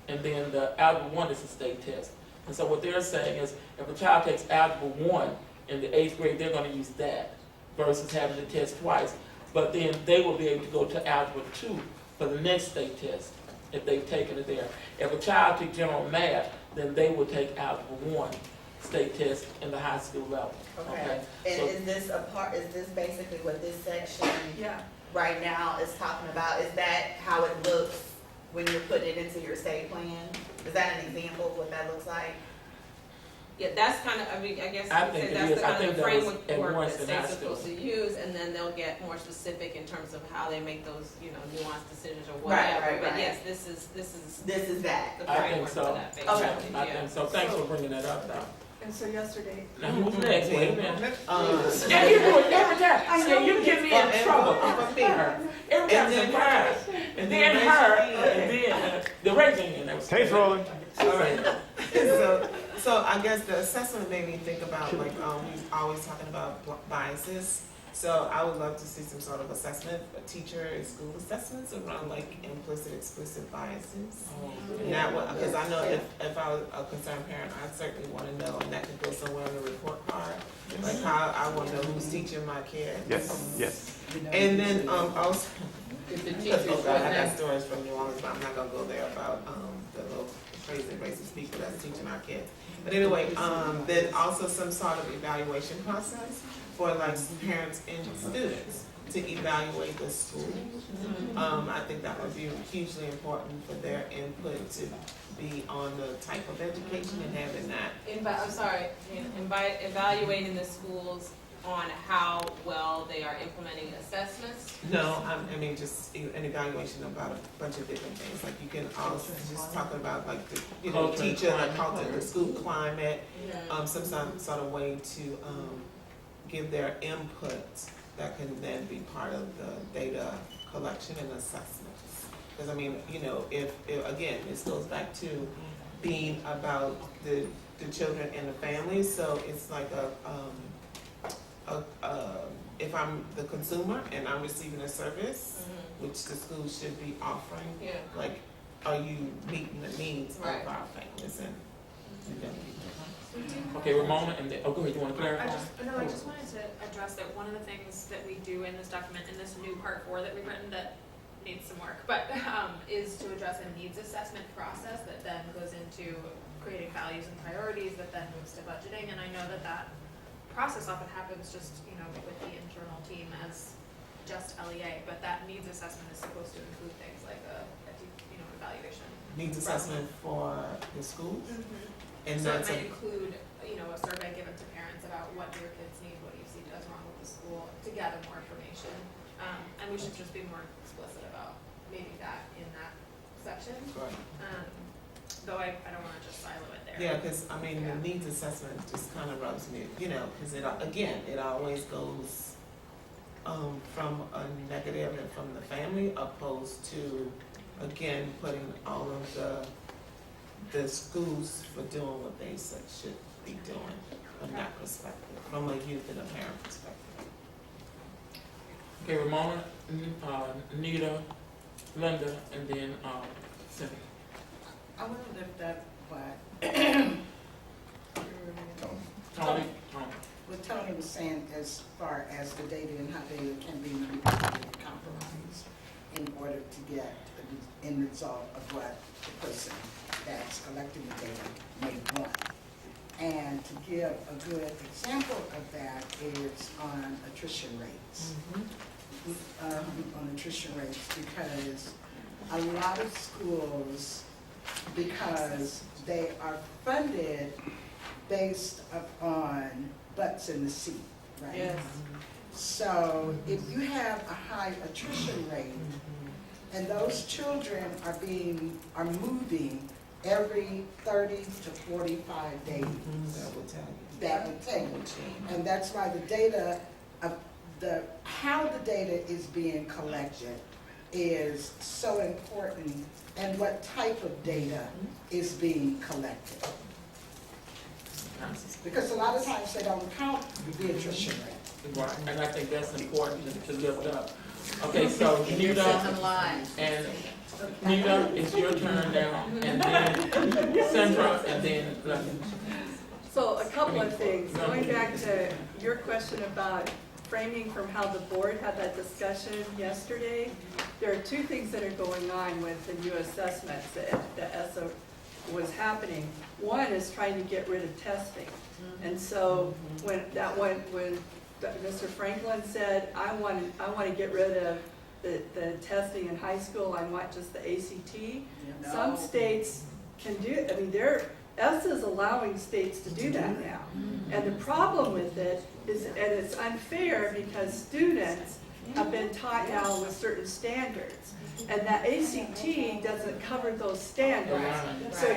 [SPEAKER 2] and then the Algebra 1 is a state test. And so what they're saying is, if a child takes Algebra 1 in the 8th grade, they're going to use that versus having to test twice. But then they will be able to go to Algebra 2 for the next state test if they've taken it there. If a child took general math, then they will take Algebra 1 state test in the high school level.
[SPEAKER 10] Okay. And
[SPEAKER 2] So,
[SPEAKER 10] is this basically what this section
[SPEAKER 1] Yeah.
[SPEAKER 10] right now is talking about? Is that how it looks when you're putting it into your state plan? Is that an example of what that looks like?
[SPEAKER 3] Yeah, that's kind of, I mean, I guess
[SPEAKER 2] I
[SPEAKER 3] you could
[SPEAKER 2] think
[SPEAKER 3] say
[SPEAKER 2] it
[SPEAKER 3] that's
[SPEAKER 2] is.
[SPEAKER 3] the
[SPEAKER 2] I
[SPEAKER 3] kind
[SPEAKER 2] think
[SPEAKER 3] of
[SPEAKER 2] that was
[SPEAKER 3] framework
[SPEAKER 2] at
[SPEAKER 3] that
[SPEAKER 2] once in
[SPEAKER 3] states
[SPEAKER 2] high
[SPEAKER 3] are supposed to
[SPEAKER 2] school.
[SPEAKER 3] use, and then they'll get more specific in terms of how they make those, nuanced decisions or
[SPEAKER 10] Right,
[SPEAKER 3] whatever.
[SPEAKER 10] right,
[SPEAKER 3] But
[SPEAKER 10] right.
[SPEAKER 3] yes, this is
[SPEAKER 10] This is that.
[SPEAKER 3] the
[SPEAKER 2] I think
[SPEAKER 3] framework
[SPEAKER 2] so.
[SPEAKER 3] for that,
[SPEAKER 10] Okay.
[SPEAKER 3] basically,
[SPEAKER 2] I
[SPEAKER 3] yeah.
[SPEAKER 2] think so. Thanks for bringing that up, though.
[SPEAKER 1] And so yesterday,
[SPEAKER 2] Now, who's next? Wait a minute.
[SPEAKER 6] Uh,
[SPEAKER 2] And you do it every time. See, you get me in trouble. Every time
[SPEAKER 6] And
[SPEAKER 2] it's
[SPEAKER 6] then
[SPEAKER 2] her. And then her. And then the raising. And that was
[SPEAKER 9] Case rolling.
[SPEAKER 6] All right. So I guess the assessment made me think about, like, we always talking about biases. So I would love to see some sort of assessment, teacher and school assessments around like implicit, explicit biases. And that would, because I know if I was a concerned parent, I certainly want to know, and that could go somewhere on the report card. Like how I want to know who's teaching my kids.
[SPEAKER 9] Yes, yes.
[SPEAKER 6] And then also,
[SPEAKER 8] If the teachers
[SPEAKER 6] oh God, I got
[SPEAKER 8] wasn't,
[SPEAKER 6] stories from New Orleans, but I'm not gonna go there about the little crazy racist people that's teaching our kids. But anyway, then also some sort of evaluation process for like parents and students to evaluate the school. I think that would be hugely important for their input to be on the type of education and having that.
[SPEAKER 3] I'm sorry, evaluating the schools on how well they are implementing assessments.
[SPEAKER 6] No, I mean just an evaluation about a bunch of different things. Like you can also just talk about like the
[SPEAKER 2] Culture and
[SPEAKER 6] teacher, like
[SPEAKER 2] climate.
[SPEAKER 6] culture, the school climate, some sort of way to give their input that can then be part of the data collection and assessments. Because I mean, if again, this goes back to being about the children and the families. So it's like if I'm the consumer and I'm receiving a service, which the school should be offering,
[SPEAKER 3] Yeah.
[SPEAKER 6] like, are you meeting the needs
[SPEAKER 3] Right.
[SPEAKER 6] of our families and young people?
[SPEAKER 2] Okay, Ramona, and then, go ahead, you want to clarify?
[SPEAKER 5] I just wanted to address that one of the things that we do in this document, in this new part 4 that we've written that needs some work, but is to address a needs assessment process that then goes into creating values and priorities that then moves to budgeting. And I know that process often happens just, with the internal team as just LEA, but that needs assessment is supposed to include things like a evaluation.
[SPEAKER 6] Needs assessment for the schools? And
[SPEAKER 5] So it
[SPEAKER 6] that's
[SPEAKER 5] might include, a survey given to parents about what your kids need, what you see does wrong with the school, to gather more information. And we should just be more explicit about maybe that in that section.
[SPEAKER 6] Right.
[SPEAKER 5] Though I don't wanna just silo it there.
[SPEAKER 6] Yeah, because I mean, the needs assessment just kind of rubs me, because it always goes from a negative and from the family, opposed to, again, putting all of the schools for doing what they should be doing from that perspective, from a youth and a parent perspective.
[SPEAKER 2] Okay, Ramona, Nita, Linda, and then Cindy.
[SPEAKER 13] I want to lift up
[SPEAKER 2] Tony.
[SPEAKER 13] what Tony was saying as far as the data and how data can be manipulated and compromised in order to get the end result of what the person that's collecting the data may want. And to give a good example of that is on attrition rates. On attrition rates, because a lot of schools, because they are funded based upon butts in the seat, right?
[SPEAKER 1] Yes.
[SPEAKER 13] So if you have a high attrition rate, and those children are moving every 30 to 45 days. That will tell you. And that's why the data of how the data is being collected is so important, and what type of data is being collected. Because a lot of times they don't count the attrition rate.
[SPEAKER 2] Right, and I think that's important to lift up. Okay, so Nita, and Nita, it's your turn now, and then Centra, and then London.
[SPEAKER 1] So a couple of things, going back to your question about framing from how the board had that discussion yesterday, there are two things that are going on with the new assessments that ESSA was happening. One is trying to get rid of testing. And so when Mr. Franklin said, I want to get rid of the testing in high school, I want just the ACT.
[SPEAKER 13] No.
[SPEAKER 1] Some states can do, I mean, ESSA is allowing states to do that now. And the problem with it is, and it's unfair because students have been taught now with certain standards. And that ACT doesn't cover those standards. So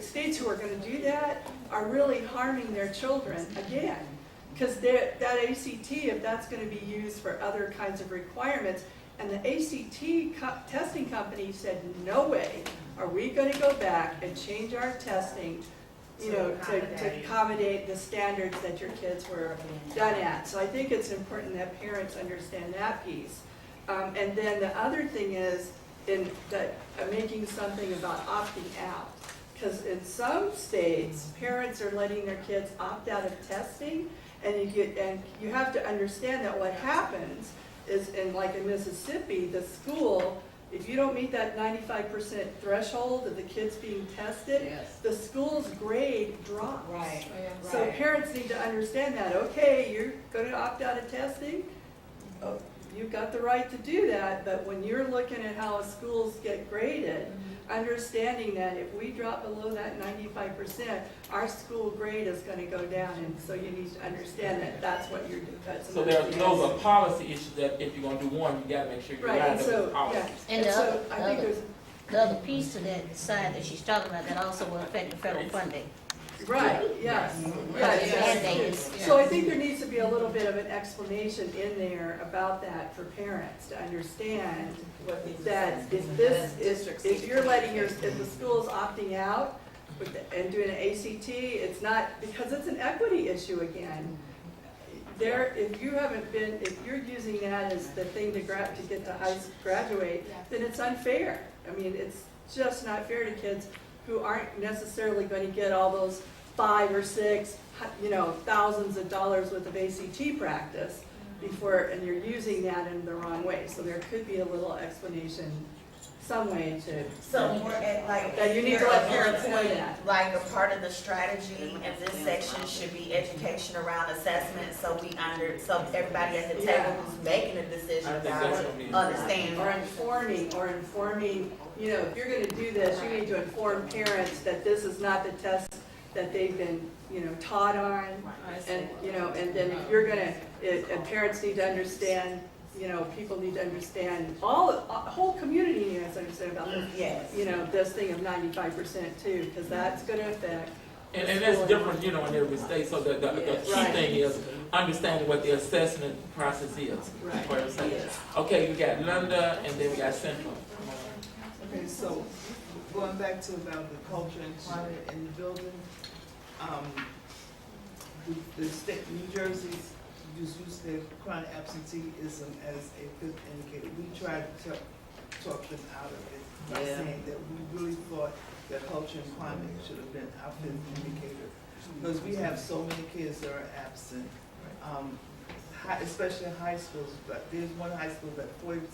[SPEAKER 1] states who are going to do that are really harming their children again. Because that ACT, if that's going to be used for other kinds of requirements, and the ACT testing company said, no way are we going to go back and change our testing, to accommodate the standards that your kids were done at. So I think it's important that parents understand that piece. And then the other thing is making something about opting out. Because in some states, parents are letting their kids opt out of testing, and you have to understand that what happens is, like in Mississippi, the school, if you don't meet that 95% threshold of the kids being tested, the school's grade drops.
[SPEAKER 10] Right.
[SPEAKER 1] So parents need to understand that, okay, you're going to opt out of testing, oh, you've got the right to do that, but when you're looking at how schools get graded, understanding that if we drop below that 95%, our school grade is going to go down, and so you need to understand that that's what you're doing.
[SPEAKER 2] So those are policy issues that if you're going to do one, you got to make sure you're right with the policy.
[SPEAKER 15] And
[SPEAKER 1] I think
[SPEAKER 15] the other piece to that side that she's talking about, that also will affect the federal funding.
[SPEAKER 1] Right, yes. So I think there needs to be a little bit of an explanation in there about that for parents to understand that if you're letting if the school's opting out and doing an ACT, it's not, because it's an equity issue again. If you're using that as the thing to get to graduate, then it's unfair. I mean, it's just not fair to kids who aren't necessarily going to get all those 5 or 6, thousands of dollars worth of ACT practice and you're using that in the wrong way. So there could be a little explanation, some way to.
[SPEAKER 10] So more
[SPEAKER 1] that you need to let parents know that.
[SPEAKER 10] Like a part of the strategy in this section should be education around assessment, so everybody at the table who's making a decision about it understand.
[SPEAKER 1] Or informing, if you're going to do this, you need to inform parents that this is not the test that they've been, taught on. And, and then if you're going to, and parents need to understand, people need to understand, whole community needs to understand about this.
[SPEAKER 10] Yes.
[SPEAKER 1] This thing of 95% too, because that's going to affect.
[SPEAKER 2] And that's different, in every state. So the key thing is understanding what the assessment process is.
[SPEAKER 1] Right.
[SPEAKER 2] For the yes. Okay, we got Linda, and then we got Central.
[SPEAKER 6] Okay, so going back to about the culture and climate in the building, the state of New Jersey just used their chronic absenteeism as a good indicator. We tried to talk them out of it by saying that we really thought that culture and climate should have been our fifth indicator, because we have so many kids that are absent, especially in high schools. But there's one high school that 46%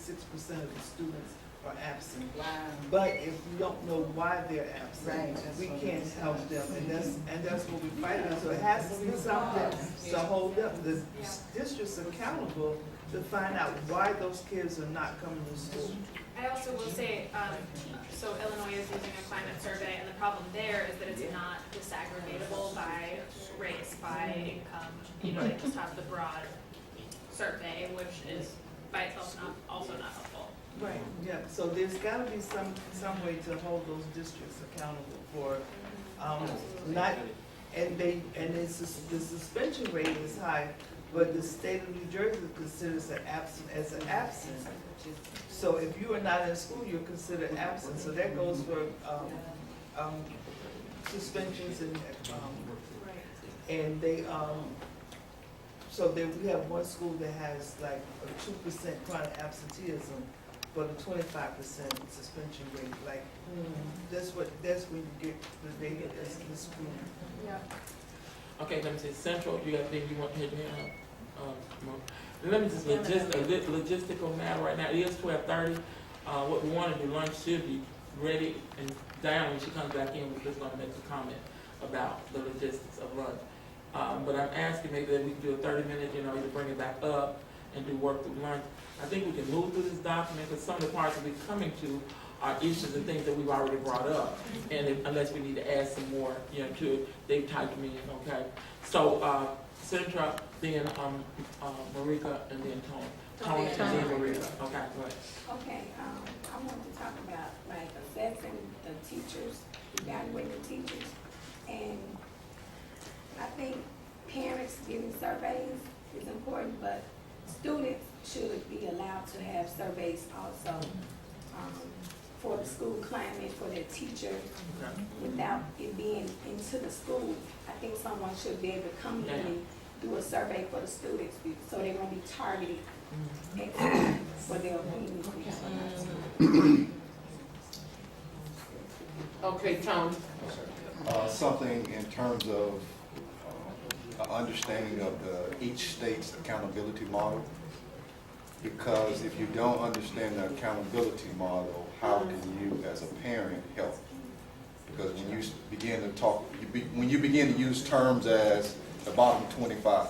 [SPEAKER 6] of the students are absent.
[SPEAKER 13] Wow.
[SPEAKER 6] But if we don't know why they're absent, we can't help them, and that's what we fight on. So it has to be something to hold up the districts accountable to find out why those kids are not coming to school.
[SPEAKER 5] I also will say, so Illinois is using a climate survey, and the problem there is that it's not disaggregatable by race, by income. You know, they just have the broad survey, which is by itself also not helpful.
[SPEAKER 6] Right, yeah, so there's gotta be some way to hold those districts accountable for, not, the suspension rate is high, but the state of New Jersey considers an absent. So if you are not in school, you're considered absent, so that goes for, suspensions and they, so we have one school that has like a 2% chronic absenteeism, but a 25% suspension rate. Like, that's when you get the data that's in the school.
[SPEAKER 5] Yeah.
[SPEAKER 2] Okay, let me see, Central, you got things you want to hit your hand up? Let me just, logistical matter right now, it is 12:30. What we want to do, lunch should be ready, and Diana, when she comes back in, we're just going to make a comment about the logistics of lunch. But I'm asking maybe that we can do a 30-minute, either bring it back up and do work through lunch. I think we can move through this document because some of the parts that we're coming to are issues and things that we've already brought up. And unless we need to add some more, to it, they've typed me in, okay? So, Centra, then Marika, and then Tony, and then Marika. Okay, go ahead.
[SPEAKER 14] Okay, I want to talk about like assessing the teachers, evaluating the teachers, and I think parents giving surveys is important, but students should be allowed to have surveys also for the school climate, for their teachers, without it being into the school. I think someone should be able to come in and do a survey for the students, so they won't be targeted for their opinions.
[SPEAKER 8] Okay, Tony.
[SPEAKER 7] Something in terms of understanding of each state's accountability model. Because if you don't understand the accountability model, how can you as a parent help? Because when you begin to talk, when you begin to use terms as the bottom 25,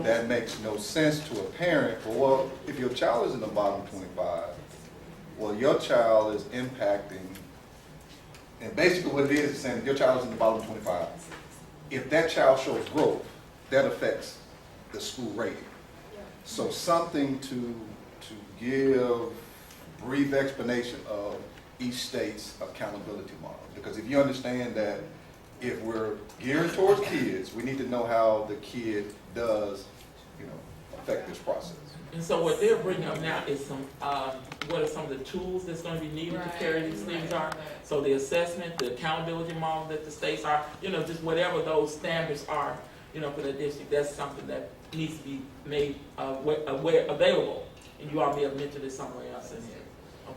[SPEAKER 7] that makes no sense to a parent. Well, if your child is in the bottom 25, well, your child is impacting, and basically what it is saying, if your child is in the bottom 25, if that child shows growth, that affects the school rating. So something to give brief explanation of each state's accountability model. Because if you understand that if we're gearing towards kids, we need to know how the kid does, affect this process.
[SPEAKER 2] And so what they're bringing up now is some, what are some of the tools that's going to be needed to carry these things are. So the assessment, the accountability model that the states are, just whatever those standards are, for the district, that's something that needs to be made available. And you all may have mentioned it somewhere else in here.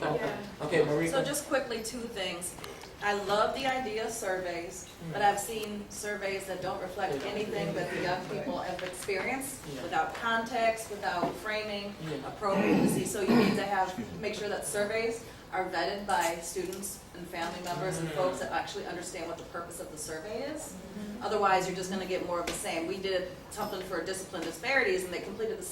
[SPEAKER 2] Okay, okay, Marika.
[SPEAKER 12] So just quickly, two things. I love the idea of surveys, but I've seen surveys that don't reflect anything that the young people have experienced, without context, without framing, appropriacy. So you need to make sure that surveys are vetted by students and family members and folks that actually understand what the purpose of the survey is. Otherwise, you're just going to get more of the same. We did something for discipline disparities, and they completed the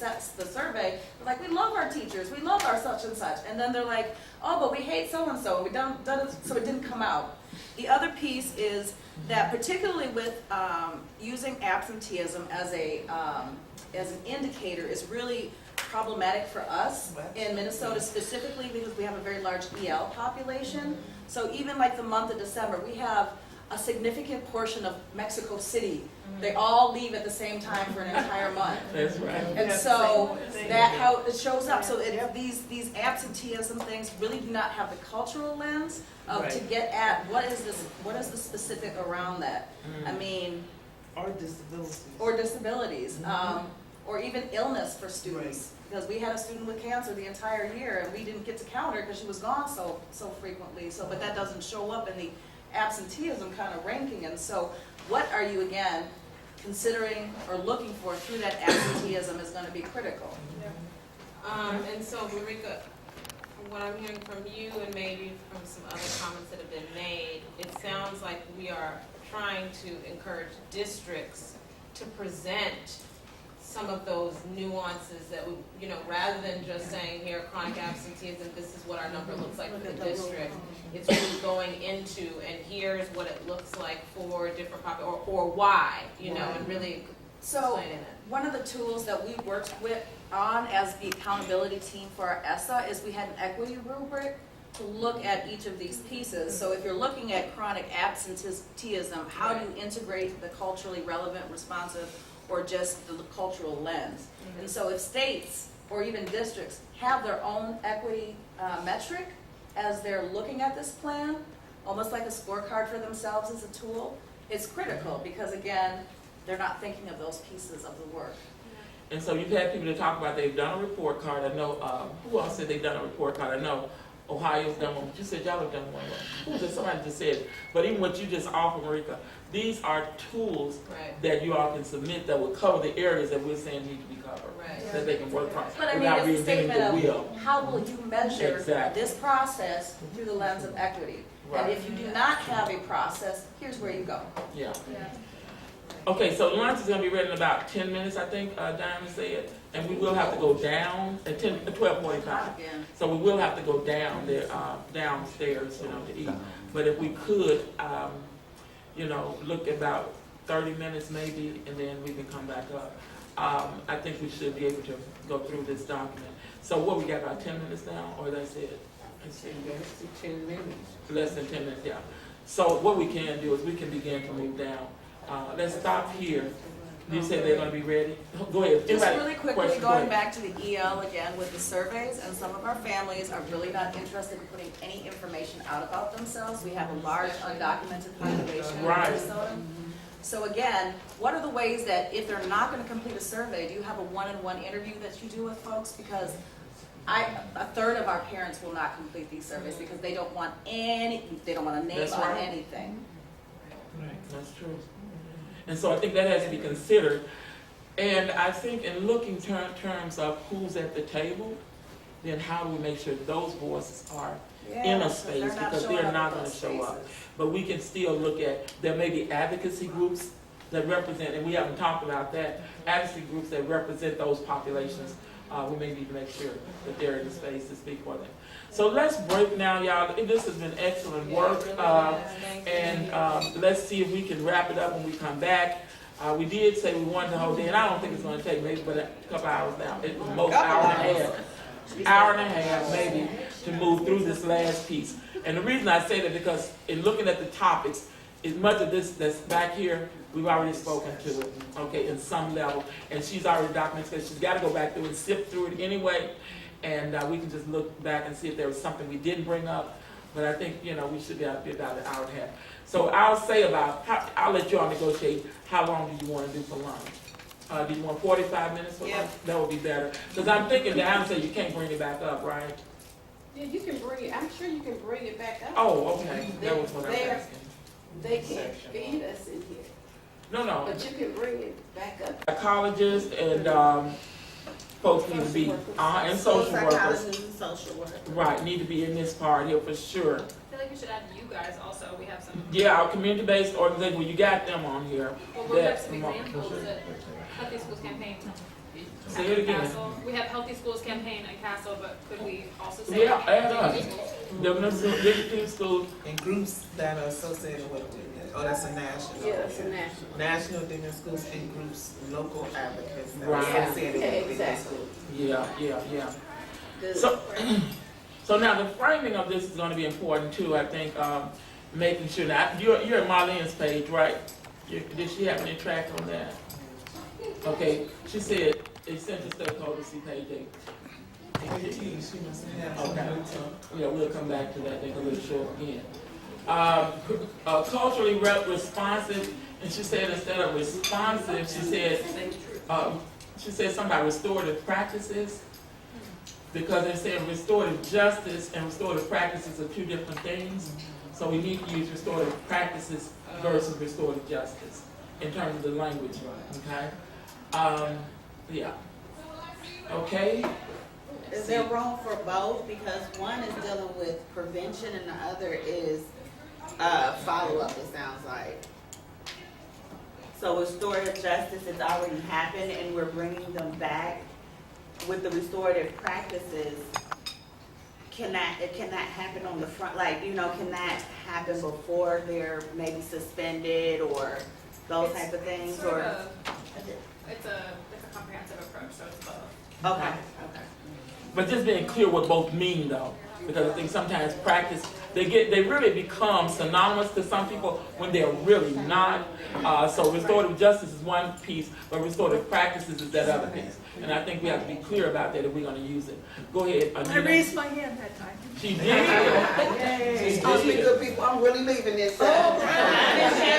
[SPEAKER 12] survey. They're like, we love our teachers, we love our such and such. And then they're like, oh, but we hate so-and-so, and we done it, so it didn't come out. The other piece is that particularly with using absenteeism as an indicator is really problematic for us in Minnesota specifically because we have a very large EL population. So even like the month of December, we have a significant portion of Mexico City. They all leave at the same time for an entire month.
[SPEAKER 2] That's right.
[SPEAKER 12] And so that how it shows up. So these absenteeism things really do not have the cultural lens of to get at what is the specific around that. I mean, or disabilities. Or even illness for students. Because we had a student with cancer the entire year and we didn't get to count her because she was gone so frequently. So, but that doesn't show up in the absenteeism kind of ranking. And so what are you, again, considering or looking for through that absenteeism is going to be critical.
[SPEAKER 3] And so, Marika, from what I'm hearing from you and maybe from some other comments that have been made, it sounds like we are trying to encourage districts to present some of those nuances that would, you know, rather than just saying here, chronic absenteeism, this is what our number looks like for the district. It's really going into, and here's what it looks like for different or why, you know, and really
[SPEAKER 12] So,
[SPEAKER 3] explaining it.
[SPEAKER 12] one of the tools that we worked on as the accountability team for our ESSA is we had an equity rubric to look at each of these pieces. So if you're looking at chronic absenteeism, how do you integrate the culturally relevant, responsive, or just the cultural lens? And so if states or even districts have their own equity metric as they're looking at this plan, almost like a scorecard for themselves as a tool, it's critical because again, they're not thinking of those pieces of the work.
[SPEAKER 2] And so you've had people to talk about they've done a report card. I know, who else said they've done a report card? I know Ohio's done one, but you said y'all have done one. Who was it? Somebody just said it. But even what you just offered, Marika, these are tools that you all can submit that will cover the areas that we're saying need to be covered.
[SPEAKER 12] Right.
[SPEAKER 2] That they can work from
[SPEAKER 12] But I mean,
[SPEAKER 2] without
[SPEAKER 12] it's a
[SPEAKER 2] reinventing
[SPEAKER 12] statement
[SPEAKER 2] the
[SPEAKER 12] of
[SPEAKER 2] wheel.
[SPEAKER 12] how will you measure
[SPEAKER 2] Exactly.
[SPEAKER 12] this process through the lens of equity? And if you do not have a process, here's where you go.
[SPEAKER 2] Yeah. Okay, so lunch is gonna be ready in about 10 minutes, I think, Diana said, and we will have to go down at 12:45. So we will have to go down there, downstairs, you know, to eat. But if we could, you know, look about 30 minutes maybe, and then we can come back up. I think we should be able to go through this document. So what, we got about 10 minutes now, or that's it?
[SPEAKER 8] Less than 10 minutes.
[SPEAKER 2] Less than 10 minutes, yeah. So what we can do is we can begin to move down. Let's stop here. You said they're gonna be ready? Go ahead.
[SPEAKER 12] Just
[SPEAKER 2] Anybody-
[SPEAKER 12] really quickly,
[SPEAKER 2] question, go
[SPEAKER 12] going
[SPEAKER 2] ahead.
[SPEAKER 12] back to the EL again with the surveys, and some of our families are really not interested in putting any information out about themselves. We have a large undocumented population in
[SPEAKER 2] Right.
[SPEAKER 12] Minnesota. So again, what are the ways that if they're not gonna complete a survey, do you have a one-on-one interview that you do with folks? Because a third of our parents will not complete these surveys because they don't want they don't want a name
[SPEAKER 2] That's
[SPEAKER 12] on
[SPEAKER 2] right.
[SPEAKER 12] anything.
[SPEAKER 2] Right, that's true. And so I think that has to be considered. And I think in looking terms of who's at the table, then how do we make sure those voices are in a space, because they're not gonna show up. But we can still look at, there may be advocacy groups that represent, and we haven't talked about that, advocacy groups that represent those populations. We may need to make sure that they're in the space to speak for them. So let's break now, y'all. This has been excellent work. And let's see if we can wrap it up when we come back. We did say we wanted to hold in. I don't think it's gonna take maybe but a couple hours now. It's the most hour and a half maybe to move through this last piece. And the reason I say that because in looking at the topics, as much of this that's back here, we've already spoken to it, okay, in some level. And she's already documented, because she's gotta go back through and sift through it anyway. And we can just look back and see if there was something we didn't bring up. But I think, you know, we should be about an hour and a half. So I'll say I'll let you all negotiate how long do you want to do for lunch. Do you want 45 minutes for lunch? That would be better. Because I'm thinking, Diana said you can't bring it back up, right?
[SPEAKER 11] Yeah, you can bring it, I'm sure you can bring it back up.
[SPEAKER 2] Oh, okay. That was what I was asking.
[SPEAKER 11] They can't feed us in here,
[SPEAKER 2] No.
[SPEAKER 11] but you can bring it back up.
[SPEAKER 2] Psychologists and folks need to be, and social workers.
[SPEAKER 10] Psychologists and social workers.
[SPEAKER 2] Right, need to be in this part here for sure.
[SPEAKER 5] I feel like we should add you guys also. We have some.
[SPEAKER 2] Yeah, our community-based organization, well, you got them on here.
[SPEAKER 5] Well, we have some examples that Healthy Schools Campaign.
[SPEAKER 2] Say it again.
[SPEAKER 5] Castle. We have Healthy Schools Campaign at Castle, but could we also say?
[SPEAKER 2] Yeah, add us. Different schools.
[SPEAKER 6] And groups that are associated with it. Oh, that's a national.
[SPEAKER 11] Yeah, that's a national.
[SPEAKER 6] National different schools and groups, local advocates that are
[SPEAKER 2] Right.
[SPEAKER 6] associated
[SPEAKER 11] Yeah,
[SPEAKER 6] with
[SPEAKER 11] exactly.
[SPEAKER 2] Yeah. So now the framing of this is going to be important too. I think making sure that you're at Marlene's page, right? Did she have any track on that? Okay, she said they sent us the code to see page 8. Okay, yeah, we'll come back to that. They're going to show up again. Culturally responsive, and she said instead of responsive, she said something about restorative practices, because they're saying restorative justice and restorative practices are two different things. So we need to use restorative practices versus restorative justice in terms of the language, okay? Yeah. Okay.
[SPEAKER 10] Is there room for both? Because one is dealing with prevention and the other is follow-up, it sounds like. So restorative justice has already happened and we're bringing them back with the restorative practices. Can that happen on the front, like, can that happen before they're maybe suspended or those type of things,
[SPEAKER 5] Sort
[SPEAKER 10] or?
[SPEAKER 5] of, it's a comprehensive approach, so it's both.
[SPEAKER 10] Okay.
[SPEAKER 2] But just being clear what both mean though, because I think sometimes practice, they really become synonymous to some people when they're really not. So restorative justice is one piece, but restorative practices is that other piece. And I think we have to be clear about that if we're gonna use it. Go ahead,
[SPEAKER 1] I
[SPEAKER 2] Anita.
[SPEAKER 1] raised my hand that time.
[SPEAKER 2] She did.
[SPEAKER 1] Yay.
[SPEAKER 6] Excuse me, good people, I'm really leaving this side.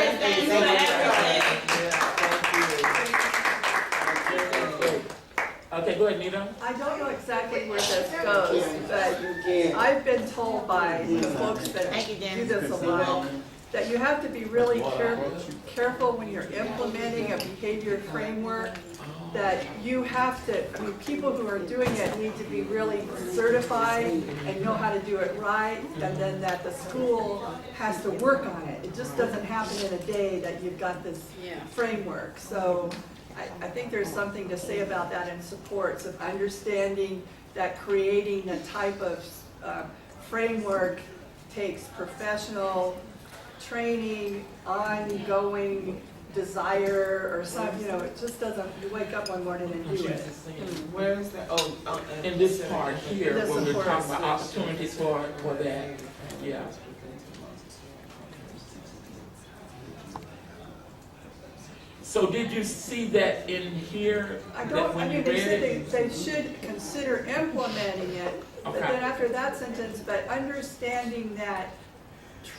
[SPEAKER 2] Okay, go ahead, Nita.
[SPEAKER 1] I don't know exactly where this goes, but I've been told by the folks that do this a lot, that you have to be really careful when you're implementing a behavior framework, that you have to, people who are doing it need to be really certified and know how to do it right, and then that the school has to work on it. It just doesn't happen in a day that you've got this framework. So I think there's something to say about that in supports of understanding that creating a type of framework takes professional training, ongoing desire, or some, it just doesn't, you wake up one morning and do it.
[SPEAKER 6] Where is that?
[SPEAKER 2] In this part here,
[SPEAKER 1] This
[SPEAKER 2] when we're
[SPEAKER 1] support
[SPEAKER 2] talking about
[SPEAKER 1] system.
[SPEAKER 2] opportunities for that, yeah. So did you see that in here?
[SPEAKER 1] They said they should consider implementing it, but
[SPEAKER 2] Okay.
[SPEAKER 1] then after that sentence, but understanding that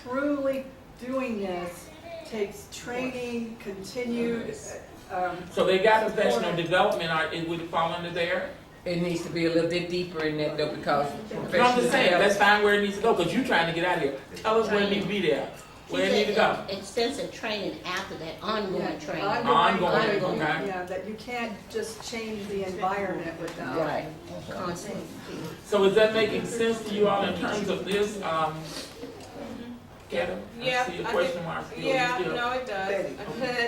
[SPEAKER 1] truly doing this takes training, continued,
[SPEAKER 2] So they got professional development, it would fall under there?
[SPEAKER 8] It needs to be a little bit deeper in that though, because
[SPEAKER 2] No, I'm just saying, let's find where it needs to go, because you're trying to get out of here. Tell us where it needs to be there, where it needs to go.
[SPEAKER 15] Extensive training after that, ongoing training.
[SPEAKER 2] Ongoing, okay.
[SPEAKER 1] Yeah, that you can't just change the environment without.
[SPEAKER 15] Right, constant.
[SPEAKER 2] So is that making sense to you all in terms of this, Kevin?
[SPEAKER 3] Yeah,
[SPEAKER 2] I see a
[SPEAKER 3] I
[SPEAKER 2] question
[SPEAKER 3] think-
[SPEAKER 2] mark. still.
[SPEAKER 3] Yeah,
[SPEAKER 2] Still-
[SPEAKER 3] no, it does.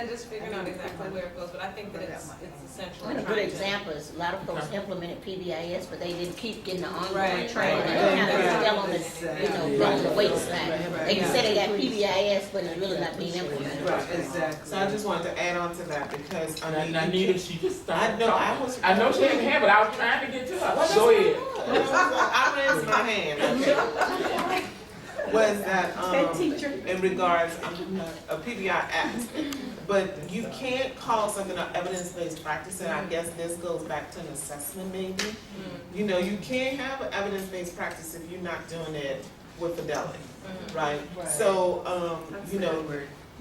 [SPEAKER 3] I'm just figuring out exactly where it goes, but I think that it's essential.
[SPEAKER 15] One good example is a lot of folks implemented PBIS, but they didn't keep getting the ongoing
[SPEAKER 3] Right.
[SPEAKER 15] training. They kind of still on the, on the weight side. They can say they got PBIS, but it's really not being implemented.
[SPEAKER 6] Right, exactly. So I just wanted to add on to that because,
[SPEAKER 2] Now, Nita, she just started
[SPEAKER 6] I know,
[SPEAKER 2] talking. I know she didn't have it, I was trying to get to her.
[SPEAKER 6] Well,
[SPEAKER 2] Go ahead.
[SPEAKER 6] I raised my hand, okay. Was that, in regards, I'm not a PBI act, but you can't call something an evidence-based practice, and I guess this goes back to an assessment maybe. You can't have an evidence-based practice if you're not doing it with fidelity, right? So,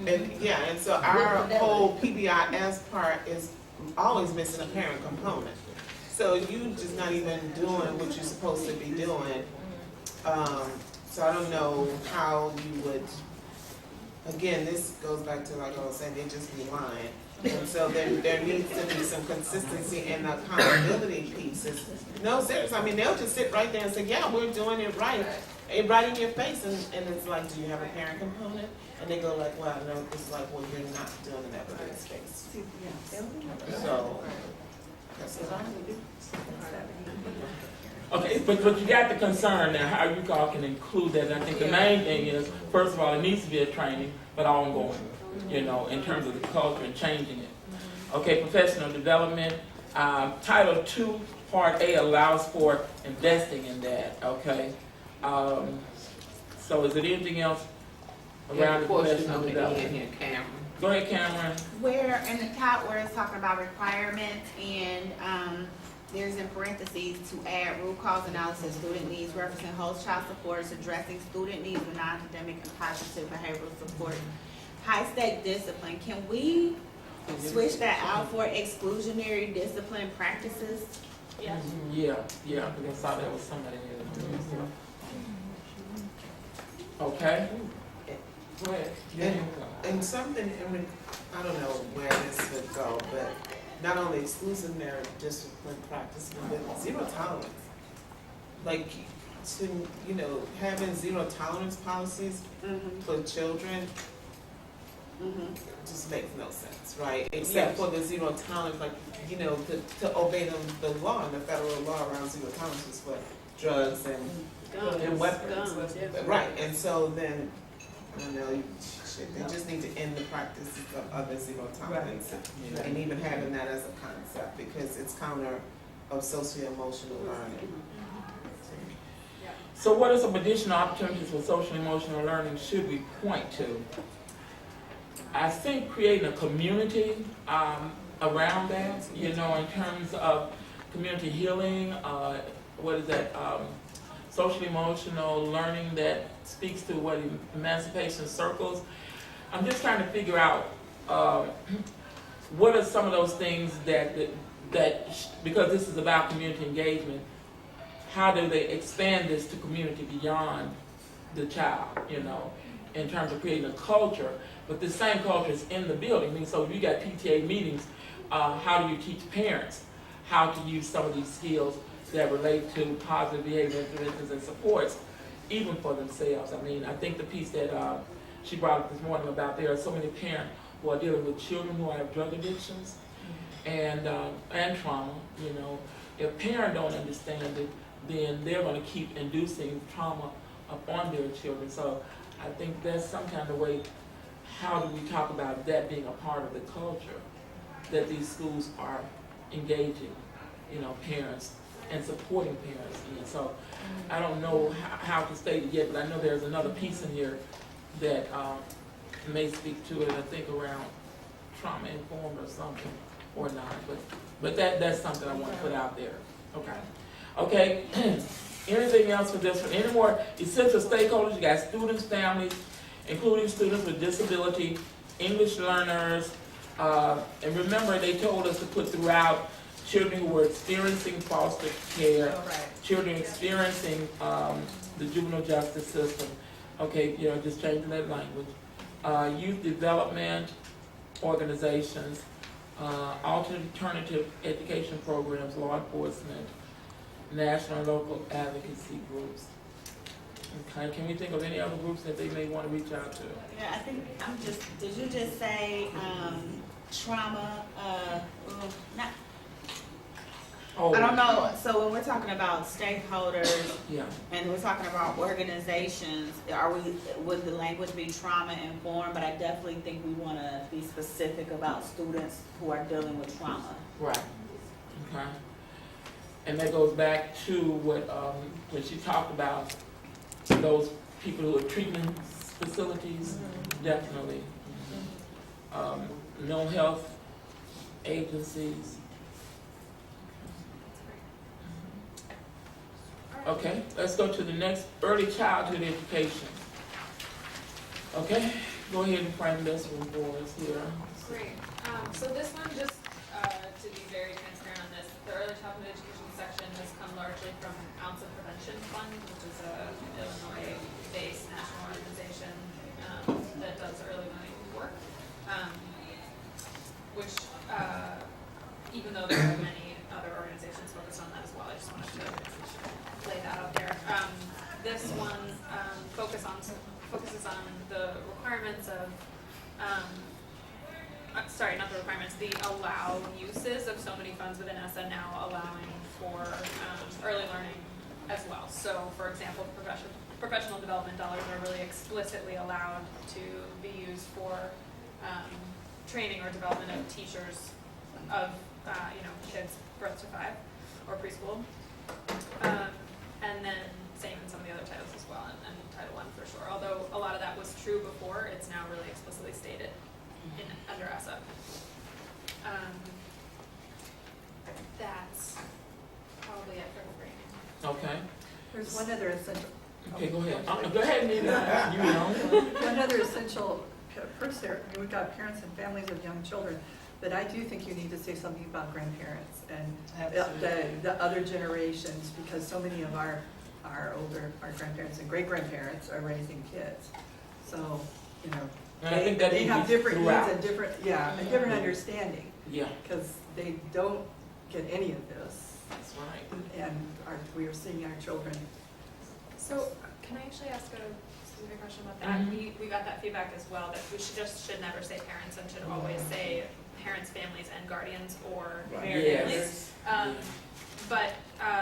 [SPEAKER 6] and so our whole PBIS part is always missing a parent component. So you just not even doing what you're supposed to be doing. So I don't know how you would, again, this goes back to, like I was saying, they just be lying. And so there needs to be some consistency in the accountability pieces. No, seriously, I mean, they'll just sit right there and say, yeah, we're doing it right in your face. And it's like, do you have a parent component? And they go like, well, no, it's like, well, you're not doing an evidence base. So, that's what I would do.
[SPEAKER 2] Okay, but you got the concern now, how you all can include that, and I think the main thing is, first of all, it needs to be a training, but ongoing, in terms of the culture and changing it. Okay, professional development, Title II, Part A allows for investing in that, okay? So is there anything else around the professional development? Go ahead, Cameron.
[SPEAKER 10] Where in the top where it's talking about requirements and there's in parentheses to add root cause analysis, student needs, referencing host child supports, addressing student needs with non-academic and positive behavioral support. High stake discipline, can we switch that out for exclusionary discipline practices?
[SPEAKER 5] Yes.
[SPEAKER 2] Yeah, because I saw there was somebody here. Okay. Go ahead.
[SPEAKER 6] And something, I don't know where this would go, but not only exclusionary discipline practice, but zero tolerance. Like, having zero tolerance policies for children,
[SPEAKER 10] Mhm.
[SPEAKER 6] just makes no sense, right? Except for the zero tolerance, like, you know, to obey the law, and the federal law around zero tolerance is for drugs and weapons. Right, and so then, you know, they just need to end the practice of the zero tolerance and even having that as a concept, because it's counter of socio-emotional learning.
[SPEAKER 2] So what are some additional opportunities for social emotional learning should we point to? I think creating a community around that, you know, in terms of community healing, social emotional learning that speaks to what emancipation circles. I'm just trying to figure out what are some of those things that because this is about community engagement, how do they expand this to community beyond the child, you know, in terms of creating a culture, but the same culture is in the building. I mean, so if you got PTA meetings, how do you teach parents how to use some of these skills that relate to positive behavior interventions and supports, even for themselves? I mean, I think the piece that she brought up this morning about there are so many parents who are dealing with children who have drug addictions and trauma, you know. If parents don't understand it, then they're going to keep inducing trauma upon their children. So I think that's some kind of way, how do we talk about that being a part of the culture, that these schools are engaging, you know, parents and supporting parents in. So I don't know how to state it yet, but I know there's another piece in here that may speak to it, I think around trauma informed or something, or not, but that's something I want to put out there. Okay, anything else for this one? Any more essential stakeholders? You got students, families, including students with disability, English learners, and remember they told us to put throughout children who were experiencing foster care, children experiencing the juvenile justice system. Okay, you know, just changing that language. Youth development organizations, alternative education programs, law enforcement, national and local advocacy groups. Okay, can we think of any other groups that they may want to reach out to?
[SPEAKER 10] Yeah, I think did you just say trauma, not,
[SPEAKER 2] Oh,
[SPEAKER 10] I don't know, so when we're talking about stakeholders
[SPEAKER 2] yeah.
[SPEAKER 10] and we're talking about organizations, would the language be trauma informed? But I definitely think we want to be specific about students who are dealing with trauma.
[SPEAKER 2] Right. Okay. And that goes back to what when she talked about those people who are treatment facilities, definitely. Mental health agencies. Okay, let's go to the next, early childhood education. Okay, go ahead and frame this one for us here.
[SPEAKER 5] Great. So this one, just to be very transparent on this, the early childhood education section has come largely from Ounce of Prevention Fund, which is a Illinois-based national organization that does early learning work. Which, even though there are many other organizations focused on that as well, I just wanted to lay that out there. This one focuses on the requirements of, sorry, not the requirements, the allowed uses of so many funds within ESSA now allowing for early learning as well. So, for example, professional development dollars are really explicitly allowed to be used for training or development of teachers of kids birth to 5 or preschool. And then same in some of the other titles as well, and Title I for sure. Although a lot of that was true before, it's now really explicitly stated under ESSA. That's probably it for the framing.
[SPEAKER 2] Okay.
[SPEAKER 1] There's one other essential.
[SPEAKER 2] Okay, go ahead. Go ahead, Nina. You know.
[SPEAKER 1] One other essential first there, we've got parents and families of young children, but I do think you need to say something about grandparents and the other generations, because so many of our grandparents and great-grandparents are raising kids. So, you know,
[SPEAKER 2] And I think that
[SPEAKER 1] they have different
[SPEAKER 2] throughout.
[SPEAKER 1] needs and different understanding.
[SPEAKER 2] Yeah.
[SPEAKER 1] Because they don't get any of this.
[SPEAKER 2] That's right.
[SPEAKER 1] And we are seeing our children.
[SPEAKER 5] So, can I actually ask a specific question about that. We got that feedback as well, that we should never say parents and should always say parents, families, and guardians or their
[SPEAKER 2] Yes.
[SPEAKER 5] families. But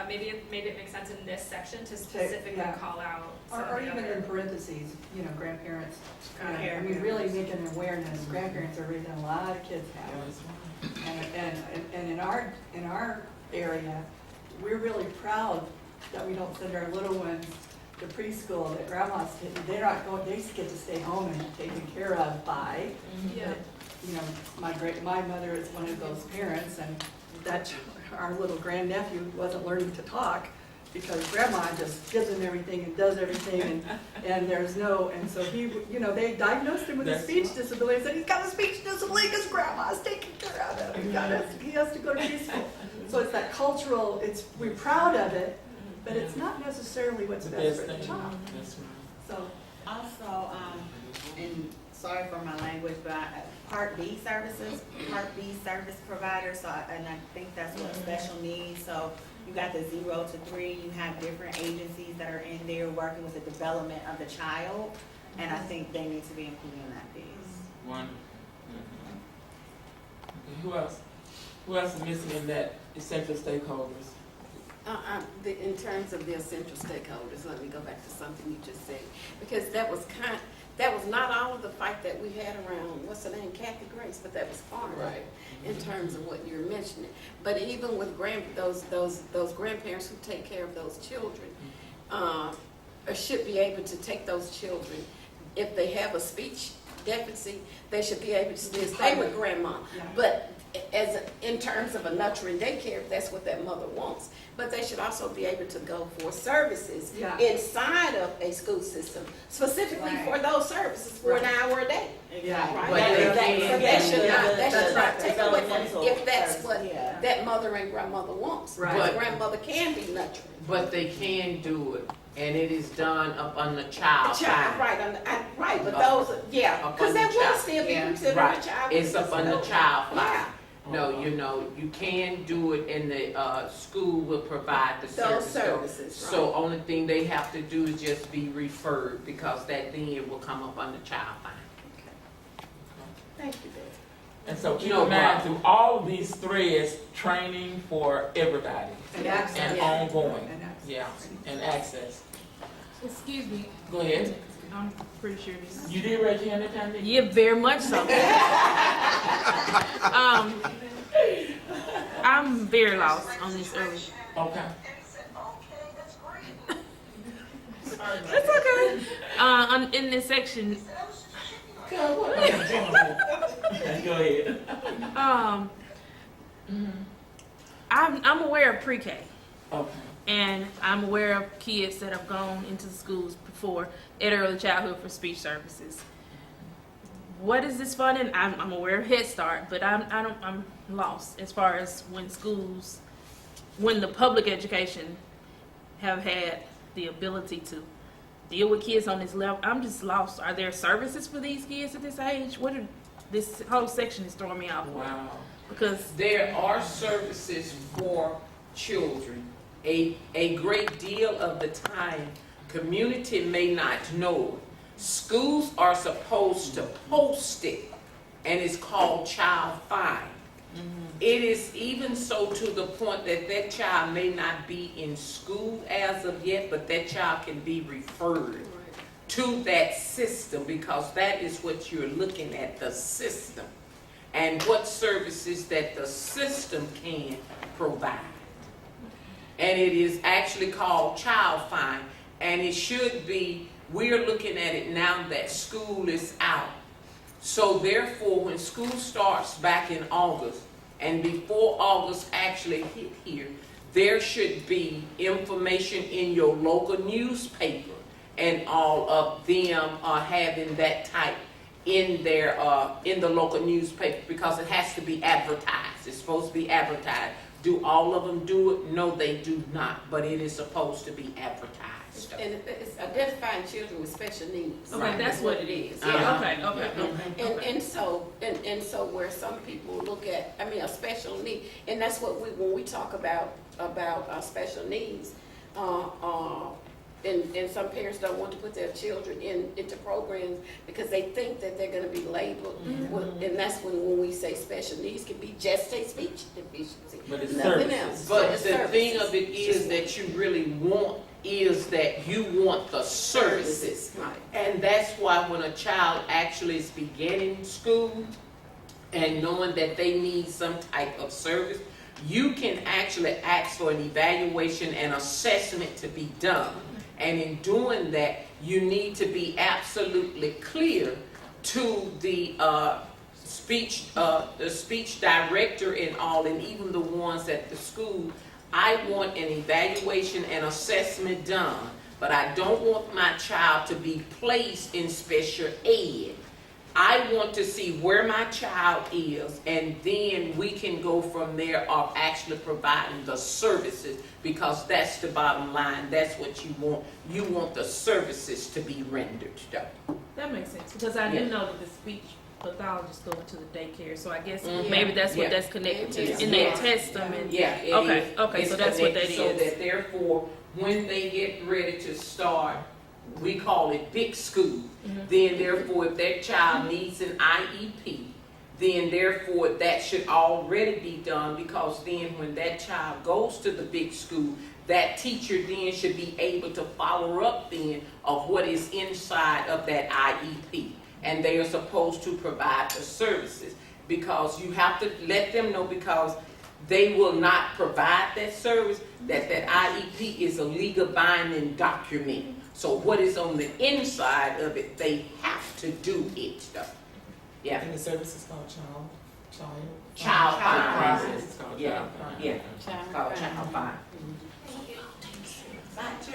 [SPEAKER 5] maybe it makes sense in this section to specifically
[SPEAKER 1] Yeah.
[SPEAKER 5] call out some
[SPEAKER 1] Or
[SPEAKER 5] of the
[SPEAKER 1] even
[SPEAKER 5] other.
[SPEAKER 1] in parentheses, grandparents, I mean, really making an awareness, grandparents are raising a lot of kids now. And in our area, we're really proud that we don't send our little ones to preschool, that grandma's, they're not going, they get to stay home and taken care of by.
[SPEAKER 5] Yeah.
[SPEAKER 1] My mother is one of those parents, and that our little grandnephew wasn't learning to talk because grandma just gives him everything and does everything, and there's no, and so he, they diagnosed him with a speech disability, said he's got a speech disability because grandma's taking care of him. He has to go to preschool. So it's that cultural, we're proud of it, but it's not necessarily what's best for the child. So.
[SPEAKER 10] Also, and sorry for my language, but Part B services, Part B service providers, and I think that's what special needs, so you got the 0 to 3, you have different agencies that are in there working with the development of the child, and I think they need to be included in that piece.
[SPEAKER 2] One. Okay, who else is missing in that essential stakeholders?
[SPEAKER 11] In terms of the essential stakeholders, let me go back to something you just said, because that was not all of the fight that we had around, what's her name, Kathy Grace, but that was part of it in terms of what you're mentioning. But even with those grandparents who take care of those children, should be able to take those children, if they have a speech deficit, they should be able to still stay with grandma.
[SPEAKER 1] Yeah.
[SPEAKER 11] But in terms of a nurturing daycare, if that's what that mother wants. But they should also be able to go for services inside of a school system, specifically for those services for an hour a day.
[SPEAKER 1] Yeah.
[SPEAKER 11] Right?
[SPEAKER 8] But
[SPEAKER 11] They should not take away from
[SPEAKER 10] developmental
[SPEAKER 11] if that's what
[SPEAKER 10] yeah.
[SPEAKER 11] that mother and grandmother wants.
[SPEAKER 1] Right.
[SPEAKER 11] But grandmother can be nurturing.
[SPEAKER 8] But they can do it, and it is done up on the child fine.
[SPEAKER 11] Right, but those, because that will still be considered a
[SPEAKER 8] Right,
[SPEAKER 11] child.
[SPEAKER 8] it's up on the child fine.
[SPEAKER 11] Yeah.
[SPEAKER 8] No, you can do it, and the school will provide the
[SPEAKER 11] Those
[SPEAKER 8] service.
[SPEAKER 11] services,
[SPEAKER 8] So only thing they have to do is just be referred, because that then will come up on the child fine.
[SPEAKER 11] Thank you, Betty.
[SPEAKER 2] And so keep
[SPEAKER 8] No
[SPEAKER 2] in mind,
[SPEAKER 8] problem.
[SPEAKER 2] through all of these threads, training for everybody
[SPEAKER 1] And access.
[SPEAKER 2] and
[SPEAKER 11] Yeah.
[SPEAKER 2] ongoing.
[SPEAKER 1] And access.
[SPEAKER 2] Yeah, and access.
[SPEAKER 16] Excuse me,
[SPEAKER 2] Go ahead.
[SPEAKER 16] I'm pretty sure this.
[SPEAKER 2] You did raise your hand, Candy?
[SPEAKER 16] Yeah, very much so. I'm very lost on this early.
[SPEAKER 2] Okay.
[SPEAKER 16] It's okay. In this section,
[SPEAKER 2] Go ahead.
[SPEAKER 16] I'm aware of pre-K,
[SPEAKER 2] Okay.
[SPEAKER 16] and I'm aware of kids that have gone into the schools before at early childhood for speech services. What is this funding? I'm aware of Head Start, but I'm lost as far as when the public education have had the ability to deal with kids on this level. I'm just lost. Are there services for these kids at this age? This whole section is throwing me off.
[SPEAKER 2] Wow.
[SPEAKER 16] Because
[SPEAKER 8] There are services for children. A great deal of the time, community may not know it. Schools are supposed to post it, and it's called child fine. It is even so to the point that that child may not be in school as of yet, but that child can be referred to that system, because that is what you're looking at, the system, and what services that the system can provide. And it is actually called child fine, and it should be, we're looking at it now that school is out. So therefore, when school starts back in August, and before August actually hit here, there should be information in your local newspaper, and all of them are having that type in their in the local newspaper, because it has to be advertised. It's supposed to be advertised. Do all of them do it? No, they do not, but it is supposed to be advertised.
[SPEAKER 11] And it's identifying children with special needs.
[SPEAKER 16] okay, that's what it is.
[SPEAKER 8] Uh-huh.
[SPEAKER 16] Yeah. Okay.
[SPEAKER 11] And so where some people look at, a special need, and that's what when we talk about special needs, And some parents don't want to put their children into programs because they think that they're gonna be labeled. Well, and that's when we say special needs can be just a speech deficiency,
[SPEAKER 2] But it's
[SPEAKER 11] nothing
[SPEAKER 2] services.
[SPEAKER 11] else.
[SPEAKER 8] But
[SPEAKER 11] It's
[SPEAKER 8] the thing
[SPEAKER 11] services.
[SPEAKER 8] of it is that you really want is that you want the services.
[SPEAKER 11] Right.
[SPEAKER 8] And that's why when a child actually is beginning school and knowing that they need some type of service, you can actually ask for an evaluation and assessment to be done. And in doing that, you need to be absolutely clear to the speech director and all, and even the ones at the school. I want an evaluation and assessment done, but I don't want my child to be placed in special ed. I want to see where my child is, and then we can go from there of actually providing the services, because that's the bottom line. That's what you want. You want the services to be rendered.
[SPEAKER 16] That makes sense, because I do
[SPEAKER 8] Yeah.
[SPEAKER 16] know that the speech pathologists go into the daycare, so I guess
[SPEAKER 8] Mhm.
[SPEAKER 16] maybe that's what
[SPEAKER 8] Yeah.
[SPEAKER 16] that's connected to,
[SPEAKER 11] Yes.
[SPEAKER 16] and they
[SPEAKER 8] Yeah.
[SPEAKER 16] test them and.
[SPEAKER 8] Yeah, it
[SPEAKER 16] Okay,
[SPEAKER 8] is.
[SPEAKER 16] okay,
[SPEAKER 8] It's
[SPEAKER 16] so that's what that
[SPEAKER 8] connected, so
[SPEAKER 16] is.
[SPEAKER 8] that therefore, when they get ready to start, we call it big school. Then therefore, if that child needs an IEP, then therefore that should already be done, because then when that child goes to the big school, that teacher then should be able to follow up then of what is inside of that IEP. And they are supposed to provide the services, because you have to let them know, because they will not provide that service, that IEP is a legal binding document. So what is on the inside of it, they have to do it, though. Yeah.
[SPEAKER 6] And the service is called child
[SPEAKER 8] Child
[SPEAKER 2] It's called
[SPEAKER 8] Yeah,
[SPEAKER 2] child find.
[SPEAKER 8] yeah, called child find.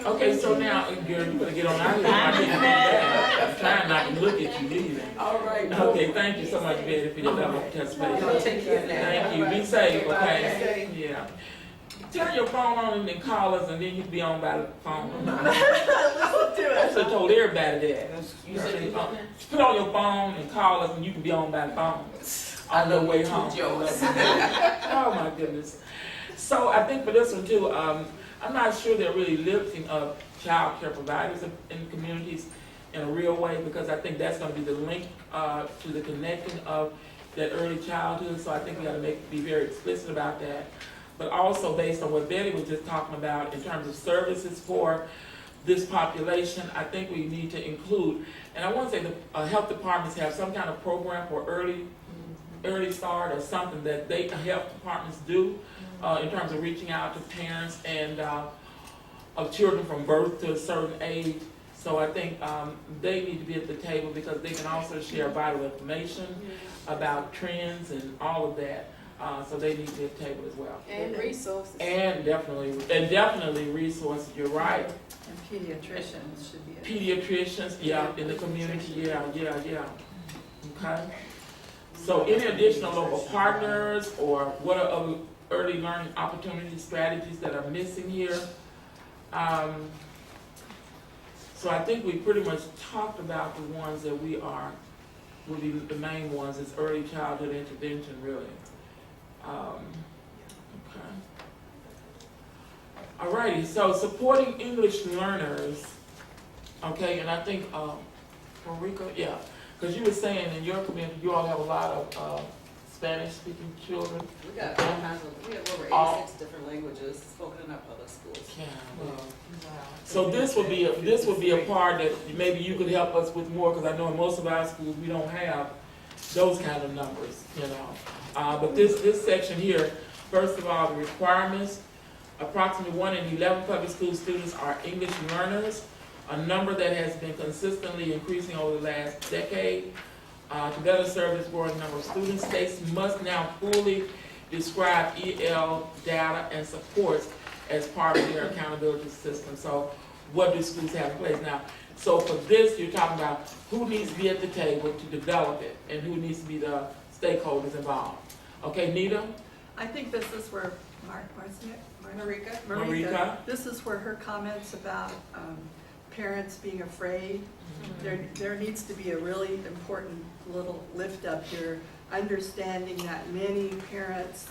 [SPEAKER 2] Okay, so now, girl, you better get on out of here. I can't do that. I'm trying not to look at you leaving.
[SPEAKER 8] All right.
[SPEAKER 2] Okay, thank you so much, Betty, for your level of participation.
[SPEAKER 8] Take care now.
[SPEAKER 2] Thank you, be safe,
[SPEAKER 8] Bye.
[SPEAKER 2] okay? Yeah. Turn your phone on and then call us, and then you can be on by the phone. I should have told everybody that. You said, put on your phone and call us, and you can be on by the phone. On the way home. Oh, my goodness. So I think for this one too, I'm not sure they're really lifting up child care providers in communities in a real way, because I think that's gonna be the link to the connecting of that early childhood. So I think we gotta be very explicit about that. But also based on what Betty was just talking about in terms of services for this population, I think we need to include, and I want to say the health departments have some kind of program for early start or something that health departments do in terms of reaching out to parents and of children from birth to a certain age. So I think they need to be at the table, because they can also share vital information about trends and all of that. So they need to be at the table as well.
[SPEAKER 12] And resources.
[SPEAKER 2] And definitely resources, you're right.
[SPEAKER 1] And pediatricians should be.
[SPEAKER 2] Pediatricians, yeah, in the community, yeah. Okay. So any additional local partners, or what are other early learning opportunity strategies that are missing here? So I think we pretty much talked about the ones that will be the main ones, is early childhood intervention, really. Okay. Alrighty, so supporting English learners, okay, and I think, Marika, yeah, because you were saying in your community, you all have a lot of Spanish-speaking children.
[SPEAKER 17] We got all kinds of, we have over 86 different languages spoken in our public schools.
[SPEAKER 2] Yeah. So this would be a part that maybe you could help us with more, because I know in most of our schools, we don't have those kind of numbers, you know. But this section here, first of all, the requirements, approximately 1 in 11 public school students are English learners, a number that has been consistently increasing over the last decade. To better serve this growing number of students, states must now fully describe EL data and supports as part of their accountability system. So what do schools have in place now? So for this, you're talking about who needs to be at the table to develop it, and who needs to be the stakeholders involved. Okay, Nita?
[SPEAKER 1] I think this is where Marika, this is where her comments about parents being afraid, there needs to be a really important little lift up here, understanding that many parents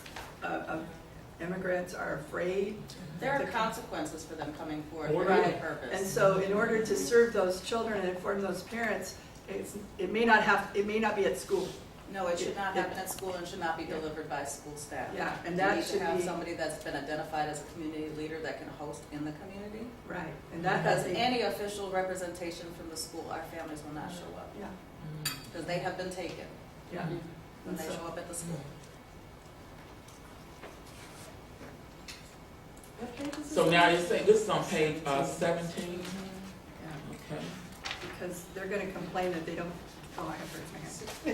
[SPEAKER 1] immigrants are afraid.
[SPEAKER 12] There are consequences for them coming forward for
[SPEAKER 1] Right.
[SPEAKER 12] any purpose.
[SPEAKER 1] And so in order to serve those children and inform those parents, it may not be at school.
[SPEAKER 12] No, it should not happen at school and should not be delivered by school staff.
[SPEAKER 1] Yeah, and that
[SPEAKER 12] You
[SPEAKER 1] should
[SPEAKER 12] need to have
[SPEAKER 1] be-
[SPEAKER 12] somebody that's been identified as a community leader that can host in the community.
[SPEAKER 1] Right, and that
[SPEAKER 12] Because
[SPEAKER 1] has
[SPEAKER 12] any official representation from the school, our families will not show up.
[SPEAKER 1] Yeah.
[SPEAKER 12] Because they have been taken
[SPEAKER 1] Yeah.
[SPEAKER 12] when they show up at the school.
[SPEAKER 1] What page is this?
[SPEAKER 2] So now you're saying, this is on page 17?
[SPEAKER 1] Yeah,
[SPEAKER 2] Okay.
[SPEAKER 1] because they're gonna complain that they don't, oh, I have raised my hand.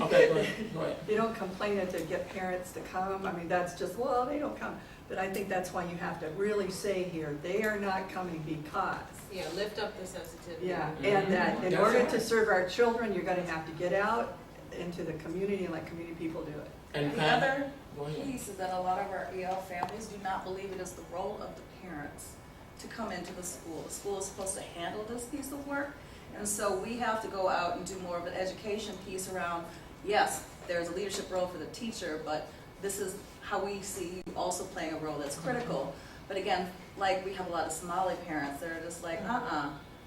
[SPEAKER 2] Okay, go ahead.
[SPEAKER 1] They don't complain that to get parents to come, I mean, that's just, well, they don't come. But I think that's why you have to really say here, they are not coming because.
[SPEAKER 3] Yeah, lift up the sensitivity.
[SPEAKER 1] Yeah, and that in
[SPEAKER 2] That's
[SPEAKER 1] order
[SPEAKER 2] right.
[SPEAKER 1] to serve our children, you're gonna have to get out into the community and let community people do it.
[SPEAKER 2] And
[SPEAKER 12] The
[SPEAKER 2] Pam?
[SPEAKER 12] other
[SPEAKER 2] Go ahead.
[SPEAKER 12] piece is that a lot of our EL families do not believe it is the role of the parents to come into the school. The school is supposed to handle this piece of work, and so we have to go out and do more of an education piece around, yes, there's a leadership role for the teacher, but this is how we see you also playing a role that's critical. But again, like we have a lot of Somali parents that are just like,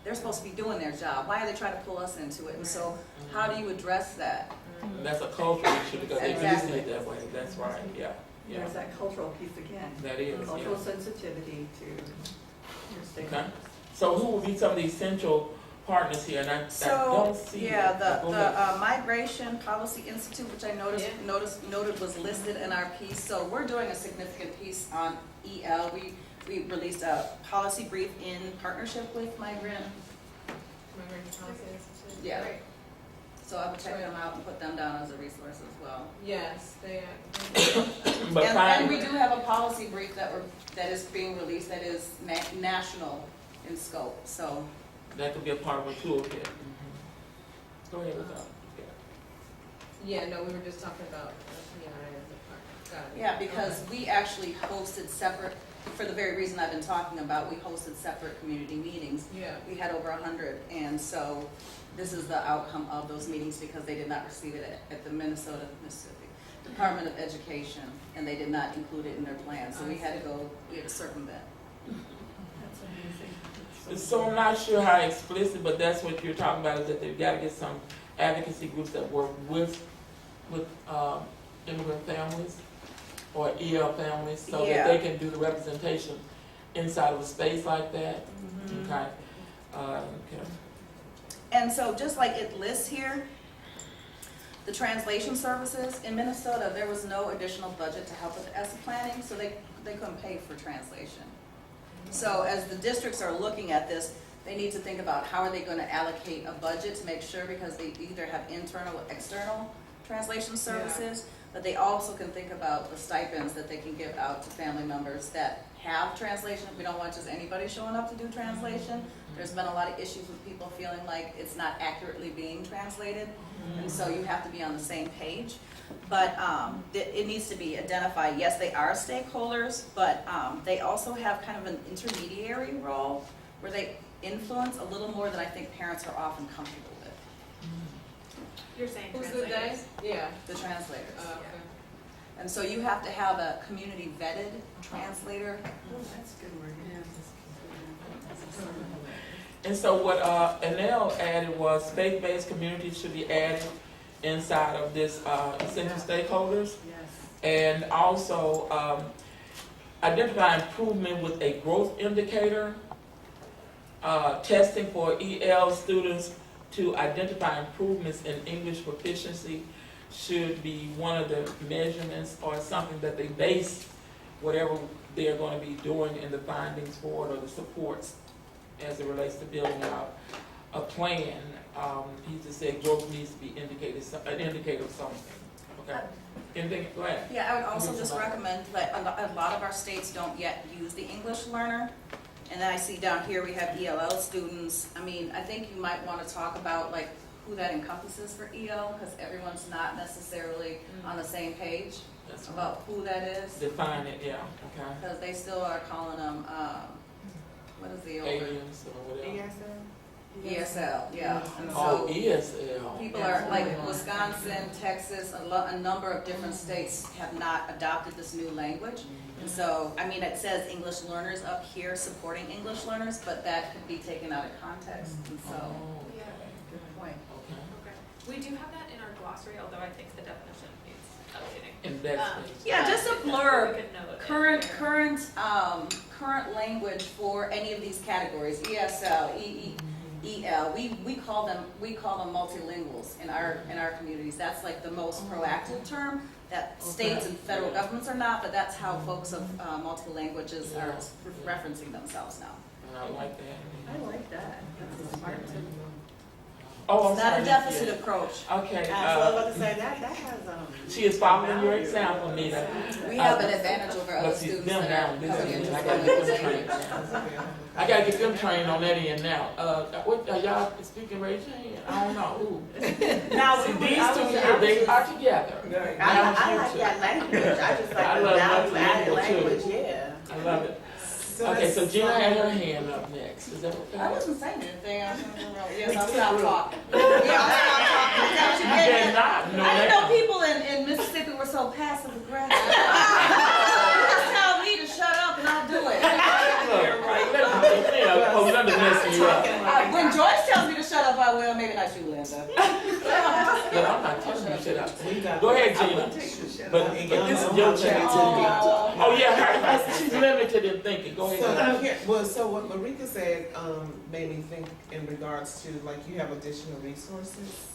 [SPEAKER 12] they're supposed to be doing their job. Why are they trying to pull us into it? And so how do you address that?
[SPEAKER 2] And that's a cultural issue because they
[SPEAKER 12] Exactly.
[SPEAKER 2] use it that way. That's right, yeah. Yeah.
[SPEAKER 1] There's that cultural piece again.
[SPEAKER 2] That is,
[SPEAKER 1] Cultural
[SPEAKER 2] yeah.
[SPEAKER 1] sensitivity to your
[SPEAKER 2] Okay.
[SPEAKER 1] stakeholders.
[SPEAKER 2] So who will be some of the essential partners here? And I don't
[SPEAKER 12] So,
[SPEAKER 2] see.
[SPEAKER 12] yeah,
[SPEAKER 2] it. Go ahead.
[SPEAKER 12] the Migration Policy Institute, which I noted was listed in our piece. So we're doing a significant piece on EL. We released a policy brief in partnership with Migrant. Yeah. So I would check them out and put them down as a resource as well.
[SPEAKER 3] Yes, they are.
[SPEAKER 2] But
[SPEAKER 12] And we do have a policy brief that is being released that is national in scope, so.
[SPEAKER 2] That could be a part of a toolkit. Go ahead with that.
[SPEAKER 3] Yeah, no, we were just talking about PI as a partner. Got it.
[SPEAKER 12] Yeah, because we actually hosted separate, for the very reason I've been talking about, we hosted separate community meetings.
[SPEAKER 3] Yeah.
[SPEAKER 12] We had over 100, and so this is the outcome of those meetings because they did not receive it at the Mississippi Department of Education, and they did not include it in their plan, so we had to circumvent.
[SPEAKER 1] That's amazing.
[SPEAKER 2] So I'm not sure how explicit, but that's what you're talking about, is that they've got to get some advocacy groups that work with immigrant families or EL families so that they can do the representation inside of a space like that. Okay. Okay.
[SPEAKER 12] And so just like it lists here, the translation services in Minnesota, there was no additional budget to help with the ESSA planning, so they couldn't pay for translation. So as the districts are looking at this, they need to think about how are they going to allocate a budget to make sure, because they either have internal or external translation services, but they also can think about the stipends that they can give out to family members that have translation. We don't want just anybody showing up to do translation. There's been a lot of issues with people feeling like it's not accurately being translated, and so you have to be on the same page. But it needs to be identified, yes, they are stakeholders, but they also have kind of an intermediary role where they influence a little more than I think parents are often comfortable with.
[SPEAKER 5] You're saying
[SPEAKER 3] Who's the
[SPEAKER 5] translators?
[SPEAKER 3] they? Yeah.
[SPEAKER 12] The translators.
[SPEAKER 3] Okay.
[SPEAKER 12] And so you have to have a community vetted translator.
[SPEAKER 1] Oh, that's a good word.
[SPEAKER 2] And so what Anel added was faith-based communities should be added inside of this essential stakeholders.
[SPEAKER 1] Yes.
[SPEAKER 2] And also identify improvement with a growth indicator. Testing for EL students to identify improvements in English proficiency should be one of the measurements or something that they base whatever they're going to be doing in the findings for it or the supports as it relates to building out a plan. He just said growth needs to be an indicator of something. Okay. Anything? Go ahead.
[SPEAKER 12] Yeah, I would also just recommend that a lot of our states don't yet use the English learner. And then I see down here we have ELL students. I mean, I think you might want to talk about like who that encompasses for EL, because everyone's not necessarily on the same page about who that is.
[SPEAKER 2] Define it, yeah, okay.
[SPEAKER 12] Because they still are calling them, what is the older?
[SPEAKER 2] Aliens or whatever.
[SPEAKER 12] ESL, yeah. And
[SPEAKER 2] Oh,
[SPEAKER 12] so
[SPEAKER 2] ESL.
[SPEAKER 12] people are, like Wisconsin, Texas, a number of different states have not adopted this new language. And so, I mean, it says English learners up here supporting English learners, but that could be taken out of context, and so.
[SPEAKER 5] Yeah.
[SPEAKER 12] Good point.
[SPEAKER 5] Okay. We do have that in our glossary, although I think the definition needs updating.
[SPEAKER 2] And that's
[SPEAKER 12] Yeah, just a
[SPEAKER 5] We
[SPEAKER 12] blurb,
[SPEAKER 5] could note it
[SPEAKER 12] current language for any of these categories, ESL, EL. We call them multilinguals in our communities. That's like the most proactive term that states and federal governments are not, but that's how folks of multiple languages are referencing themselves now.
[SPEAKER 2] And I like that.
[SPEAKER 1] I like that. That's a smart tip.
[SPEAKER 2] Oh, I'm
[SPEAKER 12] It's
[SPEAKER 2] sorry.
[SPEAKER 12] not a deficit approach.
[SPEAKER 2] Okay.
[SPEAKER 10] I was about to say that has,
[SPEAKER 2] She is following your example, Nita.
[SPEAKER 12] We have an advantage over other
[SPEAKER 2] But see,
[SPEAKER 12] students
[SPEAKER 2] them
[SPEAKER 12] that
[SPEAKER 2] now,
[SPEAKER 12] are coming
[SPEAKER 2] this
[SPEAKER 12] into
[SPEAKER 2] is, I gotta get them trained.
[SPEAKER 12] school.
[SPEAKER 2] I gotta get them trained on that end now. What, are y'all speaking, raise your hand? I don't know. Ooh.
[SPEAKER 10] Now,
[SPEAKER 2] See, these two here, they are together.
[SPEAKER 10] I like that language. I just like
[SPEAKER 2] I
[SPEAKER 10] the
[SPEAKER 2] love
[SPEAKER 10] value-added
[SPEAKER 2] multilingual, too.
[SPEAKER 10] language, yeah.
[SPEAKER 2] I love it. Okay, so Gina had her hand up next. Is that okay?
[SPEAKER 12] I wasn't saying anything. Yes, I'll stop talking. Yeah, I'll stop talking. Is that what you
[SPEAKER 2] You
[SPEAKER 12] get?
[SPEAKER 2] cannot, no,
[SPEAKER 12] I didn't
[SPEAKER 2] that-
[SPEAKER 12] know people in Mississippi were so passive aggressive. Just tell me to shut up and I'll do it.
[SPEAKER 2] Let me messing you up.
[SPEAKER 12] When Joyce tells me to shut up, I will. Maybe not you, Linda.
[SPEAKER 2] But I'm not telling you to shut up. Go ahead, Gina. But this is your chance. Oh, yeah, she's limited in thinking. Go ahead.
[SPEAKER 6] So what Marika said, made me think in regards to, like, you have additional resources.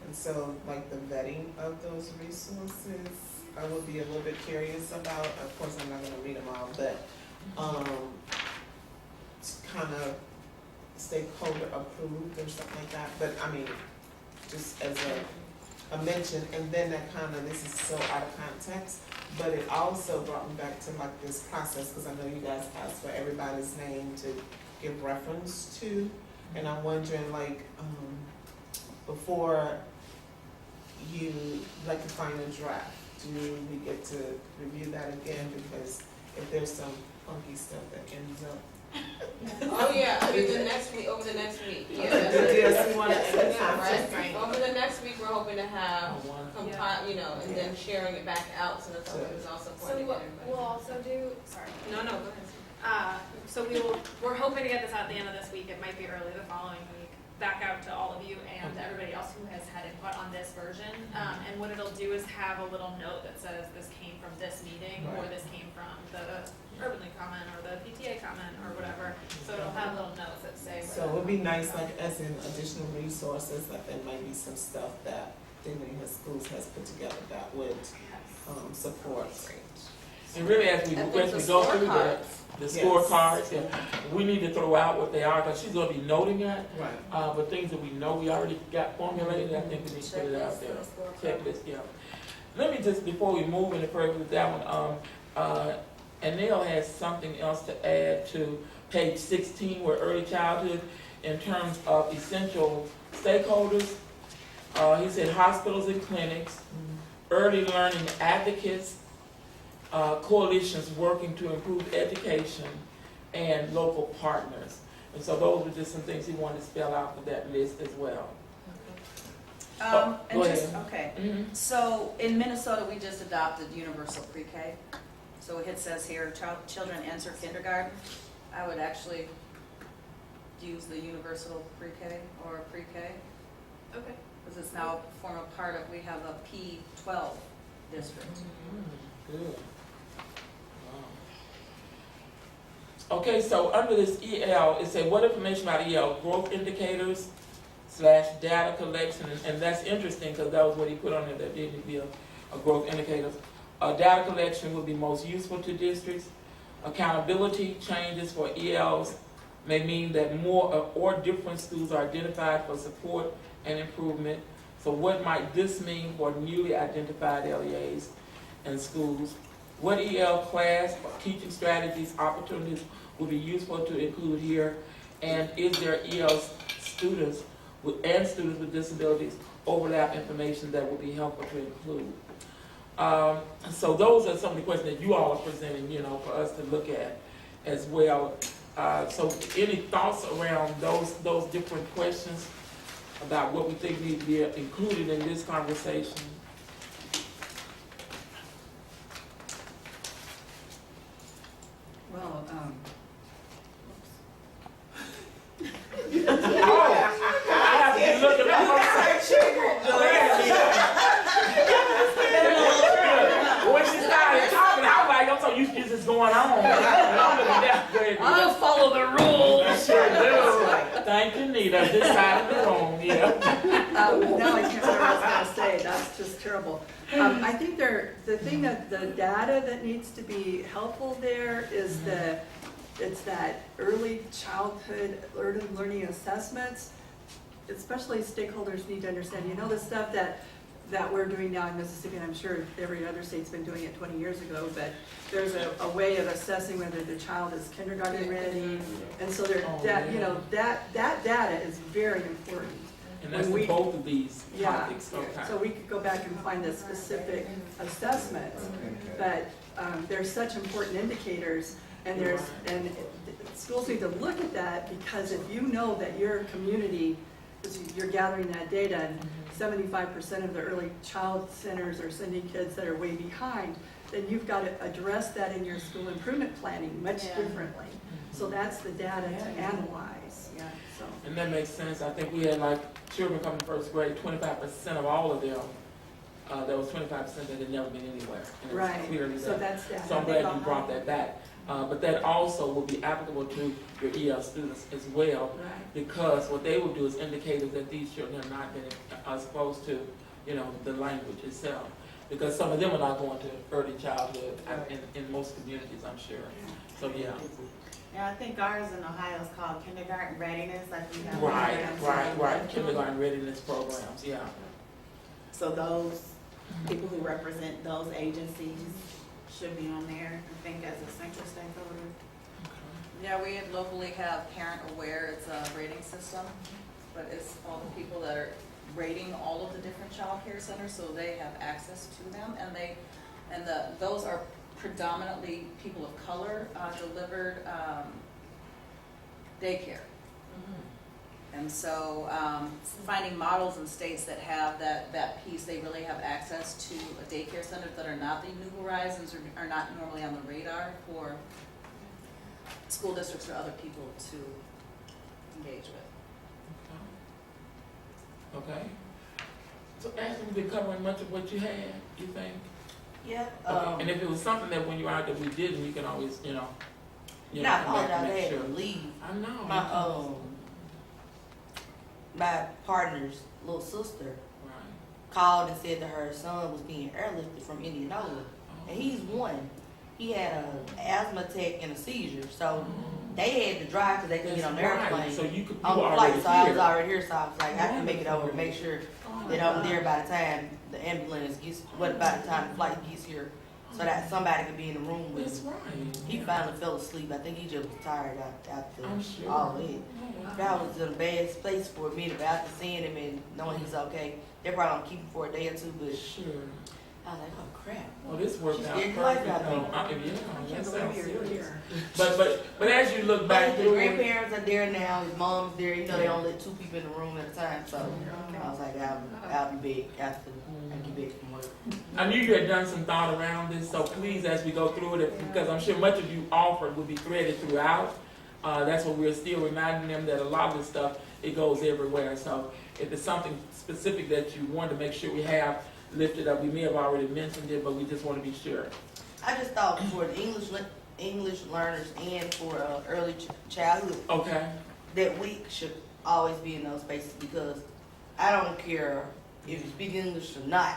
[SPEAKER 6] And so, like, the vetting of those resources, I would be a little bit curious about. Of course, I'm not gonna read them all, but, kind of stakeholder approved or something like that. But, I mean, just as a mention, and then that kind of, this is so out of context, but it also brought me back to like this process, because I know you guys asked for everybody's name to give reference to, and I'm wondering, like, before you, like, the final draft, do we get to review that again? Because if there's some funky stuff that ends up.
[SPEAKER 3] Oh, yeah, over the next week. Yeah.
[SPEAKER 6] The DSC one at the
[SPEAKER 3] Yeah,
[SPEAKER 6] time.
[SPEAKER 3] right. Over the next week, we're hoping to have compile, and then sharing it back out, so that's always also
[SPEAKER 5] So
[SPEAKER 3] pointing
[SPEAKER 5] what
[SPEAKER 3] at
[SPEAKER 5] we'll
[SPEAKER 3] everybody.
[SPEAKER 5] also do, sorry.
[SPEAKER 3] No, go ahead.
[SPEAKER 5] So we're hoping to get this out at the end of this week. It might be early the following week. Back out to all of you and everybody else who has had input on this version. And what it'll do is have a little note that says this came from this meeting, or this came from the Urban League comment, or the PTA comment, or whatever. So it'll have little notes that say.
[SPEAKER 6] So it would be nice, like, as in additional resources, that there might be some stuff that Dignity Schools has put together that would, support.
[SPEAKER 2] And really, as we go through the scorecards, and we need to throw out what they are, because she's gonna be noting it.
[SPEAKER 6] Right.
[SPEAKER 2] But things that we know we already got formulated, I think we need to put it out there. Checklist, yeah. Let me just, before we move any further with that one, Anil has something else to add to page 16, where early childhood, in terms of essential stakeholders. He said hospitals and clinics, early learning advocates, coalitions working to improve education, and local partners. And so those were just some things he wanted to spell out for that list as well.
[SPEAKER 12] So in Minnesota, we just adopted universal pre-K. So it says here, children enter kindergarten. I would actually use the universal pre-K or pre-K.
[SPEAKER 5] Okay.
[SPEAKER 12] Because it's now form a part of, we have a P12 district.
[SPEAKER 2] Good. Okay, so under this EL, it said what information about EL? Growth indicators / data collection, and that's interesting because that was what he put on there, that didn't be a growth indicator. Data collection would be most useful to districts. Accountability changes for ELs may mean that more or different schools are identified for support and improvement. So what might this mean for newly identified LEAs and schools? What EL class, teaching strategies, opportunities would be useful to include here? And is there EL students with disabilities overlap information that would be helpful to include? So those are some of the questions that you all are presenting, for us to look at as well. So any thoughts around those different questions about what we think need to be included in this conversation?
[SPEAKER 1] Well,
[SPEAKER 2] I have to be looking up. When she started talking, I was like, I'm so used to this going on. I'll follow the rules. Sure do. Thank you, Nita. This side of the room, yeah.
[SPEAKER 1] now I can't remember what I was gonna say, that's just terrible. I think the thing that, the data that needs to be helpful there is it's that early childhood learning assessments, especially stakeholders need to understand, the stuff that we're doing now in Mississippi, and I'm sure every other state's been doing it 20 years ago, but there's a way of assessing whether the child is kindergarten ready, and so that data is very important.
[SPEAKER 2] And that's in both of these topics.
[SPEAKER 1] Yeah, so we could go back and find the specific assessments, but they're such important indicators, and schools need to look at that, because if you know that your community, you're gathering that data, and 75% of the early child centers are sending kids that are way behind, then you've got to address that in your school improvement planning much differently. So that's the data to analyze. Yeah. So.
[SPEAKER 2] And that makes sense. I think we had children coming first grade, 25% of all of them. There was 25% that had never been anywhere. And it was clearly
[SPEAKER 1] so that's data.
[SPEAKER 2] So I'm glad you brought that back. But that also will be applicable to your EL students as well, because what they will do is indicate that these children have not been exposed to, the language itself. Because some of them are not going to early childhood in most communities, I'm sure. So yeah.
[SPEAKER 10] Yeah, I think ours in Ohio is called kindergarten readiness, like we have.
[SPEAKER 2] Right. Kindergarten readiness programs, yeah.
[SPEAKER 10] So those people who represent those agencies should be on there, I think, as a central stakeholder.
[SPEAKER 12] Yeah, we locally have Parent Aware, it's a rating system, but it's all the people that are rating all of the different child care centers, so they have access to them, and those are predominantly people of color delivered daycare. And so finding models in states that have that piece, they really have access to a daycare center that are not the New Horizons, or are not normally on the radar for school districts or other people to engage with.
[SPEAKER 2] Okay. So Ashley, we've been covering much of what you had, you think?
[SPEAKER 15] Yeah.
[SPEAKER 2] Okay. And if it was something that when you were out there we didn't, you can always,
[SPEAKER 15] not
[SPEAKER 2] come
[SPEAKER 15] all
[SPEAKER 2] back and
[SPEAKER 15] I
[SPEAKER 2] make
[SPEAKER 15] had
[SPEAKER 2] sure.
[SPEAKER 15] to leave.
[SPEAKER 2] I know.
[SPEAKER 15] My partner's little sister
[SPEAKER 2] Right.
[SPEAKER 15] called and said that her son was being airlifted from Indianola, and he's 1. He had an asthma attack and a seizure, so they had to drive because they couldn't get on the airplane.
[SPEAKER 2] So you
[SPEAKER 15] on the flight, so I was
[SPEAKER 2] here.
[SPEAKER 15] already here, so I was like, I can make it over to make sure that I'm there by the time the ambulance gets, by the time the flight gets here, so that somebody could be in the room with
[SPEAKER 2] That's
[SPEAKER 15] him.
[SPEAKER 2] right.
[SPEAKER 15] He finally fell asleep. I think he just was tired after
[SPEAKER 2] I'm sure.
[SPEAKER 15] all of it. That was in a bad place for me, but after seeing him and knowing he's okay, they probably gonna keep him for a day or two, but
[SPEAKER 2] Sure.
[SPEAKER 15] I was like, oh crap.
[SPEAKER 2] Well, this worked
[SPEAKER 15] She's
[SPEAKER 2] out
[SPEAKER 15] getting
[SPEAKER 2] perfect.
[SPEAKER 15] life out of me.
[SPEAKER 2] Yeah, that sounds serious.
[SPEAKER 1] Here.
[SPEAKER 2] But as you look back
[SPEAKER 15] But the
[SPEAKER 2] through it,
[SPEAKER 15] grandparents are there now, his mom's there, they only let 2 people in the room at a time, so I was like, I'll be back after I get back from work.
[SPEAKER 2] I knew you had done some thought around this, so please, as we go through it, because I'm sure much of you offered will be threaded throughout. That's what we're still reminding them, that a lot of this stuff, it goes everywhere. So if it's something specific that you want to make sure we have lifted up, we may have already mentioned it, but we just want to be sure.
[SPEAKER 15] I just thought for the English learners and for early childhood, that week should always be in those spaces, because I don't care if you speak English or not,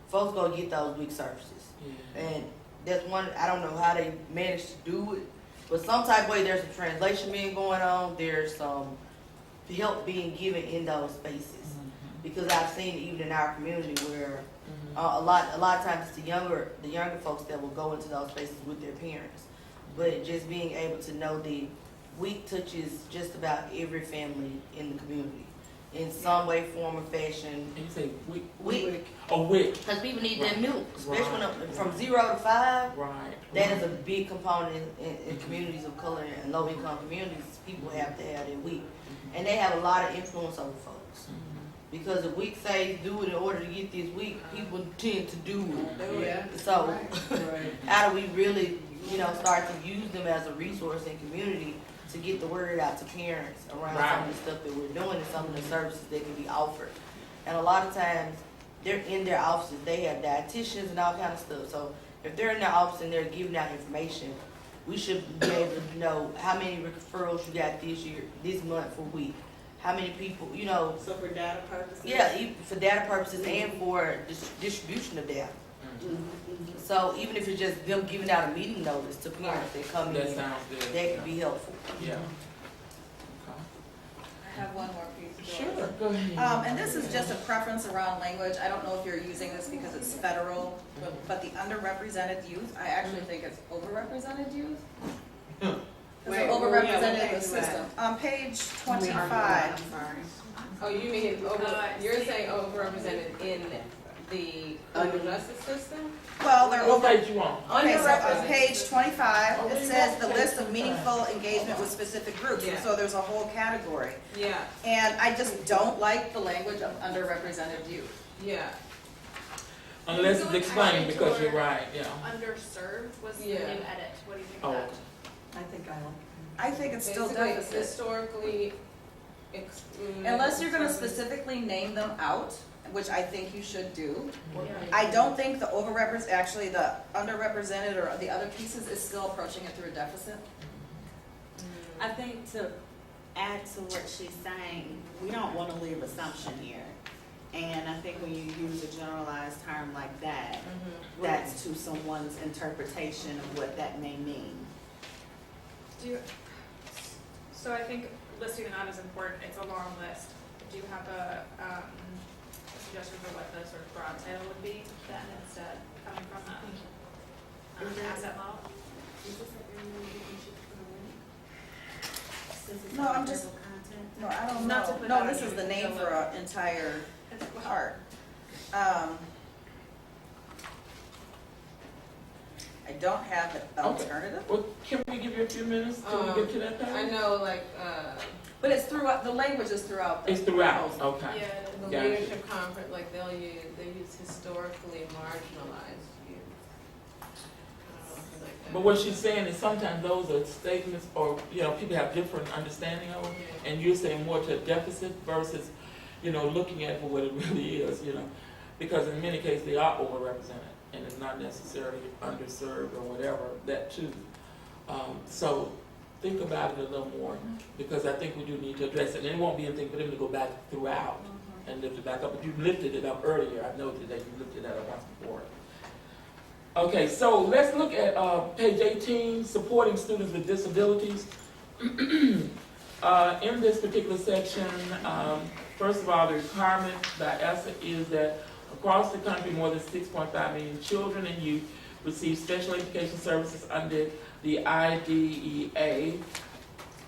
[SPEAKER 15] folks gonna get those week services. And that's one, I don't know how they manage to do it, but some type of way there's some translation being going on, there's some help being given in those spaces. Because I've seen it even in our community where a lot of times it's the younger folks that will go into those spaces with their parents. But just being able to know the week touches just about every family in the community. in some way, form, or fashion.
[SPEAKER 2] And you say WIC?
[SPEAKER 15] WIC.
[SPEAKER 2] Oh, WIC.
[SPEAKER 15] Because people need that
[SPEAKER 2] Right.
[SPEAKER 15] milk, especially
[SPEAKER 2] Right.
[SPEAKER 15] from 0 to 5.
[SPEAKER 2] Right.
[SPEAKER 15] That is a big component in communities of color and low-income communities. People have to have their WIC. And they have a lot of influence over folks. Because if WIC says do it in order to get this WIC, people tend to do it.
[SPEAKER 1] Yeah.
[SPEAKER 15] So how do we really, start to use them as a resource in community to get the word out to parents around some of the stuff that we're doing and some of the services that can be offered. And a lot of times, they're in their offices, they have dietitians and all kind of stuff. So if they're in their office and they're giving out information, we should be able to know how many referrals you got this month for WIC. How many people,
[SPEAKER 12] So for data purposes?
[SPEAKER 15] yeah, for data purposes and for distribution of data. So even if it's just them giving out a meeting notice to parents that come in,
[SPEAKER 2] That sounds good.
[SPEAKER 15] that could be helpful.
[SPEAKER 2] Yeah.
[SPEAKER 12] I have one more piece.
[SPEAKER 2] Sure, go ahead.
[SPEAKER 12] And this is just a preference around language. I don't know if you're using this because it's federal, but the underrepresented youth, I actually think it's overrepresented youth. Because they're overrepresented in the system. On page 25.
[SPEAKER 3] Oh, you mean you're saying overrepresented in the criminal justice system?
[SPEAKER 12] Well, they're
[SPEAKER 2] What
[SPEAKER 12] over.
[SPEAKER 2] page you on?
[SPEAKER 12] Okay, so on page 25, it says the list of meaningful engagement with specific groups. And so there's a whole category.
[SPEAKER 3] Yeah,
[SPEAKER 12] And I just don't like the language of underrepresented youth.
[SPEAKER 3] yeah.
[SPEAKER 2] Unless it's
[SPEAKER 5] Going
[SPEAKER 2] explained,
[SPEAKER 5] actually
[SPEAKER 2] because you're
[SPEAKER 5] toward
[SPEAKER 2] right, yeah.
[SPEAKER 5] Underserved was the new
[SPEAKER 3] Yeah.
[SPEAKER 5] edit. What do you think
[SPEAKER 2] Oh.
[SPEAKER 5] of that?
[SPEAKER 1] I think I like
[SPEAKER 12] I think it's still
[SPEAKER 3] Basically,
[SPEAKER 12] deficit.
[SPEAKER 3] historically excluded.
[SPEAKER 12] Unless you're gonna specifically name them out, which I think you should do. I don't think the actually the underrepresented or the other pieces is still approaching it through a deficit.
[SPEAKER 10] I think to add to what she's saying, we don't want to leave assumption here. And I think when you use a generalized term like that, that's to someone's interpretation of what that may mean.
[SPEAKER 5] So I think listing them out is important. It's a long list. Do you have a suggestion for what the sort of broad title would be then instead coming from an asset model?
[SPEAKER 12] No, I'm just, no, I don't
[SPEAKER 5] Not to
[SPEAKER 12] know.
[SPEAKER 5] put
[SPEAKER 12] No,
[SPEAKER 5] that
[SPEAKER 12] this
[SPEAKER 5] on
[SPEAKER 12] is
[SPEAKER 5] you,
[SPEAKER 12] the name
[SPEAKER 5] it's
[SPEAKER 12] for
[SPEAKER 5] a
[SPEAKER 12] an entire
[SPEAKER 5] little-
[SPEAKER 12] part. I don't have an alternative,
[SPEAKER 2] Well, can we give you a few minutes till we get to that page?
[SPEAKER 3] I know,
[SPEAKER 12] but it's throughout, the language is throughout.
[SPEAKER 2] It's throughout, okay.
[SPEAKER 3] yeah, the
[SPEAKER 2] Gotcha.
[SPEAKER 3] leadership conference, they use historically marginalized youth.
[SPEAKER 2] But what she's saying is sometimes those are statements, or, people have different understanding of them, and you're saying more to a deficit versus, looking at it for what it really is, because in many cases they are overrepresented, and it's not necessarily underserved or whatever, that too. So think about it a little more, because I think we do need to address it, and it won't be anything for them to go back throughout and lift it back up, but you lifted it up earlier, I noted that you lifted that up once before. Okay, so let's look at page 18, supporting students with disabilities. In this particular section, first of all, the requirement by ESSA is that across the country, more than 6.5 million children and youth receive special education services under the IDEA,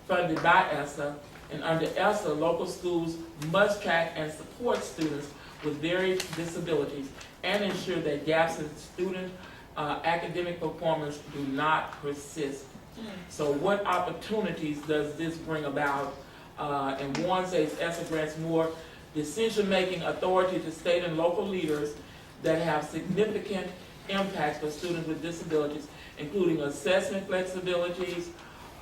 [SPEAKER 2] funded by ESSA. And under ESSA, local schools must track and support students with various disabilities and ensure that gaps in student academic performance do not persist. So what opportunities does this bring about? And one says ESSA grants more decision-making authority to state and local leaders that have significant impacts for students with disabilities, including assessment flexibilities,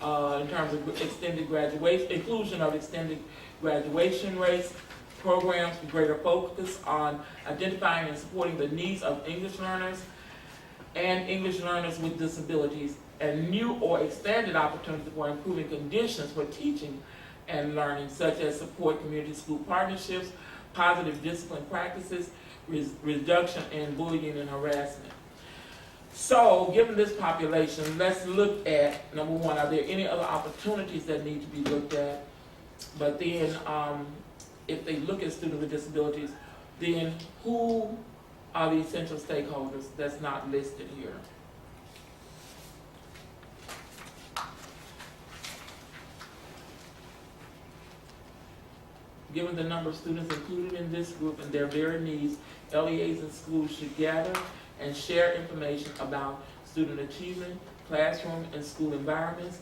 [SPEAKER 2] in terms of extended graduation, inclusion of extended graduation rates, programs with greater focus on identifying and supporting the needs of English learners and English learners with disabilities, and new or expanded opportunities for improving conditions for teaching and learning, such as support community school partnerships, positive discipline practices, reduction in bullying and harassment. So, given this population, let's look at, number one, are there any other opportunities that need to be looked at? But then, if they look at students with disabilities, then who are the essential stakeholders that's not listed here? given the number of students included in this group and their varied needs, LEAs and schools should gather and share information about student achievement, classroom and school environments,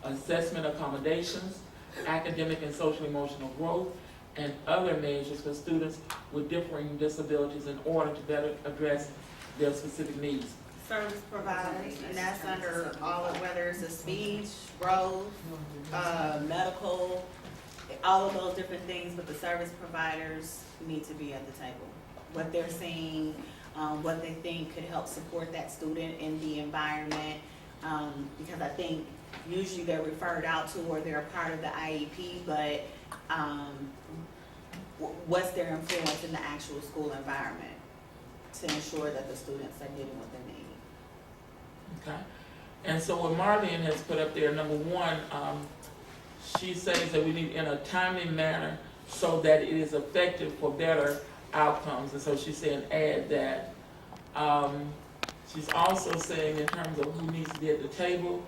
[SPEAKER 2] assessment accommodations, academic and social emotional growth, and other measures for students with differing disabilities in order to better address their specific needs.
[SPEAKER 10] Service providers, and that's under all of, whether it's a speech, growth, medical, all of those different things, but the service providers need to be at the table. What they're seeing, what they think could help support that student in the environment, because I think usually they're referred out to or they're a part of the IEP, but what's their influence in the actual school environment to ensure that the students are getting what they need.
[SPEAKER 2] Okay. And so what Marlene has put up there, number one, she says that we need in a timely manner so that it is effective for better outcomes. And so she's saying add that. She's also saying in terms of who needs to be at the table,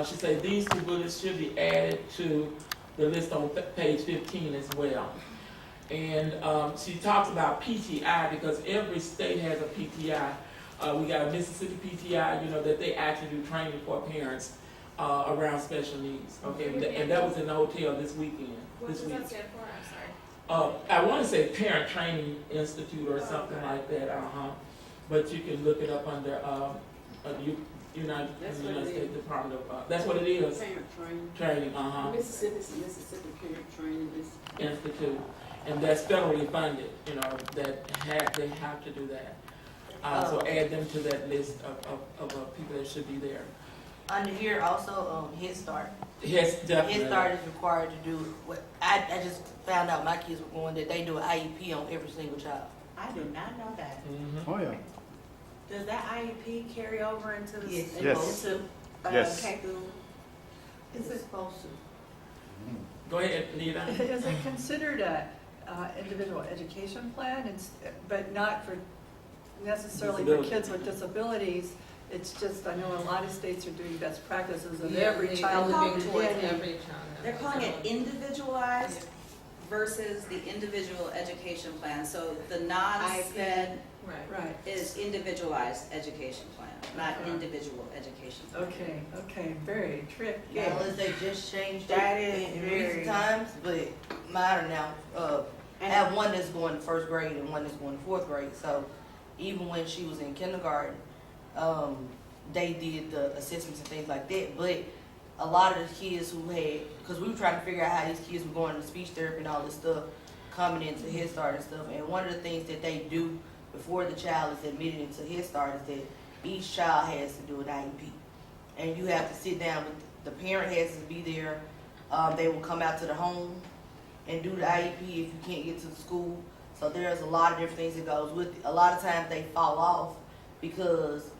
[SPEAKER 2] she said these two bullets should be added to the list on page 15 as well. And she talks about PTI because every state has a PTI. We got a Mississippi PTI, you know, that they actually do training for parents around special needs. Okay, and that was in the hotel this weekend.
[SPEAKER 3] What
[SPEAKER 2] this
[SPEAKER 3] does
[SPEAKER 2] week.
[SPEAKER 3] that stand for? I'm sorry.
[SPEAKER 2] I want to say Parent Training Institute or something like that. But you can look it up under United States Department of. That's what it is.
[SPEAKER 11] Parent training.
[SPEAKER 2] Training.
[SPEAKER 11] Mississippi's Mississippi Parent Training
[SPEAKER 2] Institute, and that's federally funded. You know that they have to do that. So add them to that list of people that should be there.
[SPEAKER 15] Under here also, Head Start.
[SPEAKER 2] Yes, definitely.
[SPEAKER 15] Head Start is required to do what, I just found out my kids were going that they do an IEP on every single child.
[SPEAKER 10] I did not know that.
[SPEAKER 2] Mm-hmm.
[SPEAKER 9] Oh, yeah.
[SPEAKER 10] Does that IEP carry over into the
[SPEAKER 15] Yes.
[SPEAKER 9] Yes.
[SPEAKER 10] into
[SPEAKER 9] Yes.
[SPEAKER 10] K through?
[SPEAKER 15] Is it supposed to?
[SPEAKER 2] Go ahead, Nita.
[SPEAKER 1] Is it considered a individual education plan, but not for necessarily for kids with disabilities? It's just, I know a lot of states are doing best practices of every child
[SPEAKER 3] looking
[SPEAKER 1] being
[SPEAKER 3] towards
[SPEAKER 1] getting.
[SPEAKER 3] every child.
[SPEAKER 12] They're calling it individualized versus the individual education plan. So the non-SPED
[SPEAKER 1] Right.
[SPEAKER 12] is individualized education plan, not individual education plan.
[SPEAKER 1] Okay, very tricky.
[SPEAKER 15] Yeah, unless they just changed
[SPEAKER 10] That
[SPEAKER 15] it
[SPEAKER 10] is
[SPEAKER 15] in
[SPEAKER 10] very-
[SPEAKER 15] recent times, but mine are now, I have one that's going to first grade and one that's going to fourth grade, so even when she was in kindergarten, they did the assessments and things like that, but a lot of the kids who had, because we were trying to figure out how these kids were going to speech therapy and all this stuff, coming into Head Start and stuff, and one of the things that they do before the child is admitted into Head Start is that each child has to do an IEP. And you have to sit down with, the parent has to be there, they will come out to the home and do the IEP if you can't get to the school. So there's a lot of different things that goes with it. A lot of times they fall off because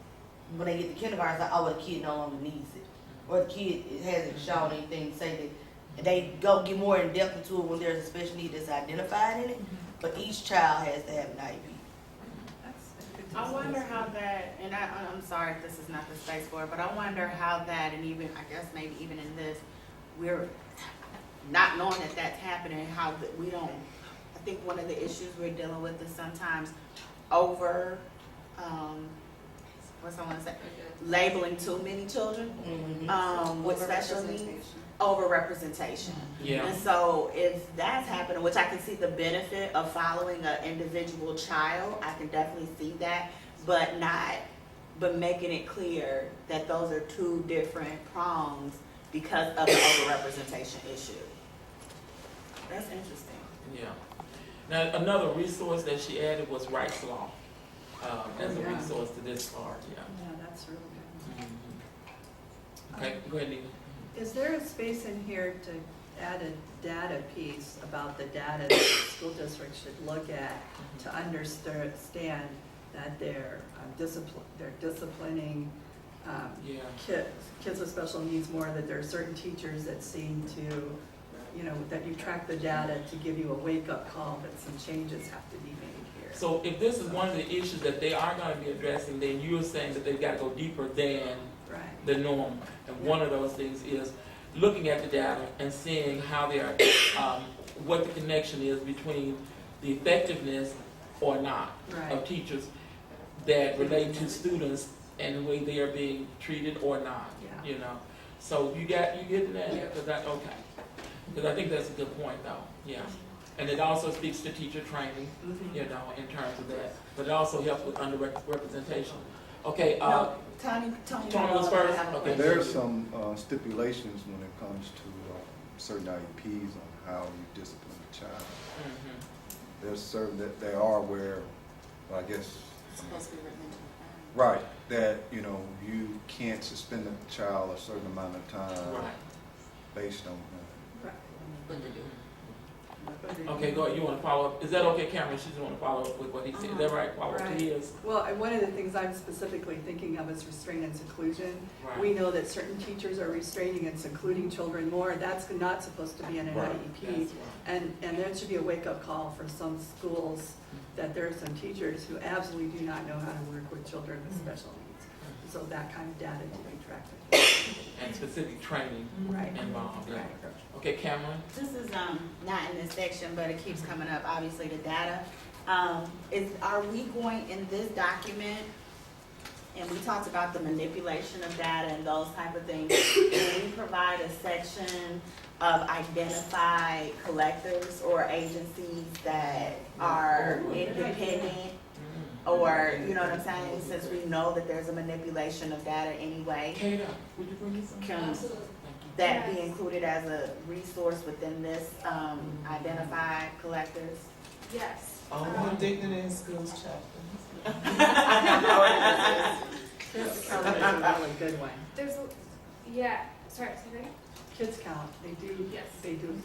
[SPEAKER 15] when they get to kindergarten, it's like, oh, well, the kid no longer needs it. Or the kid hasn't shown anything to say that. They go get more in depth into it when there's a special need that's identified in it. But each child has to have an IEP.
[SPEAKER 10] I wonder how that, and I'm sorry if this is not the space for it, but I wonder how that, and even, I guess maybe even in this, we're not knowing that that's happening, how that we don't, I think one of the issues we're dealing with is sometimes over, what's I want to say, labeling too many children, with special needs. Over-representation.
[SPEAKER 2] Yeah.
[SPEAKER 10] And so if that's happening, which I can see the benefit of following an individual child, I can definitely see that, but making it clear that those are two different prongs because of the over-representation issue. That's interesting.
[SPEAKER 2] Yeah. Now, another resource that she added was Rights Law as a resource to this part, yeah.
[SPEAKER 1] Yeah, that's really good.
[SPEAKER 2] Okay, go ahead, Nina.
[SPEAKER 1] Is there a space in here to add a data piece about the data that school districts should look at to understand that they're disciplining kids with special needs more, that there are certain teachers that seem to, that you track the data to give you a wake-up call that some changes have to be made here.
[SPEAKER 2] So if this is one of the issues that they are going to be addressing, then you're saying that they've got to go deeper than the norm. And one of those things is looking at the data and seeing how they are what the connection is between the effectiveness or not
[SPEAKER 1] Right.
[SPEAKER 2] of teachers that relate to students and the way they are being treated or not,
[SPEAKER 1] Yeah.
[SPEAKER 2] you know. So you getting that?
[SPEAKER 1] Yeah.
[SPEAKER 2] Okay. Because I think that's a good point though, yeah. And it also speaks to teacher training, you know, in terms of that. But it also helps with underrepresentation. Okay,
[SPEAKER 10] No, Tony
[SPEAKER 2] was first?
[SPEAKER 10] have a
[SPEAKER 2] Okay.
[SPEAKER 10] question.
[SPEAKER 7] There are some stipulations when it comes to certain IEPs on how you discipline a child.
[SPEAKER 2] Mhm.
[SPEAKER 7] There's certain that they are where, well, I guess,
[SPEAKER 12] It's supposed to be written into
[SPEAKER 7] right, that, you know, you can't suspend a child a certain amount of time
[SPEAKER 2] Right.
[SPEAKER 7] based on,
[SPEAKER 12] what they do.
[SPEAKER 2] Okay, go ahead. You want to follow up? Is that okay, Cameron? She just want to follow up with what he said. Is that right? Follow up to
[SPEAKER 1] Right.
[SPEAKER 2] his.
[SPEAKER 1] Well, and one of the things I'm specifically thinking of is restraint and seclusion.
[SPEAKER 2] Right.
[SPEAKER 1] We know that certain teachers are restraining and secluding children more. That's not supposed to be in an
[SPEAKER 7] Right.
[SPEAKER 1] IEP. And that should be a wake-up call for some schools, that there are some teachers who absolutely do not know how to work with children with special needs. So that kind of data to be tracked.
[SPEAKER 2] And specific training
[SPEAKER 1] Right.
[SPEAKER 2] involved. Yeah.
[SPEAKER 1] Right.
[SPEAKER 2] Okay, Cameron.
[SPEAKER 10] This is not in this section, but it keeps coming up, obviously, the data. Are we going in this document, and we talked about the manipulation of data and those type of things, will we provide a section of identified collectors or agencies that are independent? Or, you know what I'm saying, since we know that there's a manipulation of data anyway,
[SPEAKER 2] Kata, would you bring this up?
[SPEAKER 10] can that be included as a resource within this identified collectors?
[SPEAKER 5] Yes.
[SPEAKER 6] Oh, dignity in schools chapter.
[SPEAKER 1] Kids Count is a really good one.
[SPEAKER 5] There's, yeah, sorry, say that again?
[SPEAKER 1] Kids Count, they do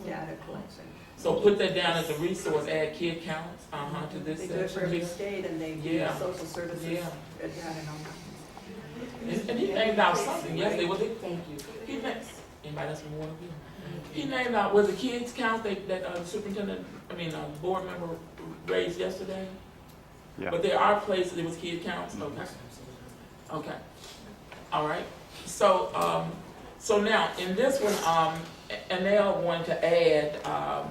[SPEAKER 1] data collection.
[SPEAKER 2] So put that down as a resource. Add kid counts. To this
[SPEAKER 1] They do it for
[SPEAKER 2] section.
[SPEAKER 1] every state, and they do
[SPEAKER 2] Yeah.
[SPEAKER 1] social services.
[SPEAKER 2] Yeah.
[SPEAKER 1] Data and all that.
[SPEAKER 2] And he named out something yesterday. Was it? Thank you. He named. Anybody else want to be? He named out. Was it kids count that the superintendent? Board member raised yesterday.
[SPEAKER 9] Yeah.
[SPEAKER 2] But there are places it was kid counts. Okay. Okay. All right. So so now in this one, Anel wanted to add.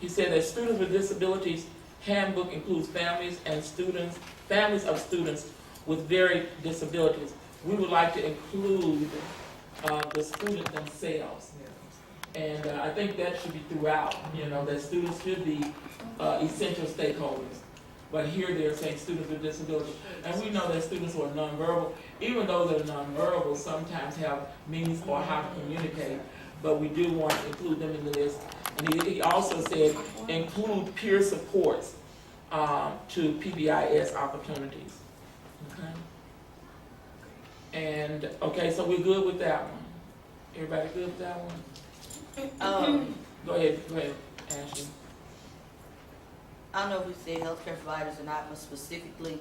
[SPEAKER 2] He said that students with disabilities handbook includes families of students with varied disabilities. We would like to include the student themselves. And I think that should be throughout, that students should be essential stakeholders. But here they're saying students with disabilities. And we know that students who are nonverbal, even those that are nonverbal, sometimes have means for how to communicate. But we do want to include them in the list. And he also said include peer supports to PBIS opportunities. Okay. And so we're good with that one. Everybody good with that one? Go ahead, Ashley.
[SPEAKER 15] I don't know if we said healthcare providers or not, but specifically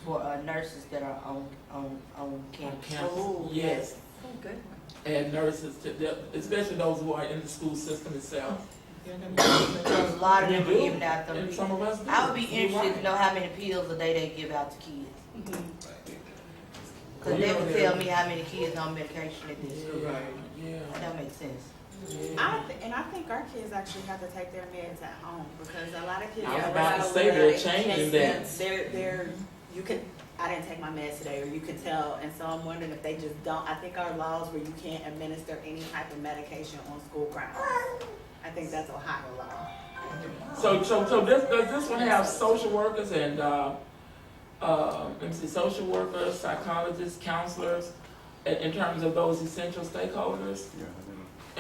[SPEAKER 15] for nurses that are on campus.
[SPEAKER 2] Oh, yes.
[SPEAKER 1] Oh, good.
[SPEAKER 2] And nurses, especially those who are in the school system itself.
[SPEAKER 15] Because a lot of them are giving out them.
[SPEAKER 2] And some of us do.
[SPEAKER 15] I would be
[SPEAKER 2] You're
[SPEAKER 15] interested
[SPEAKER 2] right.
[SPEAKER 15] to know how many pills a day they give out to kids. Because they would tell me how many kids on medication at this school.
[SPEAKER 2] Yeah.
[SPEAKER 15] That makes sense.
[SPEAKER 10] I think our kids actually have to take their meds at home, because a lot of kids.
[SPEAKER 2] I was
[SPEAKER 10] are
[SPEAKER 2] about to
[SPEAKER 10] not
[SPEAKER 2] say
[SPEAKER 10] aware
[SPEAKER 2] they're changing that.
[SPEAKER 10] I didn't take my meds today, or you could tell, and so I'm wondering if they just don't. I think our laws where you can't administer any type of medication on school grounds. I think that's Ohio law.
[SPEAKER 2] So does this one have social workers and social workers, psychologists, counselors, in terms of those essential stakeholders?
[SPEAKER 7] yeah.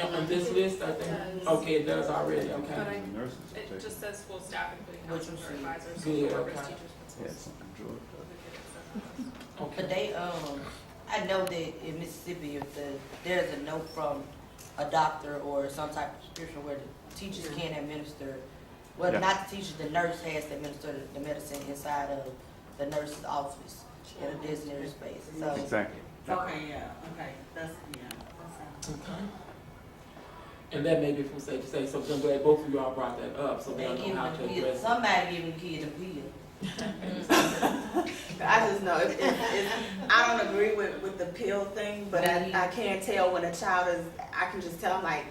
[SPEAKER 2] On this list, I think. Okay, it does already. Okay.
[SPEAKER 5] But
[SPEAKER 7] Nurses
[SPEAKER 5] it just says school staff, including
[SPEAKER 15] Which
[SPEAKER 5] counselors or
[SPEAKER 15] was
[SPEAKER 5] advisors,
[SPEAKER 2] good,
[SPEAKER 5] social workers,
[SPEAKER 2] okay.
[SPEAKER 5] teachers,
[SPEAKER 9] Yeah,
[SPEAKER 5] principals.
[SPEAKER 9] something Georgia.
[SPEAKER 2] Okay.
[SPEAKER 15] But they, I know that in Mississippi, if there's a note from a doctor or some type of prescription where the teachers can't administer, well,
[SPEAKER 9] Yeah.
[SPEAKER 15] not the teachers, the nurse has to administer the medicine inside of the nurse's office in a designated space. So
[SPEAKER 9] Exactly.
[SPEAKER 10] Okay, that sounds.
[SPEAKER 2] Okay. And that may be from safe to say, so I'm glad both of y'all brought that up, so
[SPEAKER 15] they
[SPEAKER 2] they'll
[SPEAKER 15] give
[SPEAKER 2] know how
[SPEAKER 15] them
[SPEAKER 2] to
[SPEAKER 15] the
[SPEAKER 2] address
[SPEAKER 15] pill.
[SPEAKER 2] it.
[SPEAKER 15] Somebody giving the kid a pill.
[SPEAKER 10] I just know I don't agree with the pill thing, but I can't tell when a child is. I can just tell them like,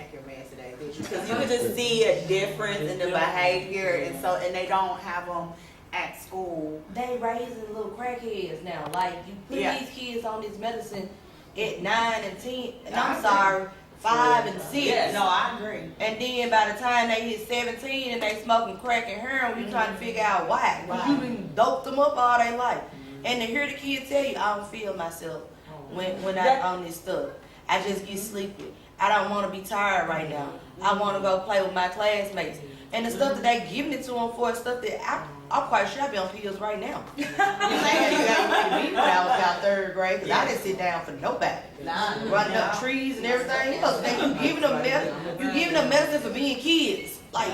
[SPEAKER 10] take your meds today, did you? Because you can just see a difference in the behavior, and they don't have them at school.
[SPEAKER 15] They raising little crackheads now. Like, you put
[SPEAKER 10] Yeah.
[SPEAKER 15] these kids on this medicine at 9 and 10, and I'm sorry, 5 and 6.
[SPEAKER 10] Yeah, no, I agree.
[SPEAKER 15] And then by the time they hit 17 and they smoking crack and heroin, you trying to figure out why. Because you been doped them up all their life. And to hear the kids tell you, I don't feel myself when I'm on this stuff. I just get sleepy. I don't want to be tired right now. I want to go play with my classmates. And the stuff that they giving it to them for is stuff that I'm quite sure I be on pills right now. You saying you ain't ready to be when I was about 3rd grade, because I didn't sit down for nobody. Running up trees and everything else. And you giving them medicine for being kids. Like,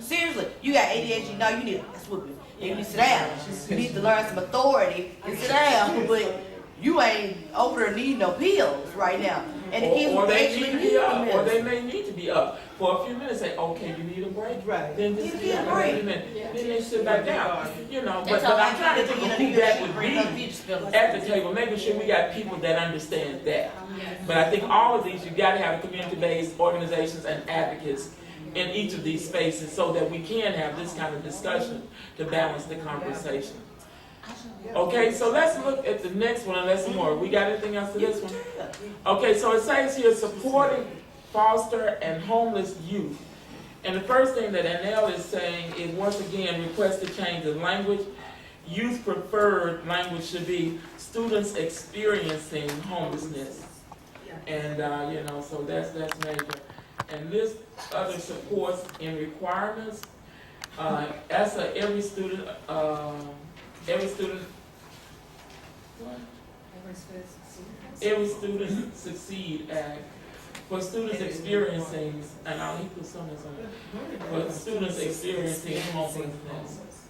[SPEAKER 15] seriously, you got ADHD, no, you need a whooping. You need to sit down. You need to learn some authority and sit down. But you ain't over there needing no pills right now. And the kids
[SPEAKER 2] or they
[SPEAKER 15] actually
[SPEAKER 2] need to be up,
[SPEAKER 15] them
[SPEAKER 2] or they may need to be up for a few minutes. Say, okay, you need a break.
[SPEAKER 6] Right.
[SPEAKER 2] Then just
[SPEAKER 15] Give
[SPEAKER 2] give
[SPEAKER 15] a
[SPEAKER 2] them
[SPEAKER 15] break.
[SPEAKER 2] a minute. Then they sit back down. You know, but
[SPEAKER 15] all
[SPEAKER 2] I'm
[SPEAKER 15] I
[SPEAKER 2] trying to
[SPEAKER 15] did,
[SPEAKER 2] think of
[SPEAKER 15] you
[SPEAKER 2] who
[SPEAKER 15] know,
[SPEAKER 2] that
[SPEAKER 15] you
[SPEAKER 2] would
[SPEAKER 15] bring up
[SPEAKER 2] be
[SPEAKER 15] peach spillers.
[SPEAKER 2] at the table, making sure we got people that understand that. But I think all of these, you got to have community-based organizations and advocates in each of these spaces so that we can have this kind of discussion to balance the conversation. Okay, so let's look at the next one and let's more. We got anything else to this one? Okay, so it says here supporting foster and homeless youth. And the first thing that Anel is saying is once again request to change the language. Youth preferred language should be students experiencing homelessness. And you know, so that's major. And this other supports in requirements. ESSA, every student succeed act for students experiencing, and I'll put some of this on for students experiencing homelessness.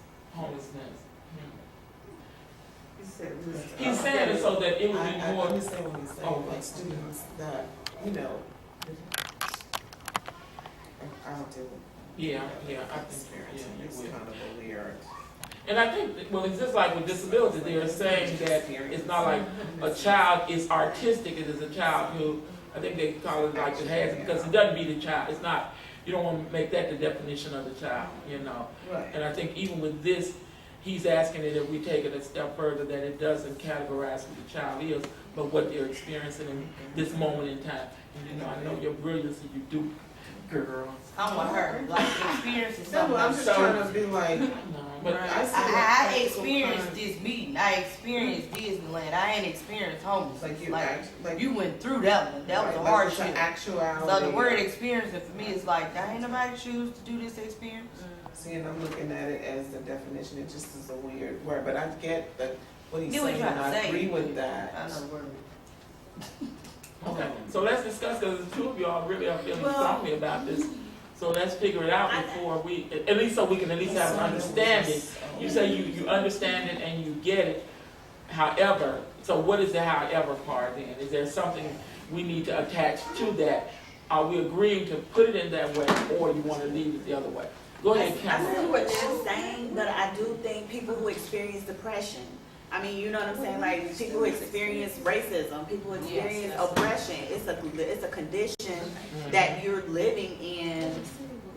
[SPEAKER 2] He's saying it so that it would be more.
[SPEAKER 6] I understand what he's saying, like students that, you know, I don't do.
[SPEAKER 2] Yeah, I think, yeah,
[SPEAKER 6] It's
[SPEAKER 2] you would.
[SPEAKER 6] kind of a weird.
[SPEAKER 2] And I think, well, it's just like with disability, they are saying that it's not like a child is artistic, it is a child who, I think they call it like it has, because it doesn't be the child, it's not, you don't want to make that the definition of the child, you know.
[SPEAKER 6] Right.
[SPEAKER 2] And I think even with this, he's asking that if we take it a step further, that it doesn't categorize who the child is, but what they're experiencing in this moment in time. And you know, I know your brilliance, you do, girl.
[SPEAKER 15] I'm with her, like experience is
[SPEAKER 6] No,
[SPEAKER 15] something.
[SPEAKER 6] I'm just trying to be like,
[SPEAKER 2] No, but
[SPEAKER 15] I experienced this meeting. I experienced Disneyland. I ain't experienced homelessness.
[SPEAKER 6] like
[SPEAKER 15] You went through that one. That was a hardship.
[SPEAKER 6] Actuality.
[SPEAKER 15] So the word experiencing for me is like, ain't nobody choose to do this experience.
[SPEAKER 6] See, and I'm looking at it as the definition. It just is a weird word, but I get that what he's
[SPEAKER 15] Get what
[SPEAKER 6] saying,
[SPEAKER 15] you're
[SPEAKER 6] and
[SPEAKER 15] trying to
[SPEAKER 6] I
[SPEAKER 15] say.
[SPEAKER 6] agree with that.
[SPEAKER 15] I know the word.
[SPEAKER 2] okay, so let's discuss, because the two of y'all really are feeling strongly about this. So let's figure it out before we, at least so we can at least have an understanding. You say you understand it and you get it. However, so what is the however part then? Is there something we need to attach to that? Are we agreeing to put it in that way, or you want to leave it the other way? Go ahead,
[SPEAKER 10] I see
[SPEAKER 2] Cameron.
[SPEAKER 10] what you're saying, but I do think people who experience depression, I mean, you know what I'm saying, like people who experience racism, people who experience oppression, it's a condition that you're living in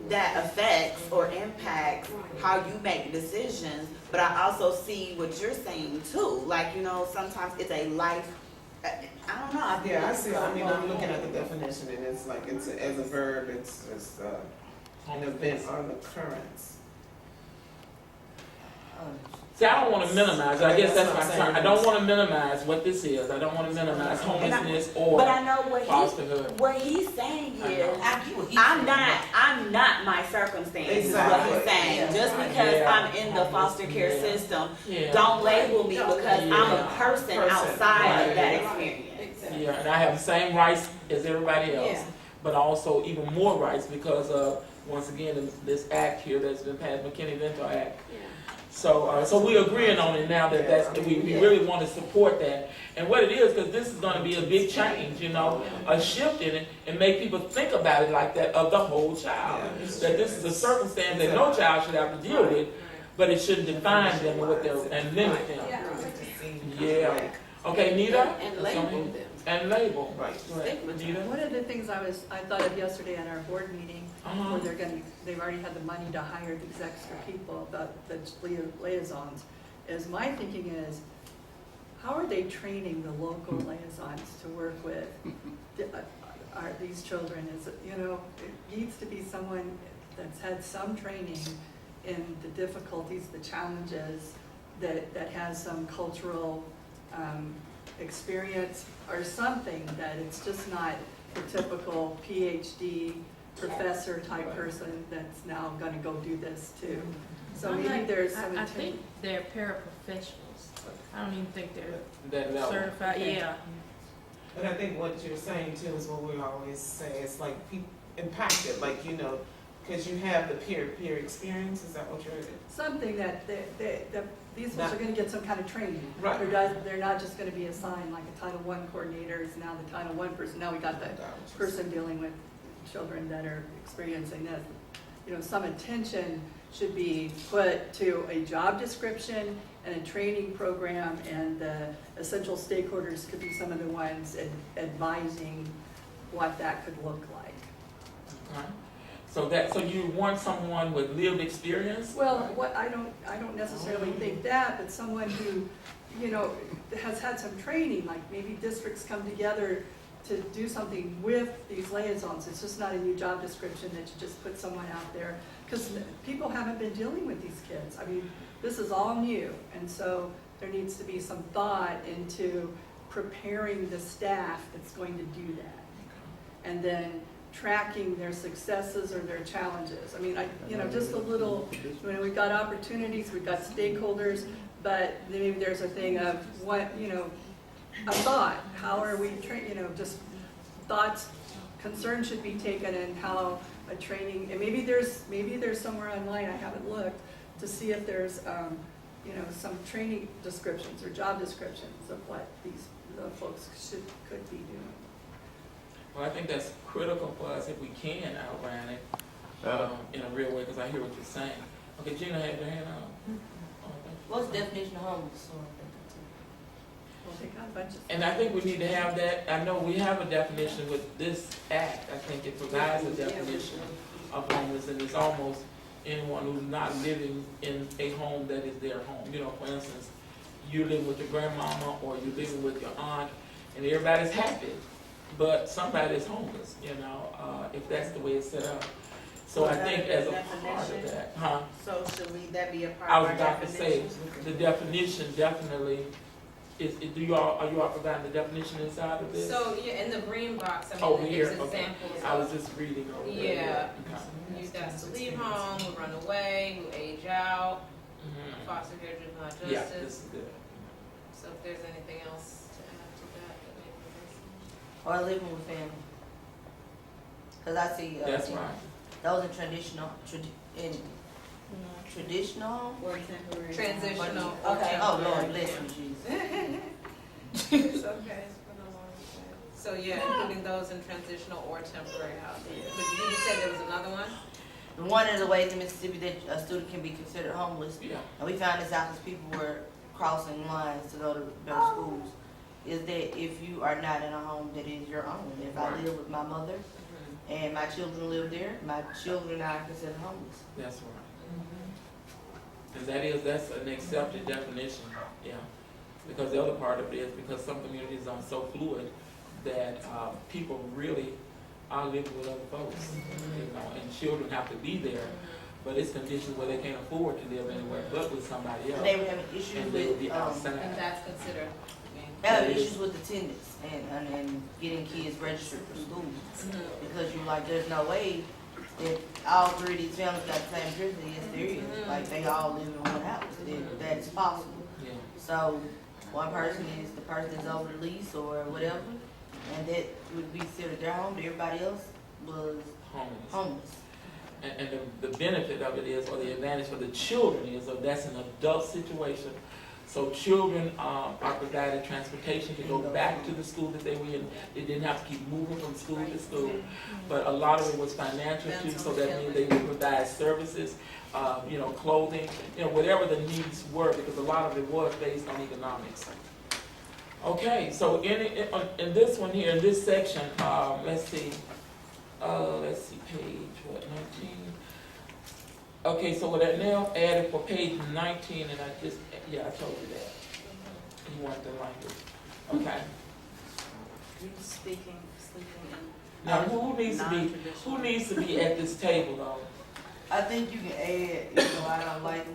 [SPEAKER 10] that affects or impacts how you make decisions. But I also see what you're saying too, like, you know, sometimes it's a life, I don't know.
[SPEAKER 6] Yeah, I see. I mean, I'm looking at the definition, and it's like it's as a verb. It's an event or an occurrence.
[SPEAKER 2] See, I don't want to minimize it. I guess that's my concern. I don't want to minimize what this is. I don't want to minimize homelessness or
[SPEAKER 10] but I know
[SPEAKER 2] fosterhood.
[SPEAKER 10] what he's saying is,
[SPEAKER 15] I'm
[SPEAKER 10] I'm not my circumstance. Is
[SPEAKER 6] Exactly.
[SPEAKER 10] what he's saying.
[SPEAKER 15] Yeah.
[SPEAKER 10] Just because I'm in the foster care system, don't label me because I'm a person outside of that experience.
[SPEAKER 2] Yeah, and I have the same rights as everybody else, but also even more rights because of, once again, this act here that's been passed, McKinney-Vento Act. So we're agreeing on it now that we really want to support that. And what it is, because this is going to be a big change, you know, a shift in it, and make people think about it like that of the whole child. That this is a circumstance that no child should have to deal with, but it shouldn't define them or what they're, and limit them. Yeah. Okay, Nita?
[SPEAKER 11] And label them.
[SPEAKER 2] And label.
[SPEAKER 6] Right.
[SPEAKER 2] Anita?
[SPEAKER 1] One of the things I thought of yesterday at our board meeting,
[SPEAKER 2] Uh-huh.
[SPEAKER 1] where they've already had the money to hire these extra people, the liaisons, is my thinking is, how are they training the local liaisons to work with these children? Is it, it needs to be someone that's had some training in the difficulties, the challenges, that has some cultural experience or something, that it's just not the typical PhD professor type person that's now gonna go do this too. So maybe there's some
[SPEAKER 16] I think they're paraprofessionals. I don't even think they're
[SPEAKER 2] That level.
[SPEAKER 16] certified,
[SPEAKER 6] Okay.
[SPEAKER 16] yeah.
[SPEAKER 6] And I think what you're saying too is what we always say, it's like impacted, like, because you have the peer-to-peer experience, is that what you're?
[SPEAKER 1] something that these folks are gonna get some kind of training.
[SPEAKER 6] Right.
[SPEAKER 1] They're not just gonna be assigned like a Title I coordinator is now the Title I person. Now we got the person dealing with children that are experiencing this. Some attention should be put to a job description and a training program, and the essential stakeholders could be some of the ones advising what that could look like.
[SPEAKER 2] Okay. So you want someone with lived experience?
[SPEAKER 1] Well, I don't necessarily think that, but someone who, has had some training, like maybe districts come together to do something with these liaisons. It's just not a new job description that you just put someone out there, because people haven't been dealing with these kids. I mean, this is all new, and so there needs to be some thought into preparing the staff that's going to do that. And then tracking their successes or their challenges. I mean, just a little, we've got opportunities, we've got stakeholders, but maybe there's a thing of what, a thought, how are we just thoughts, concerns should be taken, and how a training, and maybe there's somewhere online, I haven't looked, to see if there's, some training descriptions or job descriptions of what the folks could be doing.
[SPEAKER 2] Well, I think that's critical for us if we can outrun it in a real way, because I hear what you're saying. Okay, Gina had her hand up.
[SPEAKER 15] What's the definition of homeless?
[SPEAKER 1] Well, they got a bunch of.
[SPEAKER 2] And I think we need to have that. I know we have a definition with this act. I think it provides a definition of homeless, and it's almost anyone who's not living in a home that is their home. For instance, you're living with your grandmama or you're living with your aunt, and everybody's happy, but somebody's homeless, if that's the way it's set up. So I think as a part of that,
[SPEAKER 10] So should that be a part
[SPEAKER 2] I
[SPEAKER 10] of
[SPEAKER 2] was
[SPEAKER 10] our
[SPEAKER 2] about to say,
[SPEAKER 10] definition?
[SPEAKER 2] the definition definitely is, are you all providing the definition inside of this?
[SPEAKER 3] So, in the green box,
[SPEAKER 2] Over
[SPEAKER 3] it
[SPEAKER 2] here,
[SPEAKER 3] gives
[SPEAKER 2] okay.
[SPEAKER 3] examples
[SPEAKER 2] I
[SPEAKER 3] of,
[SPEAKER 2] was just reading over there.
[SPEAKER 3] yeah,
[SPEAKER 2] Okay.
[SPEAKER 3] youth that's to leave home, who run away, who age out,
[SPEAKER 2] Mhm.
[SPEAKER 3] foster care, juvenile justice.
[SPEAKER 2] Yeah, this is good.
[SPEAKER 3] So if there's anything else to add to that may be missing.
[SPEAKER 15] Or living with family. Cause I see,
[SPEAKER 2] That's right.
[SPEAKER 15] those are traditional, traditional?
[SPEAKER 10] Or temporary.
[SPEAKER 3] Transitional.
[SPEAKER 15] Okay, oh
[SPEAKER 3] temporary.
[SPEAKER 15] Lord, bless me, Jesus.
[SPEAKER 3] It's okay. So including those in transitional or temporary housing. But did you say there was another one?
[SPEAKER 15] One of the ways in Mississippi that a student can be considered homeless,
[SPEAKER 2] Yeah.
[SPEAKER 15] and we found this out because people were crossing lines to go to better schools, is that if you are not in a home that is your own, if I live with my mother and my children live there, my children are considered homeless.
[SPEAKER 2] That's right. And that's an accepted definition, yeah. Because the other part of it is because some communities are so fluid that people really are living with other folks, and children have to be there, but it's conditions where they can't afford to live anywhere but with somebody else.
[SPEAKER 15] They were having issues
[SPEAKER 2] And they would be
[SPEAKER 15] with,
[SPEAKER 2] outside.
[SPEAKER 3] And that's considered.
[SPEAKER 15] having issues with attendance and getting kids registered for school. Because you're like, there's no way that all three of these families got the same jersey. Yes, there is. Like, they all live in one house. That's possible.
[SPEAKER 2] Yeah.
[SPEAKER 15] So one person is the person that's over the lease or whatever, and that would be considered their home. Everybody else was homeless.
[SPEAKER 2] And the benefit of it is, or the advantage for the children is, or that's an adult situation. So children are provided transportation to go back to the school that they were in. They didn't have to keep moving from school to school. But a lot of it was financial too, so that means they would provide services, clothing, whatever the needs were, because a lot of it was based on economics. Okay, so in this one here, in this section, let's see, page, what, 19? Okay, so what I now added for page 19, and I just, yeah, I told you that. You want the language, okay.
[SPEAKER 12] Speaking, sleeping, and
[SPEAKER 2] Now, who needs to be at this table, though?
[SPEAKER 15] I think you can add, I don't like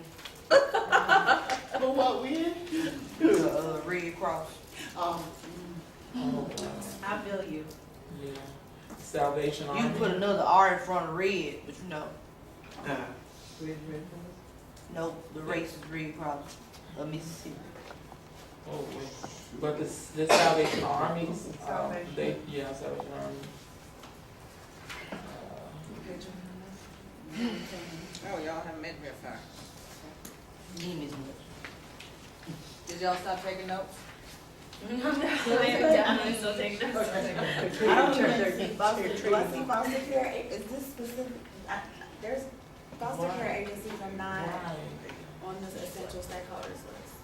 [SPEAKER 6] For what we in?
[SPEAKER 15] the Red Cross.
[SPEAKER 2] Oh, wow.
[SPEAKER 10] I feel you.
[SPEAKER 2] Yeah, Salvation
[SPEAKER 15] You
[SPEAKER 2] Army.
[SPEAKER 15] can put another R in front of red, but
[SPEAKER 6] Red.
[SPEAKER 15] nope, the race is Red Cross of Mississippi.
[SPEAKER 2] Oh, wait. But the Salvation Armies,
[SPEAKER 1] Salvation.
[SPEAKER 2] Salvation Army.
[SPEAKER 3] Oh, y'all haven't made it far.
[SPEAKER 15] Need as much.
[SPEAKER 12] did y'all stop taking notes?
[SPEAKER 5] Definitely still taking notes.
[SPEAKER 10] I don't even see foster care, is this specific, there's, foster care agencies are not on the essential stakeholders list.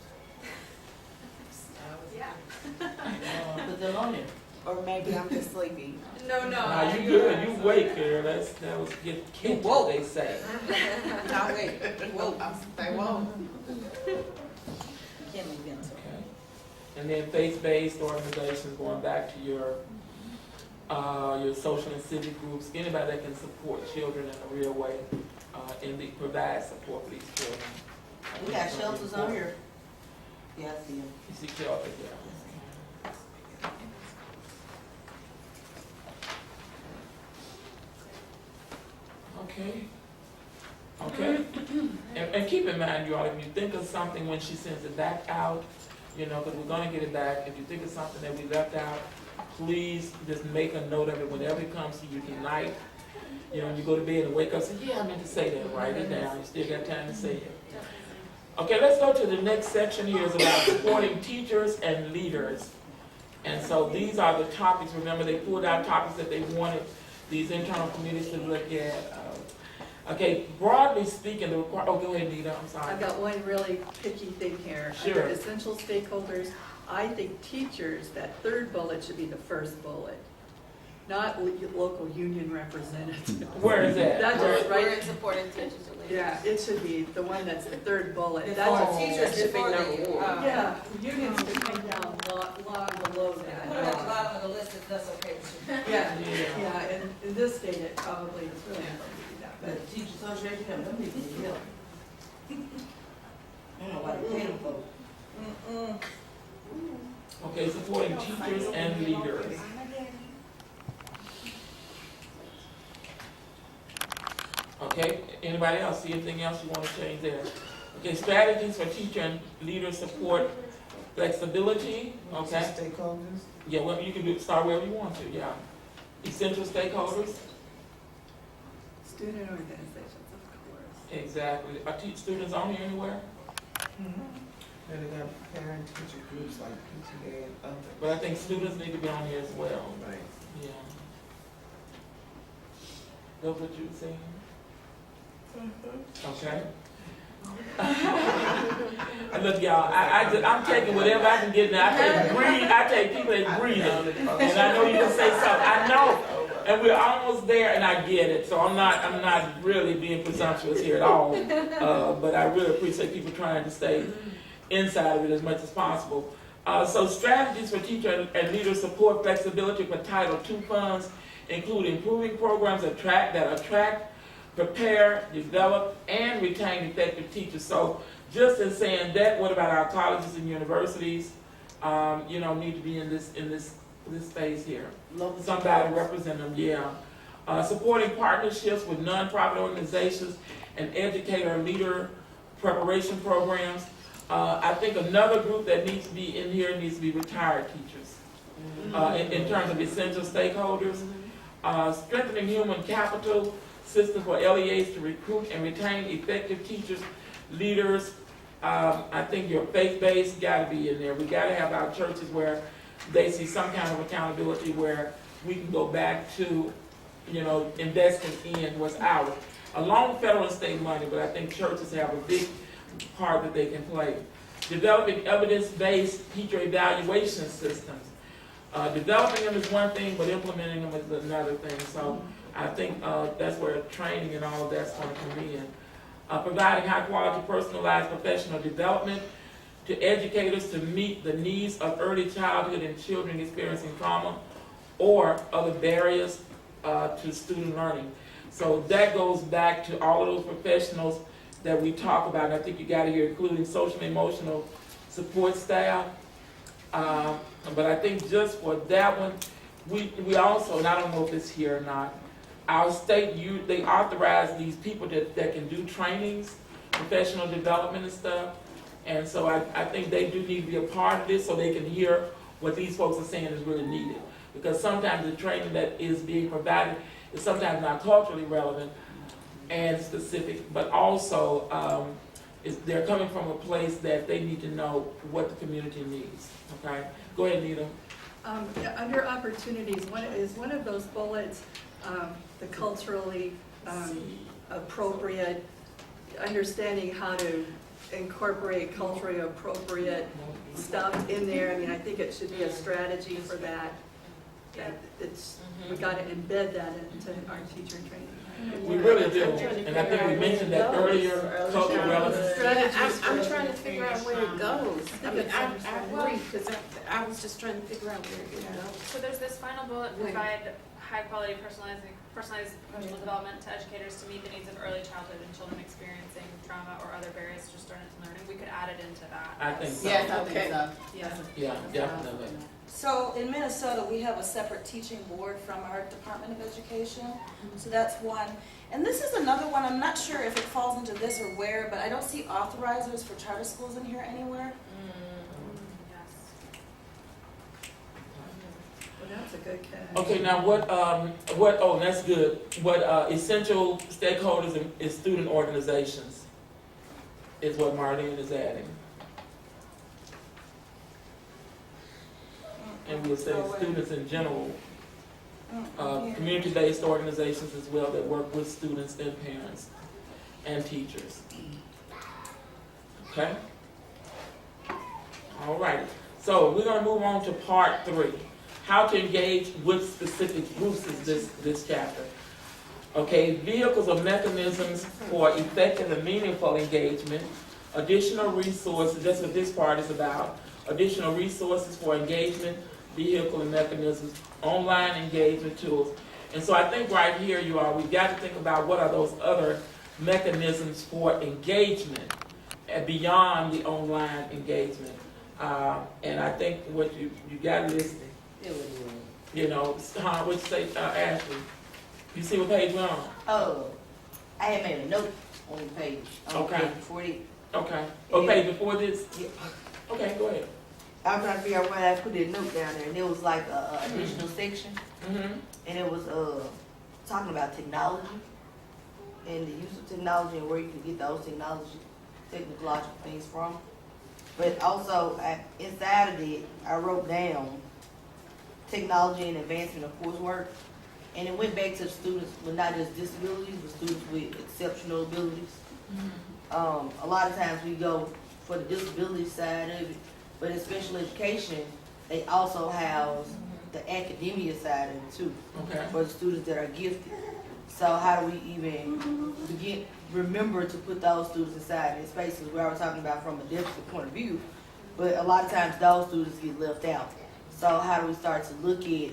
[SPEAKER 15] Put them on there.
[SPEAKER 10] Or maybe I'm just sleepy.
[SPEAKER 12] No,
[SPEAKER 2] Nah, you good, you wait, Carol, that was get catch what they say.
[SPEAKER 12] Now wait, whoa, stay woke.
[SPEAKER 10] Can't leave them.
[SPEAKER 2] Okay. And then faith-based organizations, going back to your social and civic groups, anybody that can support children in a real way, and they provide support for these children.
[SPEAKER 15] We got shelters on here. Yeah, I see them.
[SPEAKER 2] You see shelters, yeah. Okay. And keep in mind, you all, if you think of something when she sends it back out, because we're gonna get it back, if you think of something that we left out, please just make a note of it whenever it comes to you tonight. You go to bed and wake up and say, yeah, I meant to say that, write it down, you still got time to say it. Okay, let's go to the next section here, is about supporting teachers and leaders. And so these are the topics, remember they pulled out topics that they wanted these internal committees to look at. Okay, broadly speaking, go ahead, Nita, I'm sorry.
[SPEAKER 1] I've got one really picky thing here.
[SPEAKER 2] Sure.
[SPEAKER 1] Under essential stakeholders, I think teachers, that third bullet should be the first bullet, not local union representatives.
[SPEAKER 2] Where is that?
[SPEAKER 1] That's
[SPEAKER 2] Where-
[SPEAKER 1] just
[SPEAKER 3] We're
[SPEAKER 1] right.
[SPEAKER 3] in supporting teachers and leaders.
[SPEAKER 1] Yeah, it should be the one that's the third bullet.
[SPEAKER 3] Before
[SPEAKER 1] That's
[SPEAKER 3] teachers,
[SPEAKER 8] should be
[SPEAKER 3] before
[SPEAKER 8] number
[SPEAKER 3] the,
[SPEAKER 8] one.
[SPEAKER 1] yeah, unions could come down long below
[SPEAKER 12] Put it at the
[SPEAKER 1] that.
[SPEAKER 12] bottom of the list if that's okay with you.
[SPEAKER 1] Yeah, and in this state, it probably is really important to do that.
[SPEAKER 15] But the teacher association, them people need help. I don't know why they pay them for.
[SPEAKER 2] Okay, supporting teachers and leaders. Okay, anybody else see anything else you want to change there? Okay, strategies for teacher and leader support flexibility, okay?
[SPEAKER 6] Stakeholders.
[SPEAKER 2] Yeah, well, you can start wherever you want to, yeah. Essential stakeholders,
[SPEAKER 1] Student organizations, of course.
[SPEAKER 2] exactly. Are students on here anywhere?
[SPEAKER 6] And they got parent teacher groups like PTA and others.
[SPEAKER 2] But I think students need to be on here as well,
[SPEAKER 6] Right.
[SPEAKER 2] yeah. Those what you were saying? Okay. Look, y'all, I'm taking whatever I can get now. I take people that breathe. And I know you can say something. I know. And we're almost there, and I get it. So I'm not really being presumptuous here at all. But I really appreciate people trying to stay inside of it as much as possible. So strategies for teacher and leader support flexibility for Title II funds include improving programs that attract, prepare, develop, and retain effective teachers. So just in saying that, what about our colleges and universities? Need to be in this space here. Somebody represent them, yeah. Supporting partnerships with nonprofit organizations and educator and leader preparation programs. I think another group that needs to be in here needs to be retired teachers. In terms of essential stakeholders. Strengthening human capital system for LEAs to recruit and retain effective teachers, leaders. I think your faith-based got to be in there. We got to have our churches where they see some kind of accountability where we can go back to, investing in what's ours. Along with federal and state money, but I think churches have a big part that they can play. developing evidence-based teacher evaluation systems. Developing them is one thing, but implementing them is another thing. So I think that's where training and all of that's going to come in. Providing high-quality, personalized professional development to educators to meet the needs of early childhood and children experiencing trauma or other barriers to student learning. So that goes back to all of those professionals that we talk about, and I think you got it here, including social and emotional support staff. But I think just for that one, we also, and I don't know if it's here or not, our state, they authorize these people that can do trainings, professional development and stuff. And so I think they do need to be a part of this so they can hear what these folks are saying is really needed. Because sometimes the training that is being provided is sometimes not culturally relevant and specific, but also they're coming from a place that they need to know what the community needs. Okay? Go ahead, Nita.
[SPEAKER 1] Under opportunities, one of those bullets, the culturally appropriate, understanding how to incorporate culturally appropriate stuff in there. I mean, I think it should be a strategy for that. We got to embed that into our teacher training.
[SPEAKER 2] We really do, and I think we mentioned that earlier. Cultural relevance.
[SPEAKER 11] I'm trying to figure out where it goes. I mean, I agree, because I was just trying to figure out where it goes.
[SPEAKER 5] So there's this final bullet, provide high-quality personalized professional development to educators to meet the needs of early childhood and children experiencing trauma or other barriers to student learning. We could add it into that.
[SPEAKER 2] I think so.
[SPEAKER 15] Yes, I think so.
[SPEAKER 2] Yeah, definitely.
[SPEAKER 12] So in Minnesota, we have a separate teaching board from our Department of Education. So that's one. And this is another one, I'm not sure if it falls into this or where, but I don't see authorizers for charter schools in here anywhere.
[SPEAKER 1] Well, that's a good catch.
[SPEAKER 2] Okay, now oh, that's good. What essential stakeholders in student organizations is what Marlene is adding. And we'll say students in general, community-based organizations as well that work with students and parents and teachers. Okay? All right. So we're going to move on to part 3. How to engage with specific groups is this chapter. Okay, vehicles or mechanisms for effective and meaningful engagement, additional resources, that's what this part is about, additional resources for engagement, vehicle and mechanisms, online engagement tools. And so I think right here, you all, we've got to think about what are those other mechanisms for engagement beyond the online engagement. And I think what you got listed, you know, what you say, Ashley? You see what page we're on?
[SPEAKER 15] Oh, I had made a note on the page.
[SPEAKER 2] Okay.
[SPEAKER 15] Page 40.
[SPEAKER 2] Okay. Oh, page before this?
[SPEAKER 15] Yeah.
[SPEAKER 2] Okay, go ahead.
[SPEAKER 15] I'm trying to figure out where I put that note down there, and it was like a additional section, and it was talking about technology and the use of technology and where you can get those technological things from. But also inside of it, I wrote down technology and advancement of coursework, and it went back to students with not just disabilities, but students with exceptional abilities. A lot of times we go for the disability side of it, but in special education, they also house the academia side of it too, for the students that are gifted. So how do we even remember to put those students inside in spaces we are talking about from a deficit point of view, but a lot of times those students get left out. So how do we start to look at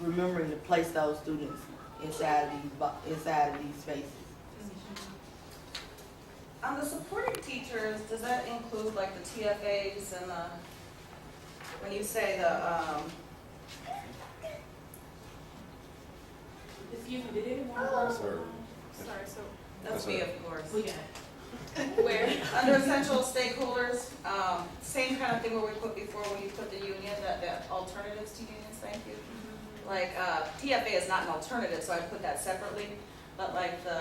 [SPEAKER 15] remembering to place those students inside of these spaces?
[SPEAKER 12] On the supporting teachers, does that include like the TFAs and when you say
[SPEAKER 5] Excuse me, did anyone? Sorry, so.
[SPEAKER 12] That's me, of course.
[SPEAKER 5] Where?
[SPEAKER 12] Under essential stakeholders, same kind of thing where we put before when you put the union, that alternatives to unions, thank you. Like, TFA is not an alternative, so I put that separately, but like the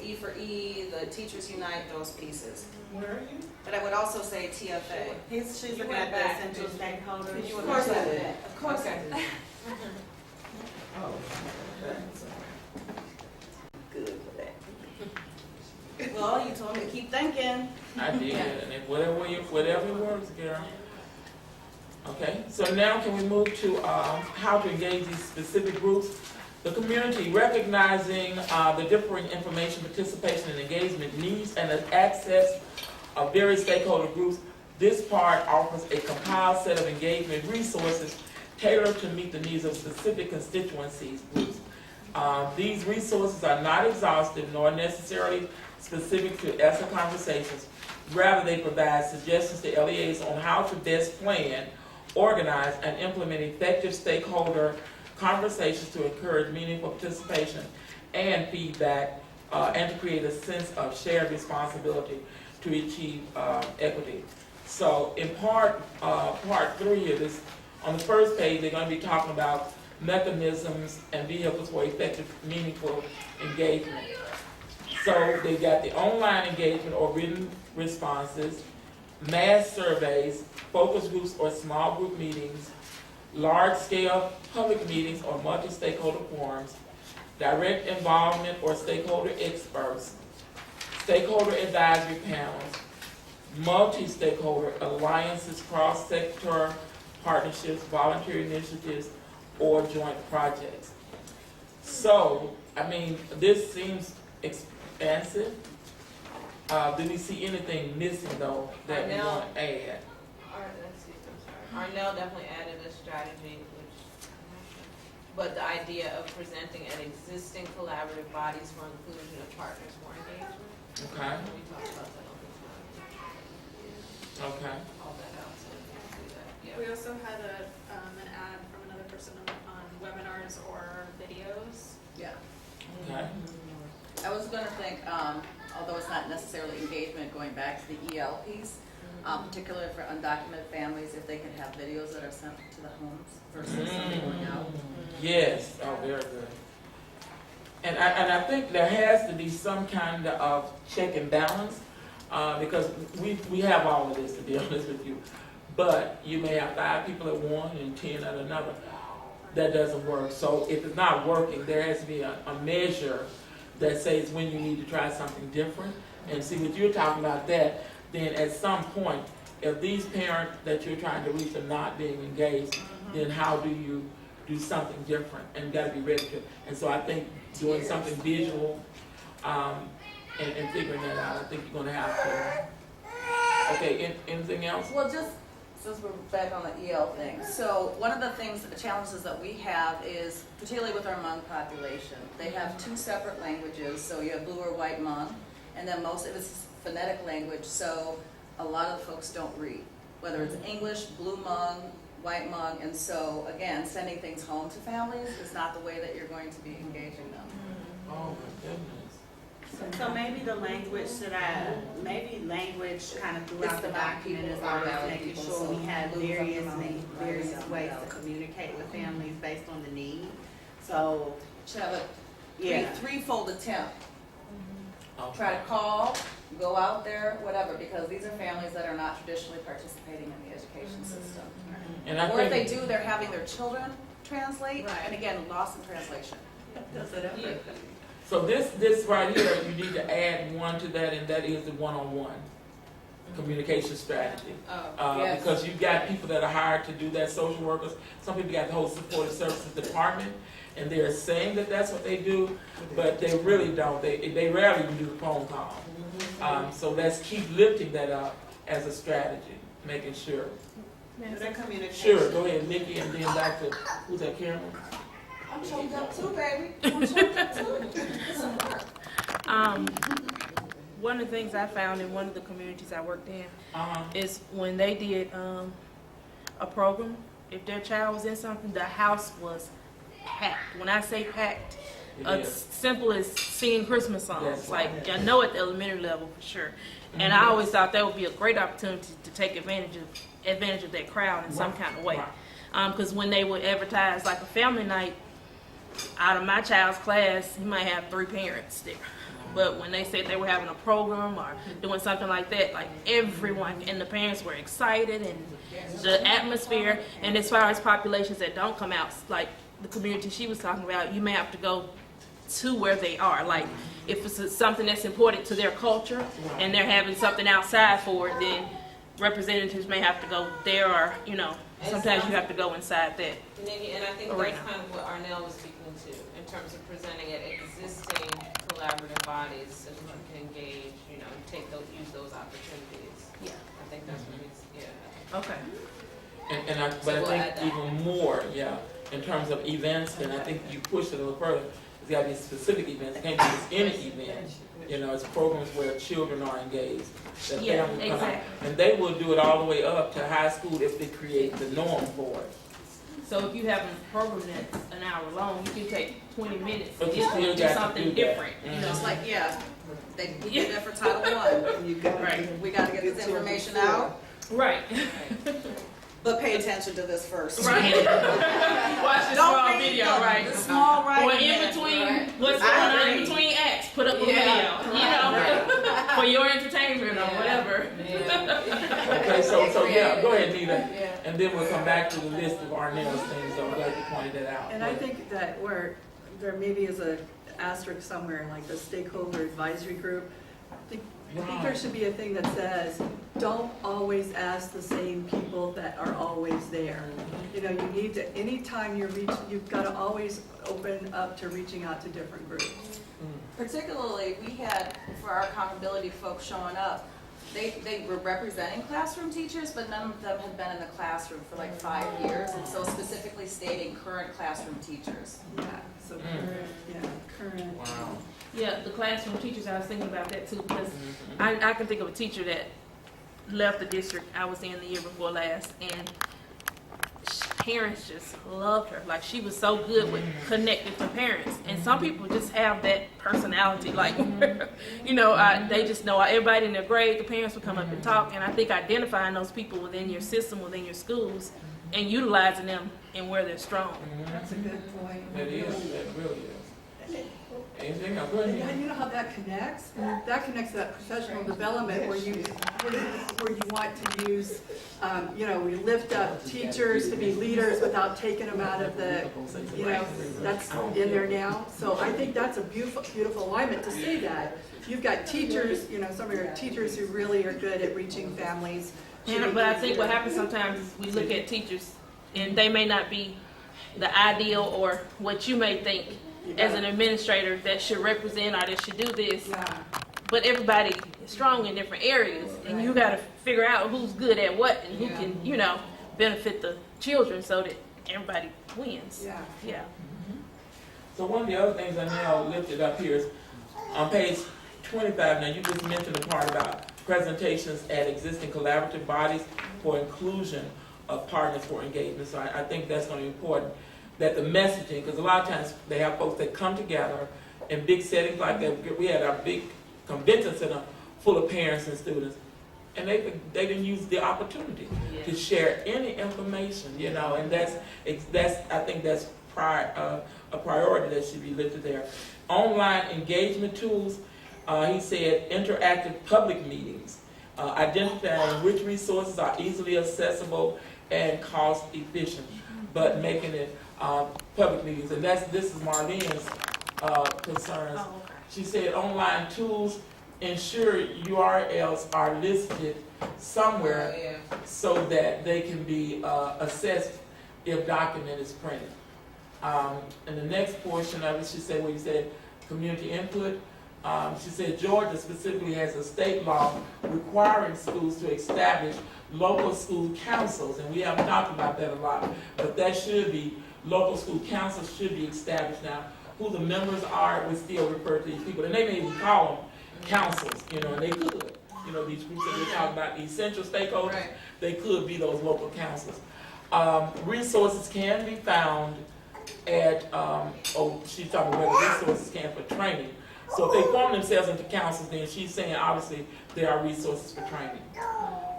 [SPEAKER 12] E for E, the Teachers Unite, those pieces.
[SPEAKER 13] Where are you?
[SPEAKER 12] But I would also say TFA.
[SPEAKER 10] She's looking at the essential stakeholders.
[SPEAKER 12] Of course I did. Of course I did.
[SPEAKER 13] Oh.
[SPEAKER 10] Good for that.
[SPEAKER 12] Well, you told me to keep thinking.
[SPEAKER 2] I did, and if whatever works, girl. Okay, so now can we move to how to engage these specific groups? The community, recognizing the differing information, participation, and engagement needs and the access of various stakeholder groups. This part offers a compiled set of engagement resources tailored to meet the needs of specific constituencies groups. These resources are not exhaustive nor necessarily specific to ESSA conversations. Rather, they provide suggestions to LEAs on how to best plan, organize, and implement effective stakeholder conversations to encourage meaningful participation and feedback, and to create a sense of shared responsibility to achieve equity. So in part 3 of this, on the first page, they're going to be talking about mechanisms and vehicles for effective, meaningful engagement. So they got the online engagement or written responses, mass surveys, focus groups or small group meetings, large-scale public meetings or multi-stakeholder forums, direct involvement or stakeholder experts, stakeholder advisory panels, multi-stakeholder alliances, cross-sector partnerships, volunteer initiatives, or joint projects. So, I mean, this seems expansive. Do we see anything missing though that we want to add?
[SPEAKER 3] Arnell definitely added a strategy, but the idea of presenting an existing collaborative bodies for inclusion of partners for engagement.
[SPEAKER 2] Okay.
[SPEAKER 3] We talked about that on the slide.
[SPEAKER 2] Okay.
[SPEAKER 3] All that out, so we can do that. Yeah.
[SPEAKER 5] We also had an ad from another person on webinars or videos.
[SPEAKER 12] Yeah.
[SPEAKER 2] Okay.
[SPEAKER 12] I was gonna think, although it's not necessarily engagement, going back to the EL piece, particularly for undocumented families, if they can have videos that are sent to the homes versus something going out.
[SPEAKER 2] Yes. Oh, very good. And I think there has to be some kind of check and balance, because we have all of this, to be honest with you. But you may have 5 people at one and 10 at another. That doesn't work. So if it's not working, there has to be a measure that says when you need to try something different. And see, what you're talking about that, then at some point, if these parents that you're trying to reach are not being engaged, then how do you do something different? And you gotta be ready to. And so I think doing something visual, and figuring that out, I think you're gonna have to. Okay, anything else?
[SPEAKER 12] Well, just since we're back on the EL thing, so one of the things, the challenges that we have is, particularly with our Hmong population, they have 2 separate languages, so you have blue or white Hmong, and then most of it's phonetic language, so a lot of the folks don't read, whether it's English, blue Hmong, white Hmong, and so again, sending things home to families is not the way that you're going to be engaging them.
[SPEAKER 2] Oh my goodness.
[SPEAKER 10] So maybe the language maybe language kind of throughout the document is always making sure we have various ways to communicate with families based on the need. So,
[SPEAKER 12] Should have a
[SPEAKER 10] yeah.
[SPEAKER 12] threefold attempt.
[SPEAKER 2] Okay.
[SPEAKER 12] Try to call, go out there, whatever, because these are families that are not traditionally participating in the education system.
[SPEAKER 2] And I
[SPEAKER 12] Or if
[SPEAKER 2] think
[SPEAKER 12] they do, they're having their children translate,
[SPEAKER 3] Right.
[SPEAKER 12] and again, lost in translation.
[SPEAKER 1] Does it ever?
[SPEAKER 2] so. This right here, you need to add one to that, and that is the one-on-one communication strategy.
[SPEAKER 3] Oh,
[SPEAKER 12] yes.
[SPEAKER 2] Because you've got people that are hired to do that, social workers. Some people got the whole supportive services department, and they're saying that that's what they do, but they really don't. They rarely even do the phone call. So let's keep lifting that up as a strategy, making sure.
[SPEAKER 12] Their communication.
[SPEAKER 2] Sure, go ahead, Nikki, and then back to, who's that, Karen?
[SPEAKER 12] I'm choked up too, baby. I'm choked up too.
[SPEAKER 16] One of the things I found in one of the communities I worked in
[SPEAKER 2] Uh-huh.
[SPEAKER 16] is when they did a program, if their child was in something, the house was packed. When I say packed, as simple as singing Christmas songs.
[SPEAKER 2] That's
[SPEAKER 16] Like,
[SPEAKER 2] right.
[SPEAKER 16] I know at the elementary level for sure. And I always thought that would be a great opportunity to take advantage of that crowd in some kind of way. Because when they would advertise like a family night, out of my child's class, he might have 3 parents there. But when they said they were having a program or doing something like that, like everyone and the parents were excited, and the atmosphere. And as far as populations that don't come out, like the community she was talking about, you may have to go to where they are. Like, if it's something that's important to their culture and they're having something outside for it, then representatives may have to go there, or, you know, sometimes you have to go inside that.
[SPEAKER 3] And I think
[SPEAKER 16] arena.
[SPEAKER 3] that's kind of what Arnell was speaking to, in terms of presenting at existing collaborative bodies, so that you can engage, you know, use those opportunities.
[SPEAKER 16] Yeah.
[SPEAKER 3] I think that's what he's, yeah.
[SPEAKER 16] Okay.
[SPEAKER 2] But
[SPEAKER 3] we'll
[SPEAKER 2] I
[SPEAKER 3] add
[SPEAKER 2] think
[SPEAKER 3] that.
[SPEAKER 2] even more, in terms of events, and I think you push it a little further. It's got to be specific events. It can't be just any event. You know, it's programs where children are engaged. That
[SPEAKER 16] Yeah,
[SPEAKER 2] families come out.
[SPEAKER 16] exactly.
[SPEAKER 2] And they will do it all the way up to high school if they create the norm for it.
[SPEAKER 16] So if you have a program that's an hour long, you can take 20 minutes
[SPEAKER 2] But
[SPEAKER 16] and
[SPEAKER 2] you still
[SPEAKER 16] do
[SPEAKER 2] got to
[SPEAKER 16] something
[SPEAKER 2] do that.
[SPEAKER 16] different.
[SPEAKER 2] Mhm.
[SPEAKER 16] You know,
[SPEAKER 12] Just like, we did that for Title I.
[SPEAKER 1] You got,
[SPEAKER 16] Right.
[SPEAKER 12] We gotta get this information out,
[SPEAKER 16] right.
[SPEAKER 12] but pay attention to this first.
[SPEAKER 16] Right. Watch this
[SPEAKER 12] Don't
[SPEAKER 16] small
[SPEAKER 12] read
[SPEAKER 16] video,
[SPEAKER 12] the-
[SPEAKER 16] right?
[SPEAKER 12] the small
[SPEAKER 16] Or
[SPEAKER 12] writing
[SPEAKER 16] in
[SPEAKER 12] that,
[SPEAKER 16] between,
[SPEAKER 12] right.
[SPEAKER 16] what's
[SPEAKER 12] I
[SPEAKER 16] going on in
[SPEAKER 12] agree.
[SPEAKER 16] between acts, put up a
[SPEAKER 12] Yeah,
[SPEAKER 16] video, you know, for your entertainment or whatever.
[SPEAKER 2] Okay, so go ahead, Nita. And then we'll come back to the list of Arnell's things, so I'm glad you pointed that out.
[SPEAKER 1] and I think that where there maybe is a asterisk somewhere, like the stakeholder advisory group, I think there should be a thing that says, don't always ask the same people that are always there. You know, you need to, anytime you've got to always open up to reaching out to different groups.
[SPEAKER 12] Particularly, we had, for our accountability folks showing up, they were representing classroom teachers, but none of them had been in the classroom for like 5 years, and so specifically stating current classroom teachers.
[SPEAKER 1] Yeah, so current.
[SPEAKER 2] Wow.
[SPEAKER 16] Yeah, the classroom teachers, I was thinking about that too, because I can think of a teacher that left the district I was in the year before last, and parents just loved her. Like, she was so good with connecting to parents. And some people just have that personality. Like, you know, they just know everybody in their grade, the parents would come up and talk. And I think identifying those people within your system, within your schools, and utilizing them and where they're strong.
[SPEAKER 1] That's a good point.
[SPEAKER 2] That is, that really is. Anything else? Go
[SPEAKER 1] And
[SPEAKER 2] ahead.
[SPEAKER 1] you know how that connects? That connects to that professional development where you want to use, you know, we lift up teachers to be leaders without taking them out of the, you know, that's in there now. So I think that's a beautiful, beautiful alignment to see that. You've got teachers, you know, some of your teachers who really are good at reaching families.
[SPEAKER 16] But I think what happens sometimes is we look at teachers and they may not be the ideal or what you may think as an administrator that should represent or that should do this. But everybody is strong in different areas, and you got to figure out who's good at what and who can, you know, benefit the children so that everybody wins. Yeah.
[SPEAKER 2] So one of the other things I now lifted up here is on page 25. Now, you just mentioned the part about presentations at existing collaborative bodies for inclusion of partners for engagement. So I think that's going to be important, that the messaging, because a lot of times they have folks that come together in big settings like that. We had our big convention center full of parents and students, and they didn't use the opportunity to share any information, you know, and that's I think that's a priority that should be lifted there. Online engagement tools, he said interactive public meetings, identifying which resources are easily accessible and cost efficient, but making it public meetings, and this is Marlene's concerns. She said online tools ensure URLs are listed somewhere so that they can be assessed if document is printed. And the next portion of it, she said, where you said community input, she said Georgia specifically has a state law requiring schools to establish local school councils, and we haven't talked about that a lot, but that should be, local school councils should be established now. Who the members are, we still refer to these people, and they may even call them councils, you know, and they could. You know, these groups that we're talking about, the essential stakeholders, they could be those local councils. Resources can be found at, she's talking about where the resources can for training. So if they form themselves into councils, then she's saying obviously there are resources for training.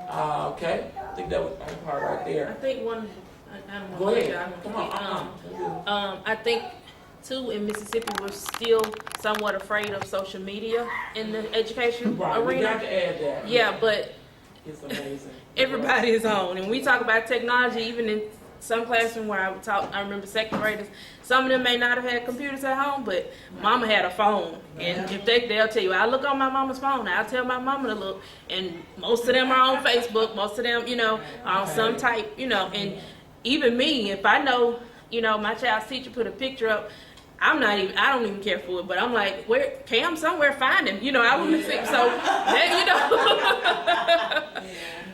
[SPEAKER 2] Okay, I think that was the only part right there.
[SPEAKER 16] I think one, I don't know.
[SPEAKER 2] Go ahead, come on.
[SPEAKER 16] I think too, in Mississippi, we're still somewhat afraid of social media in the education
[SPEAKER 2] Right, we
[SPEAKER 16] arena.
[SPEAKER 2] got to add that.
[SPEAKER 16] Yeah, but
[SPEAKER 2] It's amazing.
[SPEAKER 16] everybody is on, and we talk about technology even in some classroom where I would talk, I remember second graders, some of them may not have had computers at home, but mama had a phone. And if they'll tell you, I look on my mama's phone, I'll tell my mama to look. And most of them are on Facebook, most of them, you know, are on some type, you know, and even me, if I know, you know, my child's teacher put a picture up, I don't even care for it, but I'm like, where, Cam somewhere find him, you know, I wouldn't think so, that,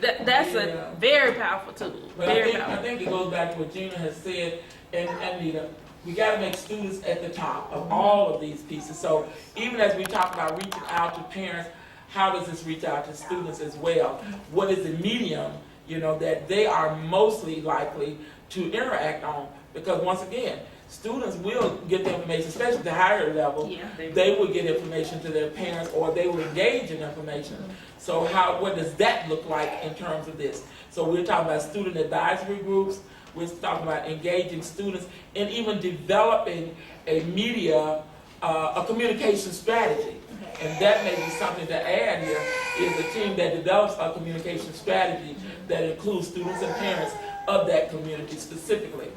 [SPEAKER 16] you know, that's a very powerful tool,
[SPEAKER 2] But
[SPEAKER 16] very
[SPEAKER 2] I
[SPEAKER 16] powerful.
[SPEAKER 2] think it goes back to what Gina has said, and Nita, we gotta make students at the top of all of these pieces. So even as we talk about reaching out to parents, how does this reach out to students as well? What is the medium, you know, that they are mostly likely to interact on? Because once again, students will get the information, especially at the higher level.
[SPEAKER 16] Yeah,
[SPEAKER 2] they will get information to their parents, or they will engage in information. So what does that look like in terms of this? So we're talking about student advisory groups, we're talking about engaging students, and even developing a media, a communication strategy. And that may be something to add here, is the team that develops a communication strategy that includes students and parents of that community specifically.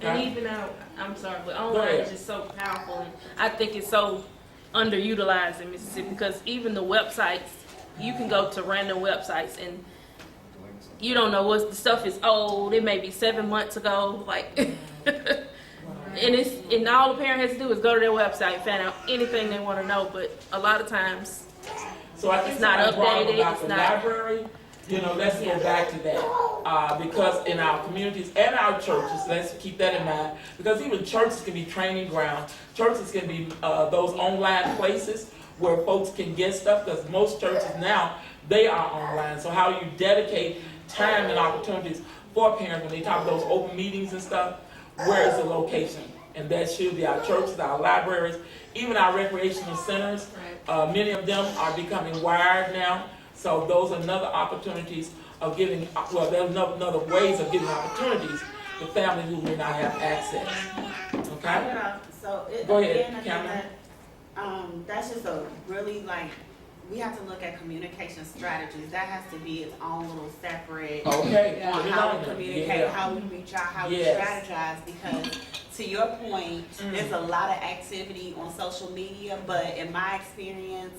[SPEAKER 16] And even I'm sorry, but online is just so powerful, and I think it's so underutilized in Mississippi, because even the websites, you can go to random websites and you don't know what the stuff is old. It may be 7 months ago, like, and all the parent has to do is go to their website, find out anything they want to know. But a lot of times,
[SPEAKER 2] so I think
[SPEAKER 16] it's not updated.
[SPEAKER 2] About
[SPEAKER 16] it's
[SPEAKER 2] the
[SPEAKER 16] not.
[SPEAKER 2] Library. You know, let's go back to that, because in our communities and our churches, let's keep that in mind, because even churches can be training grounds. Churches can be those online places where folks can get stuff, because most churches now, they are online. So how you dedicate time and opportunities for parents when they talk about those open meetings and stuff, where is the location? And that should be our churches, our libraries, even our recreational centers. Many of them are becoming wired now. So those are another opportunities of giving, well, there's another ways of giving opportunities to families who may not have access. Okay?
[SPEAKER 10] So
[SPEAKER 2] Go ahead,
[SPEAKER 10] again, I think
[SPEAKER 2] Cameron.
[SPEAKER 10] that, that's just a really, like, we have to look at communication strategies. That has to be its own little separate
[SPEAKER 2] Okay.
[SPEAKER 10] on
[SPEAKER 2] Put it
[SPEAKER 10] how
[SPEAKER 2] on
[SPEAKER 10] we
[SPEAKER 2] there.
[SPEAKER 10] communicate,
[SPEAKER 2] Yeah.
[SPEAKER 10] how we reach out, how we
[SPEAKER 2] Yes.
[SPEAKER 10] strategize. Because to your point, there's a lot of activity on social media, but in my experience,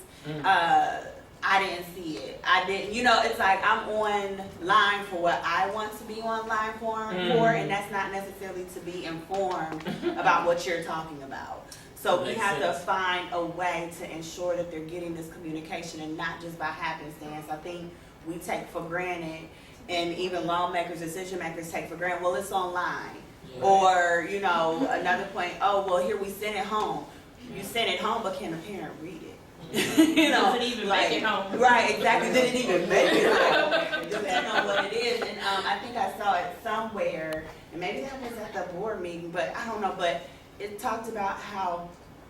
[SPEAKER 10] I didn't see it. I didn't, you know, it's like I'm online for what I want to be online for, and that's not necessarily to be informed about what you're talking about. So we have to find a way to ensure that they're getting this communication, and not just by happenstance. I think we take for granted, and even lawmakers, decision makers take for granted, well, it's online. Yeah. Or, you know, another point, oh, well, here we send it home. You send it home, but can the parent read it? You know,
[SPEAKER 16] doesn't even
[SPEAKER 10] like,
[SPEAKER 16] make it home.
[SPEAKER 10] Right, exactly. Didn't even make it home. Depending on what it is. And I think I saw it somewhere, and maybe that was at the board meeting, but I don't know. But it talked about how,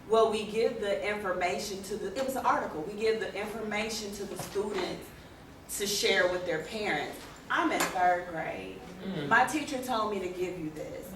[SPEAKER 10] well, we give the information to the, it was an article, we give the information to the students to share with their parents. I'm in 3rd grade. My teacher told me to give you this.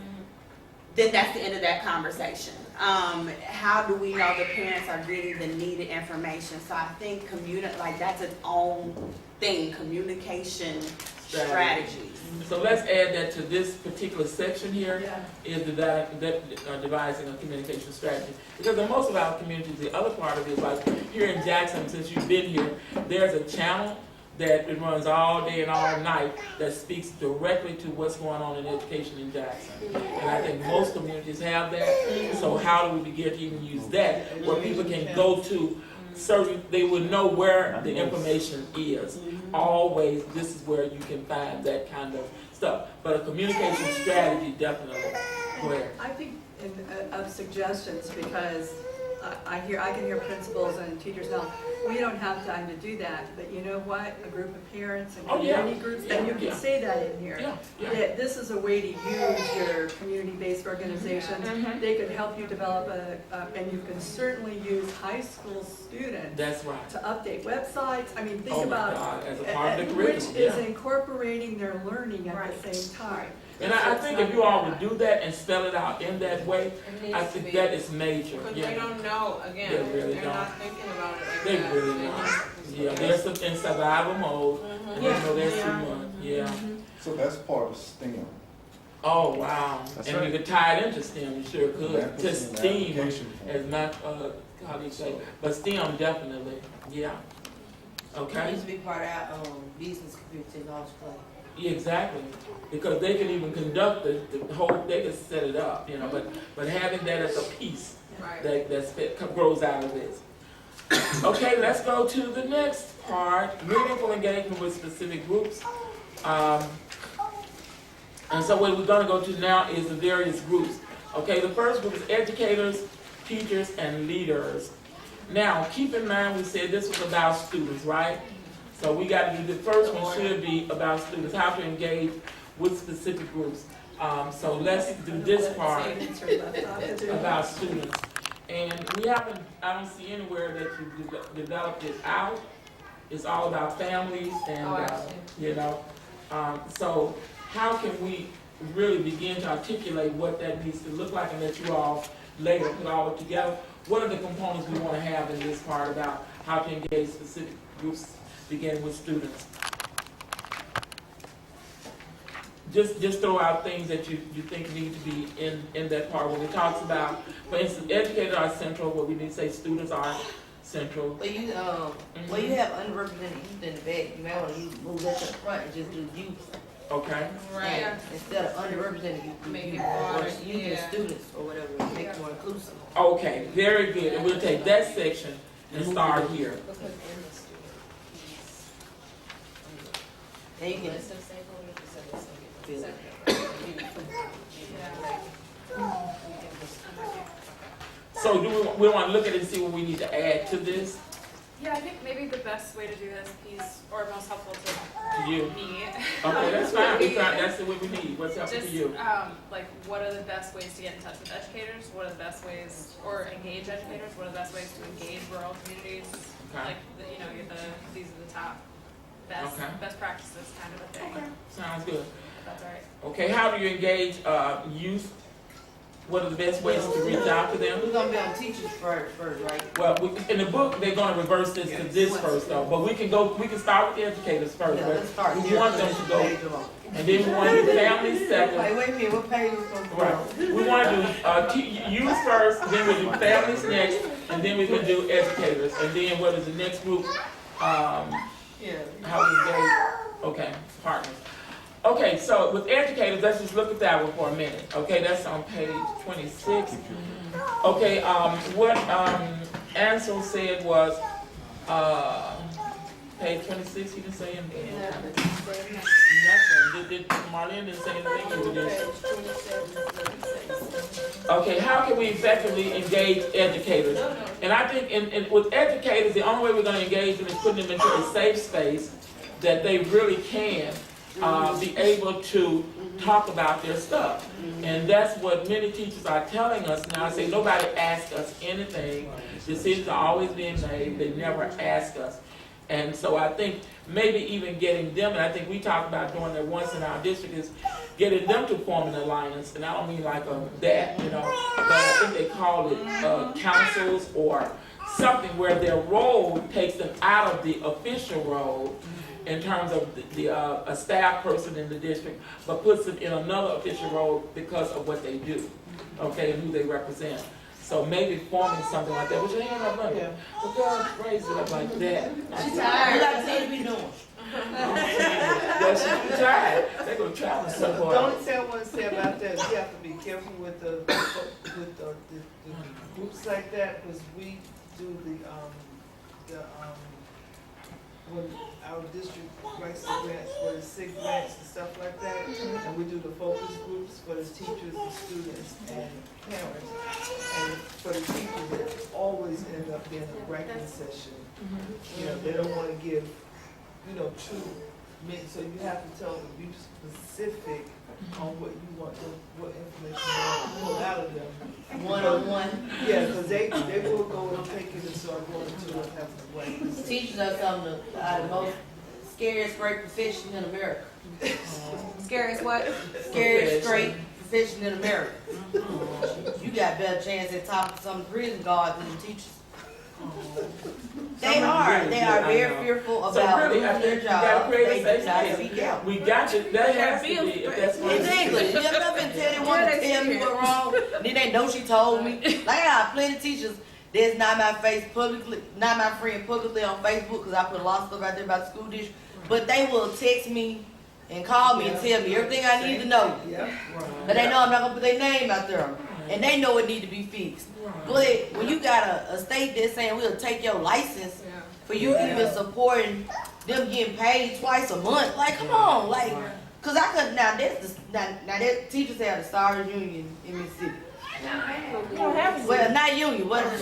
[SPEAKER 10] Then that's the end of that conversation. How do we know the parents are getting the needed information? So I think like that's its own thing, communication strategies.
[SPEAKER 2] So let's add that to this particular section here, is devising a communication strategy. Because in most of our communities, the other part of it is like here in Jackson, since you've been here, there's a channel that it runs all day and all night that speaks directly to what's going on in education in Jackson. And I think most communities have that. So how do we begin to even use that, where people can go to certain, they would know where the information is. Always, this is where you can find that kind of stuff. But a communication strategy, definitely. Go ahead.
[SPEAKER 1] I think of suggestions, because I can hear principals and teachers now, we don't have time to do that, but you know what? A group of parents and community groups, and you can say that in here. That this is a way to use your community-based organizations. They could help you develop and you can certainly use high school students.
[SPEAKER 2] That's right.
[SPEAKER 1] To update websites. I mean, think about
[SPEAKER 2] God, as a part of the curriculum,
[SPEAKER 1] which is incorporating their learning at the same time.
[SPEAKER 2] And I think if you all would do that and spell it out in that way, I think that is major.
[SPEAKER 3] Because they don't know, again,
[SPEAKER 2] they really
[SPEAKER 3] they're
[SPEAKER 2] don't.
[SPEAKER 3] not thinking about it like
[SPEAKER 2] They
[SPEAKER 3] that.
[SPEAKER 2] really don't. Yeah, they're in survival mode. You know, there's too much. Yeah.
[SPEAKER 7] So that's part of STEM.
[SPEAKER 2] Oh, wow.
[SPEAKER 9] That's
[SPEAKER 2] And
[SPEAKER 9] right.
[SPEAKER 2] you could tie it into STEM, you sure could.
[SPEAKER 7] That
[SPEAKER 2] To
[SPEAKER 7] puts in the
[SPEAKER 2] STEAM,
[SPEAKER 7] application form.
[SPEAKER 2] as not, how do you say, but STEM definitely, yeah.
[SPEAKER 15] It
[SPEAKER 2] Okay?
[SPEAKER 15] used to be part of our, business computer technology class.
[SPEAKER 2] Yeah, exactly, because they can even conduct the whole, they can set it up, you know, but having that as a piece
[SPEAKER 3] Right.
[SPEAKER 2] that grows out of this. Okay, let's go to the next part, meaningful engagement with specific groups. And so what we're gonna go to now is the various groups. Okay, the first group is educators, teachers, and leaders. Now, keep in mind, we said this was about students, right? So we gotta do, the first one should be about students, how to engage with specific groups. So let's do this part about students. And we haven't, I don't see anywhere that you developed it out. It's all about families and, you know. So how can we really begin to articulate what that needs to look like and that you all later put all it together? What are the components we want to have in this part about how to engage specific groups, beginning with students? Just throw out things that you think need to be in that part when it talks about, for instance, educators are central, what we need to say students are central.
[SPEAKER 15] Well, you have underrepresented youth in the back, you might want to move that to the front and just do youth.
[SPEAKER 2] Okay.
[SPEAKER 3] Right.
[SPEAKER 15] Instead of underrepresented youth,
[SPEAKER 3] Make it
[SPEAKER 15] youth
[SPEAKER 3] broader,
[SPEAKER 15] or youth
[SPEAKER 3] yeah.
[SPEAKER 15] and students or whatever, make it more inclusive.
[SPEAKER 2] Okay, very good. And we'll take that section and start here.
[SPEAKER 15] And you can
[SPEAKER 2] So do we want to look at it and see what we need to add to this,
[SPEAKER 5] Yeah, I think maybe the best way to do this piece, or most helpful
[SPEAKER 2] to
[SPEAKER 5] to
[SPEAKER 2] you?
[SPEAKER 5] me.
[SPEAKER 2] Okay, that's fine. That's what we need. What's helpful
[SPEAKER 5] Just,
[SPEAKER 2] to you?
[SPEAKER 5] like, what are the best ways to get in touch with educators? What are the best ways, or engage educators? What are the best ways to engage rural communities?
[SPEAKER 2] Okay.
[SPEAKER 5] Like, you know, these are the top best,
[SPEAKER 2] Okay.
[SPEAKER 5] best practices kind of a thing.
[SPEAKER 2] Okay, sounds good.
[SPEAKER 5] If that's all right.
[SPEAKER 2] Okay, how do you engage youth? What are the best ways to reach out to them?
[SPEAKER 15] We're gonna be on teachers first, right?
[SPEAKER 2] Well, in the book, they're gonna reverse this to this first though, but we can start with the educators first,
[SPEAKER 15] Yeah,
[SPEAKER 2] but
[SPEAKER 15] let's start
[SPEAKER 2] we
[SPEAKER 15] there.
[SPEAKER 2] want them to go,
[SPEAKER 15] Page along.
[SPEAKER 2] and then we want to do families second.
[SPEAKER 15] Wait a minute, what page is supposed to be on?
[SPEAKER 2] Right, we want to do youth first, then we do families next, and then we're gonna do educators, and then what is the next group? How we engage, okay, partners. Okay, so with educators, let's just look at that one for a minute. Okay, that's on page 26. Okay, what Ansel said was, page 26, he didn't say anything. Nothing. Did Marlene didn't say anything? Or did he? Okay, how can we effectively engage educators? And I think with educators, the only way we're gonna engage them is putting them into a safe space that they really can be able to talk about their stuff. And that's what many teachers are telling us now. I say nobody asked us anything. Decisions are always being made. They never ask us. And so I think maybe even getting them, and I think we talked about doing that once in our district, is getting them to form an alliance. And I don't mean like that, you know, but I think they call it councils or something where their role takes them out of the official role in terms of a staff person in the district, but puts them in another official role because of what they do, okay, and who they represent. So maybe forming something like that. Put your hand up under. But God, raise it up like that.
[SPEAKER 15] She's tired. You like to be doing.
[SPEAKER 2] Well, she's tired. They're gonna travel so far.
[SPEAKER 6] The only thing I want to say about that is you have to be careful with the groups like that, because we do when our district writes the grants for the SIG grants and stuff like that, and we do the focus groups for the teachers, the students, and parents. And for the teachers, it always ends up being a writing session. You know, they don't want to give, true, so you have to tell them, be specific on what you want, what information you want to pull out of them.
[SPEAKER 15] One-on-one.
[SPEAKER 6] Yeah, because they will go and take it and start going to it, have to wait.
[SPEAKER 15] Teachers are some of the most scariest great profession in America.
[SPEAKER 3] Scariest what?
[SPEAKER 15] Scariest great profession in America. You got better chance at talking to some prison guards than the teachers. They are very fearful
[SPEAKER 2] So
[SPEAKER 15] about
[SPEAKER 2] really, I
[SPEAKER 15] losing
[SPEAKER 2] think
[SPEAKER 15] their
[SPEAKER 2] you gotta
[SPEAKER 15] job.
[SPEAKER 2] create a
[SPEAKER 15] They
[SPEAKER 2] safe
[SPEAKER 15] do not
[SPEAKER 2] space.
[SPEAKER 15] speak out.
[SPEAKER 2] We got to, that has to be, if that's what it
[SPEAKER 15] It's
[SPEAKER 2] is.
[SPEAKER 15] English. You ever been tell them want to tell me what wrong? Then they know she told me. Like I got plenty of teachers that's not my face publicly, not my friend publicly on Facebook because I put a lot of stuff out there about the school district. But they will text me and call me and tell me everything I need to know. But they know I'm not gonna put their name out there, and they know it need to be fixed. But when you got a state that's saying we'll take your license for you even supporting them getting paid twice a month, like come on, like, cause I could now that teachers have the Stars Union in Mississippi. Well, not union. What is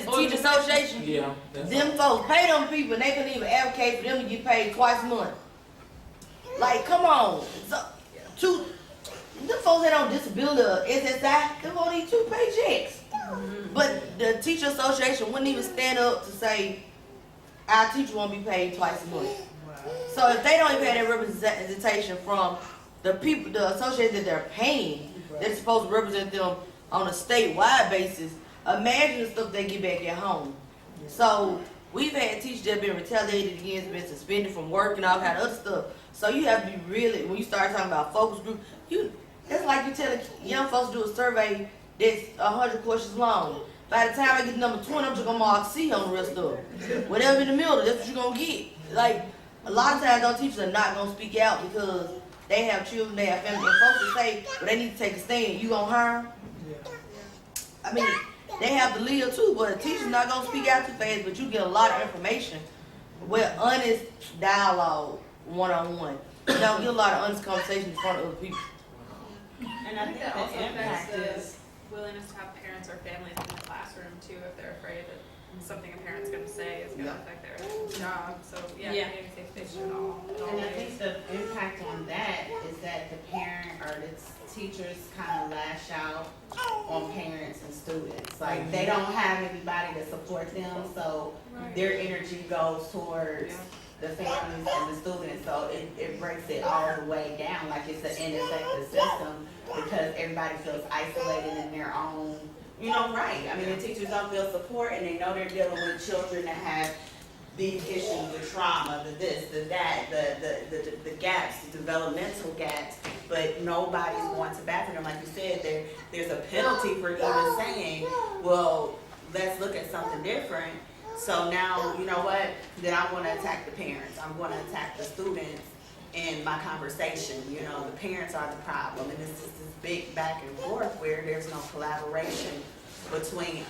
[SPEAKER 15] the teacher association?
[SPEAKER 2] Yeah.
[SPEAKER 15] Them folks pay them people, and they couldn't even advocate for them to get paid twice a month. Like, come on. So, them folks that on disability or SSI, they won't need 2 paychecks. But the teacher association wouldn't even stand up to say our teacher won't be paid twice a month. So if they don't even have that representation from the people, the association that they're paying, they're supposed to represent them on a statewide basis. Imagine the stuff they get back at home. So we've had teachers that have been retaliated against, been suspended from work and all kind of other stuff. So you have to be really, when you start talking about focus group, that's like you telling young folks to do a survey that's 100 questions long. By the time I get to number 20, I'm just gonna mark C on the rest of them. Whatever in the middle, that's what you're gonna get. Like, a lot of times those teachers are not gonna speak out because they have children, they have family, and folks will say, well, they need to take a stand. You gonna hire them? I mean, they have to live too, but a teacher's not gonna speak out too fast, but you get a lot of information with honest dialogue, one-on-one. You don't get a lot of honest conversation in front of other people.
[SPEAKER 5] And I think that also affects the willingness to have parents or families in the classroom too, if they're afraid that something a parent's gonna say is gonna affect their job. So creating a safe space in all
[SPEAKER 10] And I
[SPEAKER 5] ways.
[SPEAKER 10] think the impact on that is that the parent or the teachers kind of lash out on parents and students. Like they don't have anybody to support them, so their energy goes towards the families and the students. So it breaks it all the way down. Like it's an ineffective system because everybody feels isolated in their own, right. I mean, the teachers don't feel support and they know they're dealing with children that have these issues, the trauma, the this, the that, the gaps, the developmental gaps, but nobody's going to bat for them. Like you said, there's a penalty for even saying, well, let's look at something different. So now, you know what, then I want to attack the parents. I'm going to attack the students in my conversation. The parents are the problem. And it's just this big back and forth where there's no collaboration between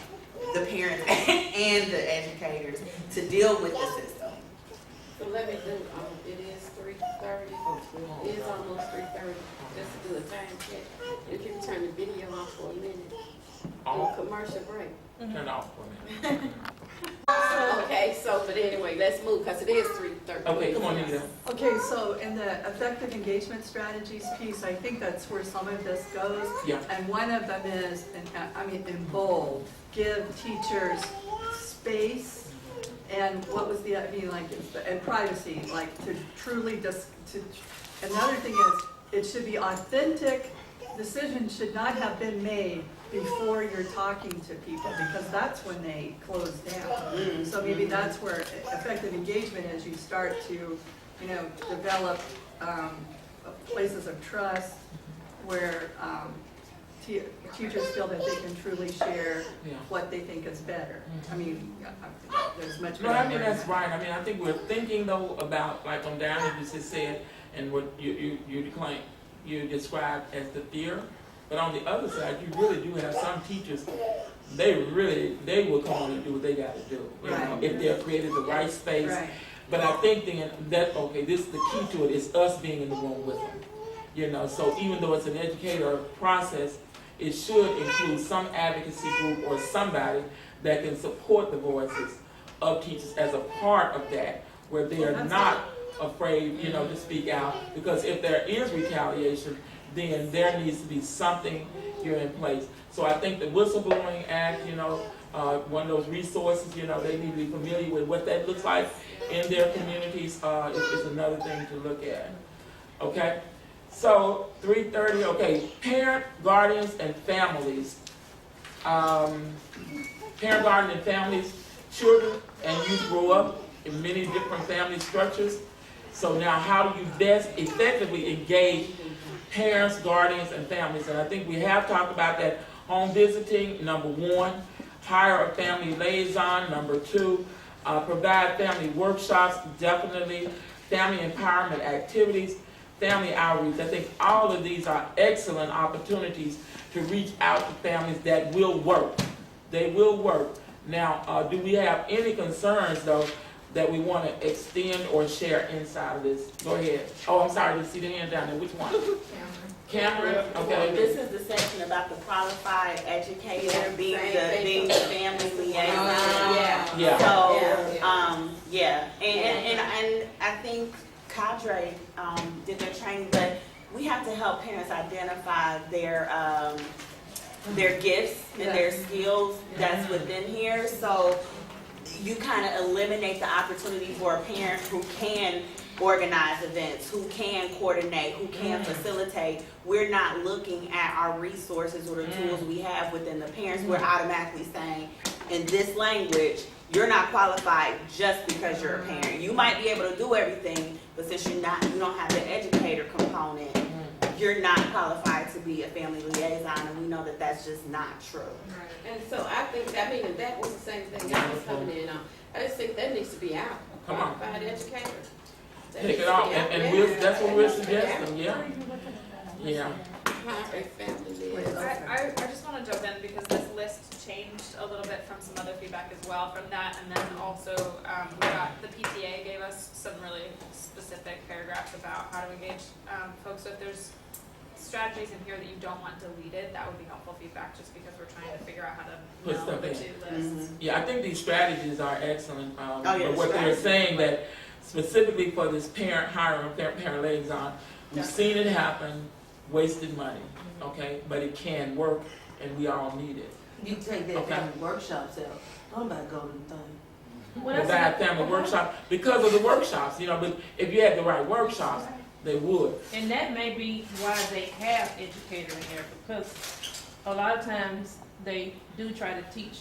[SPEAKER 10] the parents and the educators to deal with the system.
[SPEAKER 11] So let me do, it is 3:30, it is almost 3:30, just to do a time check. If you can turn the video off for a minute, on commercial break.
[SPEAKER 2] Turn it off for a minute.
[SPEAKER 11] Okay, but anyway, let's move, because it is 3:30.
[SPEAKER 2] Okay, come on, Nita.
[SPEAKER 1] Okay, so in the effective engagement strategies piece, I think that's where some of this goes.
[SPEAKER 2] Yeah.
[SPEAKER 1] And one of them is, in bold, give teachers space and what was the, and privacy, like to truly another thing is, it should be authentic. Decisions should not have been made before you're talking to people, because that's when they close down. So maybe that's where effective engagement is. You start to, develop places of trust where teachers feel that they can truly share what they think is better. I mean, there's much more.
[SPEAKER 2] No, I mean, that's right. I mean, I think we're thinking though about, like on down, as you just said, and what you described as the fear. But on the other side, you really do have some teachers, they will come on and do what they got to do, if they're created the right space.
[SPEAKER 1] Right.
[SPEAKER 2] But I think then this is the key to it, is us being in the room with them. So even though it's an educator process, it should include some advocacy group or somebody that can support the voices of teachers as a part of that, where they are not afraid, to speak out. Because if there is retaliation, then there needs to be something here in place. So I think the Whistleblowing Act, one of those resources, they need to be familiar with what that looks like in their communities, is another thing to look at. Okay? So 3:30, okay, parent, guardians, and families. Parent, guardian, and families, children and youth grow up in many different family structures. So now how do you best effectively engage parents, guardians, and families? And I think we have talked about that. Home visiting, number 1. Hire a family liaison, number 2. Provide family workshops, definitely. Family empowerment activities, family outreach. I think all of these are excellent opportunities to reach out to families that will work. They will work. Now, do we have any concerns, though, that we want to extend or share inside of this? Go ahead. Oh, I'm sorry, to see the hand down there. Which one? Cameron? Okay.
[SPEAKER 10] This is the section about the qualified educator being the family liaison.
[SPEAKER 3] Yeah.
[SPEAKER 10] So, and I think Cadre did their training, but we have to help parents identify their gifts and their skills that's within here. So you kind of eliminate the opportunity for a parent who can organize events, who can coordinate, who can facilitate. We're not looking at our resources or the tools we have within the parents. We're automatically saying, in this language, you're not qualified just because you're a parent. You might be able to do everything, but since you don't have the educator component, you're not qualified to be a family liaison, and we know that that's just not true.
[SPEAKER 11] And so I think, and that was the same thing I was coming in on. I just think that needs to be out.
[SPEAKER 2] Come on.
[SPEAKER 11] Qualified educator.
[SPEAKER 2] Take it off, and that's what we're suggesting, yeah.
[SPEAKER 11] Hire a family liaison.
[SPEAKER 5] I just want to jump in because this list changed a little bit from some other feedback as well from that, and then also we got the PTA gave us some really specific paragraphs about how to engage folks. So if there's strategies in here that you don't want deleted, that would be helpful feedback, just because we're trying to figure out how to
[SPEAKER 2] Put
[SPEAKER 5] meld
[SPEAKER 2] stuff
[SPEAKER 5] the
[SPEAKER 2] in.
[SPEAKER 5] 2 lists.
[SPEAKER 2] Yeah, I think these strategies are excellent.
[SPEAKER 10] yeah,
[SPEAKER 2] But what they're saying that specifically for this hiring a parent liaison, we've seen it happen, wasted money, okay? But it can work, and we all need it.
[SPEAKER 15] You take that family workshops out. Nobody go to the thing.
[SPEAKER 2] Provide family workshop because of the workshops, but if you had the right workshops, they would.
[SPEAKER 16] And that may be why they have educator in there, because a lot of times they do try to teach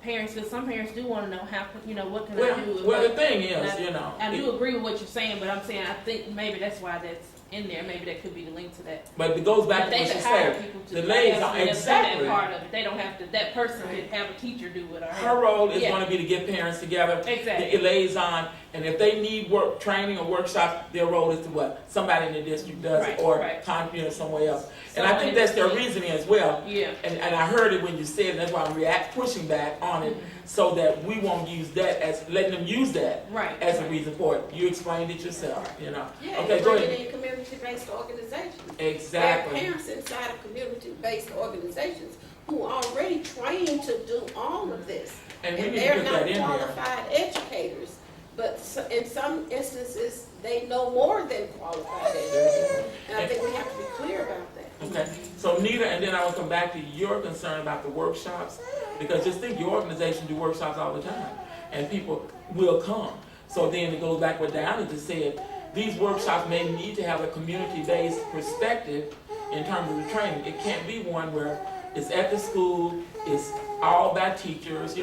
[SPEAKER 16] parents, because some parents do want to know how, what can I do?
[SPEAKER 2] Well, the thing is,
[SPEAKER 16] I do agree with what you're saying, but I'm saying I think maybe that's why that's in there. Maybe that could be the link to that.
[SPEAKER 2] But it goes back to what you said. The liaison, exactly.
[SPEAKER 16] Part of it. They don't have to. That person could have a teacher do it. Or
[SPEAKER 2] her role is going to be to get parents together.
[SPEAKER 16] Exactly.
[SPEAKER 2] The liaison, and if they need training or workshops, their role is to what? Somebody in the district does it, or contribute somewhere else. And I think that's their reasoning as well.
[SPEAKER 16] Yeah.
[SPEAKER 2] And I heard it when you said it. That's why I'm pushing back on it, so that we won't use that as letting them use that as a reason for it. You explained it yourself.
[SPEAKER 11] Yeah,
[SPEAKER 2] Okay, go ahead.
[SPEAKER 11] in community-based organizations.
[SPEAKER 2] Exactly.
[SPEAKER 11] There are parents inside of community-based organizations who are already trained to do all of this.
[SPEAKER 2] And we need to
[SPEAKER 11] they're
[SPEAKER 2] put
[SPEAKER 11] not
[SPEAKER 2] that in there.
[SPEAKER 11] qualified educators, but in some instances, they know more than qualified educators. And I think we have to be clear about that.
[SPEAKER 2] Okay, so Nita, and then I will come back to your concern about the workshops, because just think your organization do workshops all the time, and people will come. So then it goes back what Diana just said, these workshops may need to have a community-based perspective in terms of the training. It can't be one where it's at the school, it's all by teachers,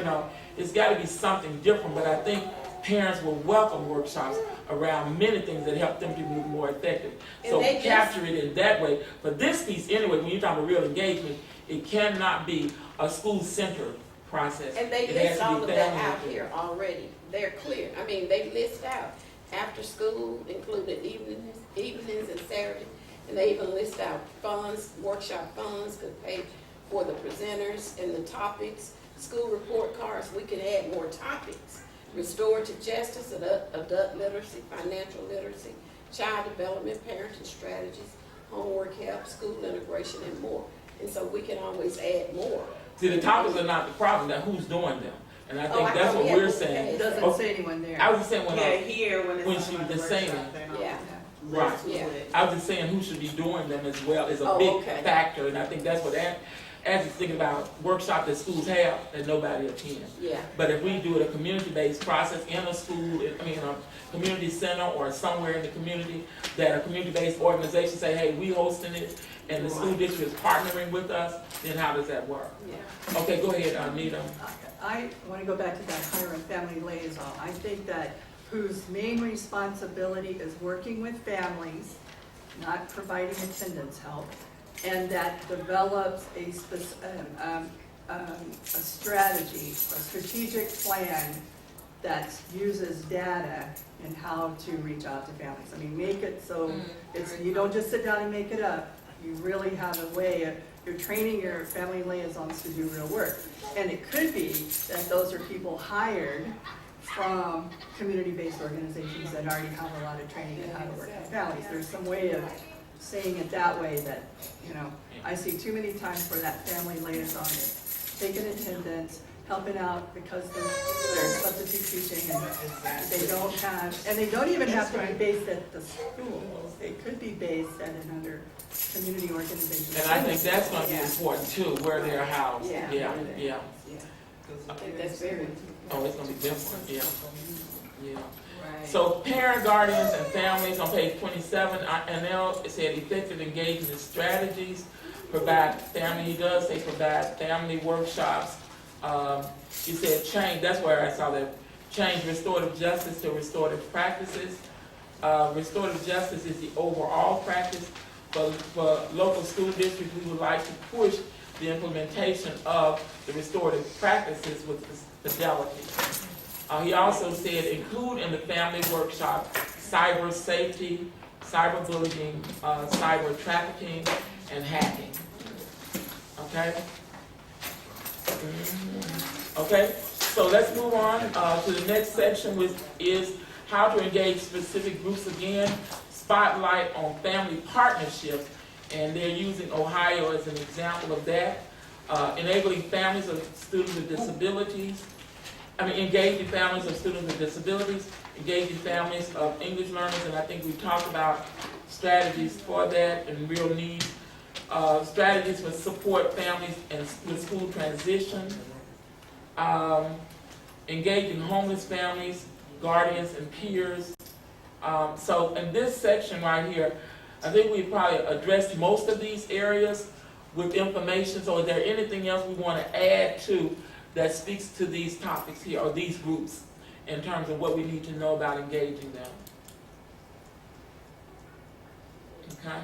[SPEAKER 2] it's gotta be something different, but I think parents will welcome workshops around many things that help them to be more effective. So capture it in that way. But this piece anyway, when you're talking about real engagement, it cannot be a school-centered process.
[SPEAKER 11] And they
[SPEAKER 2] It has
[SPEAKER 11] list
[SPEAKER 2] to be
[SPEAKER 11] all of that
[SPEAKER 2] family
[SPEAKER 11] out
[SPEAKER 2] centered.
[SPEAKER 11] here already. They're clear. They list out after school, including evenings and Saturday. And they even list out funds, workshop funds could pay for the presenters and the topics, school report cards. We could add more topics. Restorative justice, adult literacy, financial literacy, child development, parenting strategies, homework help, school integration, and more. And so we can always add more.
[SPEAKER 2] See, the topics are not the problem, now who's doing them? And I think that's what we're saying.
[SPEAKER 1] It doesn't say anyone there.
[SPEAKER 2] I was just saying when
[SPEAKER 10] here when
[SPEAKER 2] she was just saying.
[SPEAKER 11] Yeah.
[SPEAKER 2] Right.
[SPEAKER 10] list to it.
[SPEAKER 2] I was just saying who should be doing them as well is a
[SPEAKER 10] Oh,
[SPEAKER 2] big
[SPEAKER 10] okay.
[SPEAKER 2] factor, and I think that's what as you thinking about workshops that schools have that nobody attends.
[SPEAKER 10] Yeah.
[SPEAKER 2] But if we do it a community-based process in a school, I mean, a community center or somewhere in the community, that a community-based organization say, hey, we hosting it, and the school district is partnering with us, then how does that work?
[SPEAKER 10] Yeah.
[SPEAKER 2] Okay, go ahead, Anita.
[SPEAKER 1] I want to go back to that hire and family liaison. I think that whose main responsibility is working with families, not providing attendance help, and that develops a strategy, a strategic plan that uses data and how to reach out to families. I mean, make it so you don't just sit down and make it up. You really have a way of, you're training your family liaisons to do real work. And it could be that those are people hired from community-based organizations that already have a lot of training in how to work with families. There's some way of saying it that way that, you know, I see too many times where that family liaison is taking attendance, helping out because they're substitute teaching and they don't have, and they don't even have to be based at the schools. They could be based at another community organization.
[SPEAKER 2] And I think that's going to be important too, where they're housed.
[SPEAKER 10] Yeah.
[SPEAKER 2] Yeah.
[SPEAKER 10] I think that's very important.
[SPEAKER 2] Oh, it's going to be different. Yeah.
[SPEAKER 12] Right.
[SPEAKER 2] So parent, guardians, and families on page 27, NL, it said effective engagement strategies, provide family, he does say provide family workshops. He said change, that's where I saw that, change restorative justice to restorative practices. Restorative justice is the overall practice. For local school districts, we would like to push the implementation of the restorative practices with fidelity. He also said include in the family workshop cyber safety, cyber bullying, cyber trafficking, and hacking. Okay? Okay, so let's move on to the next section, which is how to engage specific groups again. Spotlight on family partnerships, and they're using Ohio as an example of that. Enabling families of students with disabilities. Engaging families of students with disabilities, engaging families of English learners, and I think we talked about strategies for that and real needs. Strategies for support families and with school transition. Engaging homeless families, guardians, and peers. So in this section right here, I think we probably addressed most of these areas with information. So is there anything else we want to add to that speaks to these topics here, or these groups, in terms of what we need to know about engaging them? Okay?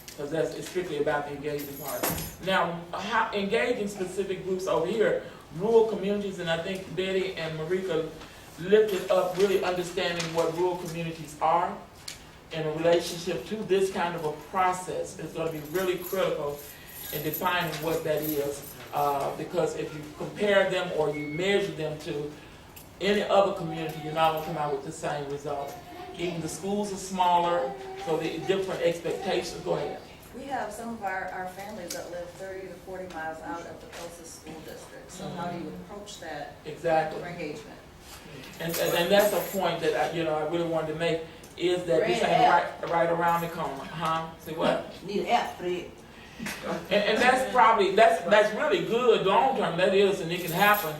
[SPEAKER 2] Because it's strictly about the engagement part. Now, how engaging specific groups over here, rural communities, and I think Betty and Marika lifted up really understanding what rural communities are in relationship to this kind of a process is going to be really critical in defining what that is. Because if you compare them or you measure them to any other community, you're not going to come out with the same result. Even the schools are smaller, so the different expectations. Go ahead.
[SPEAKER 12] We have some of our families that live 30 to 40 miles out of the closest school district. So how do you approach that
[SPEAKER 2] Exactly.
[SPEAKER 12] for engagement?
[SPEAKER 2] And that's a point that I really wanted to make, is that this ain't right around the corner. See what?
[SPEAKER 15] Need an app for it.
[SPEAKER 2] And that's probably, that's really good long term, that is, and it can happen.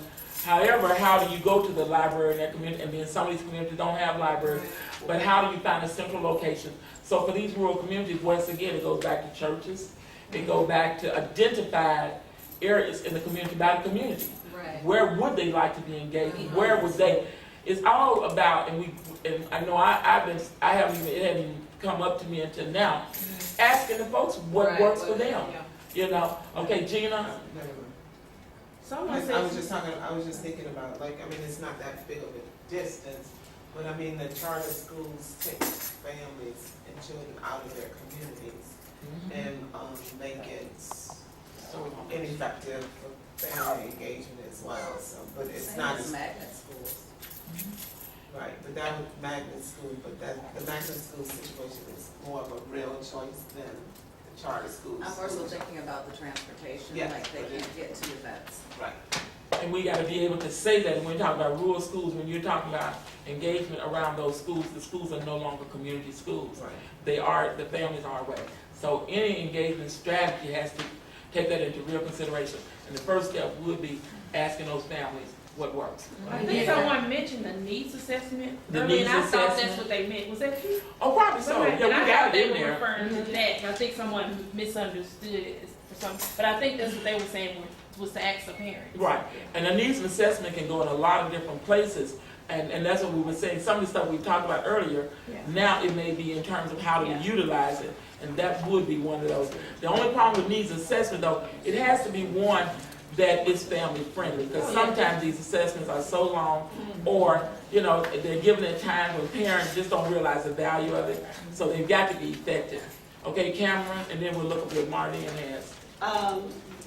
[SPEAKER 2] However, how do you go to the library in that community, and then some of these communities don't have libraries, but how do you find a central location? So for these rural communities, once again, it goes back to churches, it goes back to identified areas in the community by the community.
[SPEAKER 12] Right.
[SPEAKER 2] Where would they like to be engaged? Where would they? It's all about, and I know it hasn't even come up to me until now, asking the folks what works for them. Yeah. Okay, Gina.
[SPEAKER 6] I was just thinking about, it's not that big of a distance, but the charter schools take families and children out of their communities and make it ineffective for family engagement as well. So, but it's not as
[SPEAKER 12] magnet schools.
[SPEAKER 6] right. But that was magnet school, but the magnet school situation is more of a real choice than the charter schools.
[SPEAKER 12] I'm more so thinking about the transportation,
[SPEAKER 6] Yes.
[SPEAKER 12] like they can't get to events.
[SPEAKER 6] Right.
[SPEAKER 2] And we gotta be able to say that when we're talking about rural schools, when you're talking about engagement around those schools, the schools are no longer community schools. They are, the families are away. So any engagement strategy has to take that into real consideration. And the first step would be asking those families what works.
[SPEAKER 16] I think someone mentioned the needs assessment.
[SPEAKER 2] The
[SPEAKER 16] earlier,
[SPEAKER 2] needs
[SPEAKER 16] and I thought
[SPEAKER 2] assessment.
[SPEAKER 16] that's what they meant. Was that you?
[SPEAKER 2] Oh, probably so.
[SPEAKER 16] Okay.
[SPEAKER 2] Yeah,
[SPEAKER 16] And I
[SPEAKER 2] we got
[SPEAKER 16] thought
[SPEAKER 2] it
[SPEAKER 16] they
[SPEAKER 2] in
[SPEAKER 16] were
[SPEAKER 2] there.
[SPEAKER 16] referring to that. I think someone misunderstood it for some, but I think that's what they were saying was to ask the parents.
[SPEAKER 2] Right, and the needs assessment can go in a lot of different places, and that's what we were saying, some of the stuff we talked about earlier, now it may be in terms of how do we utilize it, and that would be one of those. The only problem with needs assessment though, it has to be one that is family friendly, because sometimes these assessments are so long, or, you know, they're given at times when parents just don't realize the value of it, so they've got to be effective. Okay, Cameron, and then we'll look at what Marlene has.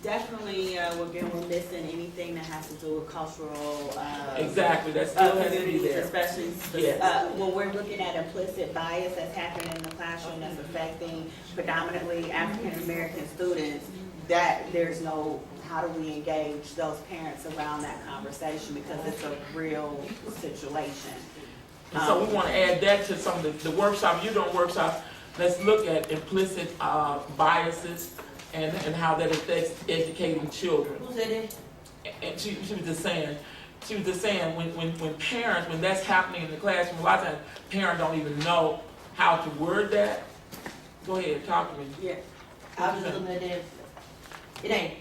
[SPEAKER 10] Definitely, we're missing anything that has to do with cultural,
[SPEAKER 2] Exactly, that still has to be
[SPEAKER 10] communities,
[SPEAKER 2] there.
[SPEAKER 10] especially,
[SPEAKER 2] Yes.
[SPEAKER 10] when we're looking at implicit bias that's happening in the classroom that's affecting predominantly African American students, that there's no, how do we engage those parents around that conversation, because it's a real situation.
[SPEAKER 2] And so we want to add that to some of the workshop, you're doing workshops, let's look at implicit biases and how that affects educating children.
[SPEAKER 15] Who said it?
[SPEAKER 2] And she was just saying, when parents, when that's happening in the classroom, a lot of times parents don't even know how to word that. Go ahead, talk to me.
[SPEAKER 15] Yeah, I was just looking at it. It ain't.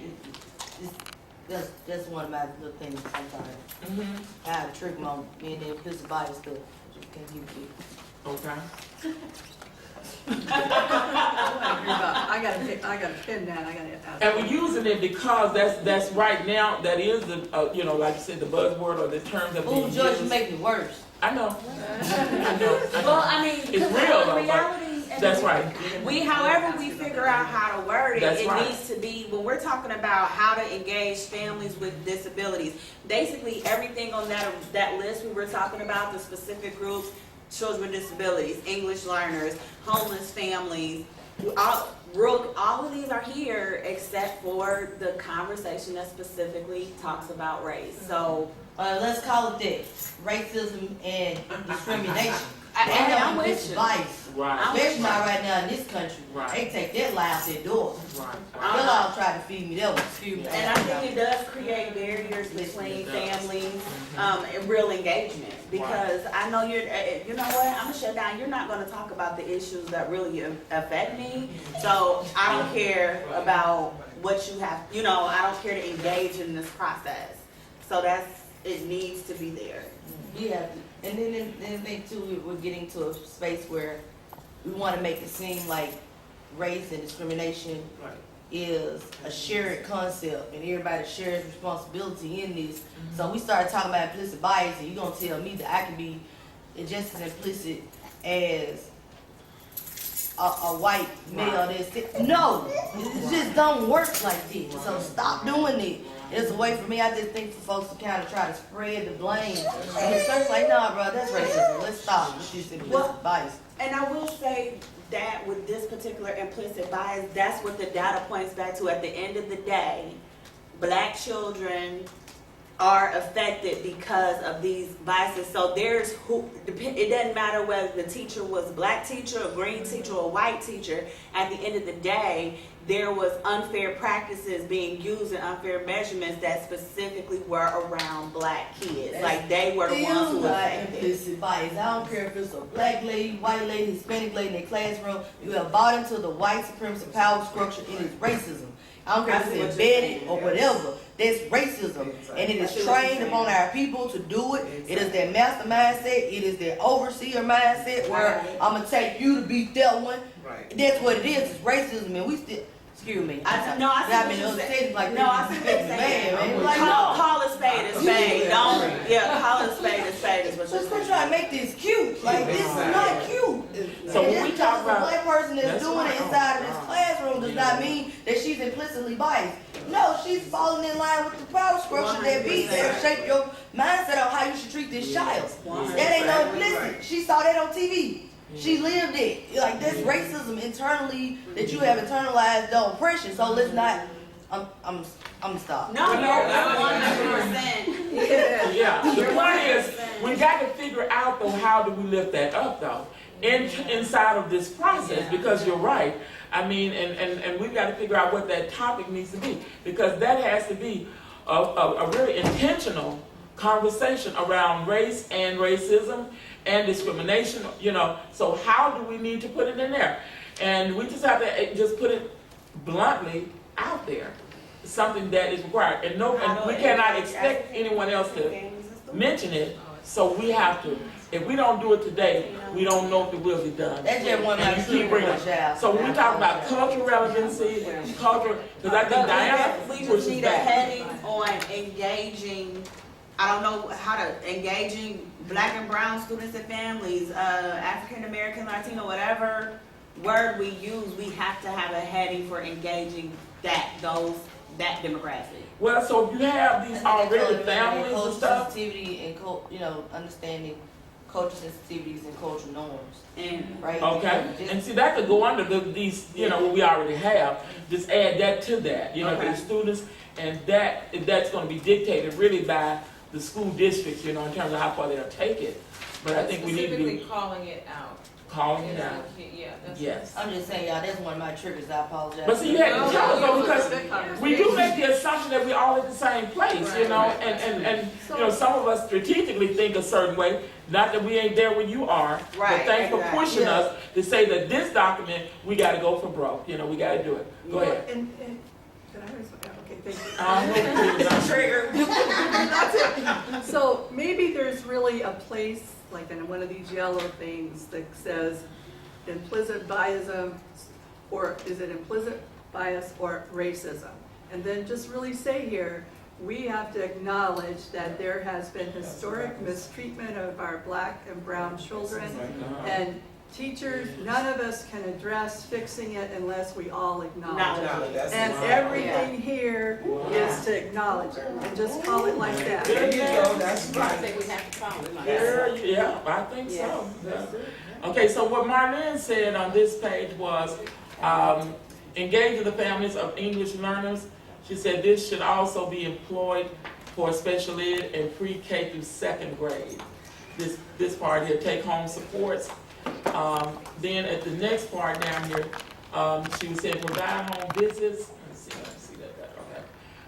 [SPEAKER 15] That's one of my little things sometimes. I have to trick my being there because the body stuff. Just can't give it.
[SPEAKER 2] Okay.
[SPEAKER 1] I gotta pin that, I gotta ask.
[SPEAKER 2] And we're using it because that's right now, that is the, you know, like you said, the buzzword or the terms that being
[SPEAKER 15] Ooh,
[SPEAKER 2] used.
[SPEAKER 15] George, you make me worse.
[SPEAKER 2] I know. I know.
[SPEAKER 10] Well, I mean,
[SPEAKER 2] It's
[SPEAKER 10] because
[SPEAKER 2] real
[SPEAKER 10] the
[SPEAKER 2] though,
[SPEAKER 10] reality,
[SPEAKER 2] that's right.
[SPEAKER 10] however we figure out how to word it,
[SPEAKER 2] That's
[SPEAKER 10] it
[SPEAKER 2] right.
[SPEAKER 10] needs to be, when we're talking about how to engage families with disabilities, basically everything on that list we were talking about, the specific groups, children with disabilities, English learners, homeless families, all of these are here except for the conversation that specifically talks about race. So
[SPEAKER 15] let's call it that. Racism and discrimination.
[SPEAKER 10] I'm with you.
[SPEAKER 15] Bias.
[SPEAKER 2] Right.
[SPEAKER 15] Especially not right now in this country.
[SPEAKER 2] Right.
[SPEAKER 15] They take that lie out their door.
[SPEAKER 2] Right.
[SPEAKER 15] They'll all try to feed me that one. Excuse me.
[SPEAKER 10] And I think it does create barriers between families, and real engagement. Because I know you know what, I'm gonna shut down. You're not gonna talk about the issues that really affect me. So I don't care about what you have, I don't care to engage in this process. So it needs to be there.
[SPEAKER 15] Yeah, and then I think too, we're getting to a space where we want to make it seem like race and discrimination is a shared concept and everybody shares responsibility in this. So we started talking about implicit bias, and you're gonna tell me that I can be just as implicit as a white male that's no, it just don't work like this. So stop doing it. It's a way for me, I just think, for folks to kind of try to spread the blame. And it's just like, nah, bro, that's racism. Let's stop with this implicit bias.
[SPEAKER 10] And I will say that with this particular implicit bias, that's what the data points back to. At the end of the day, Black children are affected because of these biases. So it doesn't matter whether the teacher was a Black teacher, a green teacher, or a white teacher. At the end of the day, there was unfair practices being used and unfair measurements that specifically were around Black kids. Like they were the ones who were affected.
[SPEAKER 15] Implicit bias. I don't care if it's a Black lady, white lady, Hispanic lady in the classroom. You have bought into the white supremacist power structure. It is racism. I don't care if it's embedded or whatever. That's racism. And it is trained upon our people to do it. It is their master mindset. It is their overseer mindset where I'm going to take you to beat that one. That's what it is. It's racism. And we still... Excuse me.
[SPEAKER 10] I see what you're saying. Call a spade a spade. Call a spade a spade is what you're saying.
[SPEAKER 15] Let's try to make this cute. Like, this is not cute.
[SPEAKER 2] So when we talk about
[SPEAKER 15] a Black person that's doing it inside of this classroom does not mean that she's implicitly biased. No, she's falling in line with the power structure that be there to shape your mindset on how you should treat this child. That ain't no implicit. She saw that on TV. She lived it. Like, that's racism internally that you have internalized the oppression. So let's not I'm stopped.
[SPEAKER 10] No, you're 100%.
[SPEAKER 2] Yeah, the point is, we got to figure out though, how do we lift that up though, inside of this process, because you're right. I mean, and we've got to figure out what that topic needs to be, because that has to be a really intentional conversation around race and racism and discrimination, you know. So how do we need to put it in there? And we just have to just put it bluntly out there, something that is required. And we cannot expect anyone else to mention it, so we have to. If we don't do it today, we don't know if it will be done.
[SPEAKER 15] That's just one of my children.
[SPEAKER 2] So when we talk about cultural relevancy, cultural, because I think Diana
[SPEAKER 10] We just
[SPEAKER 2] pushes
[SPEAKER 10] need a
[SPEAKER 2] back.
[SPEAKER 10] heading on engaging, I don't know how to, engaging Black and brown students and families, African American, Latino, whatever word we use, we have to have a heading for engaging that demographic.
[SPEAKER 2] Well, so if you have these already families and stuff.
[SPEAKER 15] Sensitivity and understanding cultural sensitivities and cultural norms.
[SPEAKER 10] And
[SPEAKER 15] right.
[SPEAKER 2] Okay, and see, that could go under these, you know, what we already have. Just add that to that, you know, for the students, and that's going to be dictated really by the school districts, you know, in terms of how far they'll take it. But I think we need to be
[SPEAKER 3] Specifically calling it out.
[SPEAKER 2] calling it out.
[SPEAKER 3] Yeah, that's.
[SPEAKER 2] Yes.
[SPEAKER 15] I'm just saying, y'all, that's one of my triggers. I apologize.
[SPEAKER 2] But see, you had to tell us though, because we do make the assumption that we're all at the same place, you know, and you know, some of us strategically think a certain way. Not that we ain't there when you are, but thanks for pushing us to say that this document, we got to go for broke. You know, we got to do it. Go ahead.
[SPEAKER 1] And can I respond? Okay, thank you.
[SPEAKER 2] Trigger.
[SPEAKER 1] That's it. So maybe there's really a place, like in one of these yellow things that says implicit biasm, or is it implicit bias or racism? And then just really say here, we have to acknowledge that there has been historic mistreatment of our Black and brown children, and teachers, none of us can address fixing it unless we all acknowledge it. And everything here is to acknowledge it, and just call it like that.
[SPEAKER 2] There you go, that's
[SPEAKER 11] I
[SPEAKER 2] right.
[SPEAKER 11] think we have to call it like that.
[SPEAKER 2] Yeah, I think so. Yeah. Okay, so what Marlene said on this page was, engage the families of English learners. She said this should also be employed for special ed in pre-K through second grade. This part here, take home supports. Then at the next part down here, she was saying provide home visits. Let's see that better. Okay.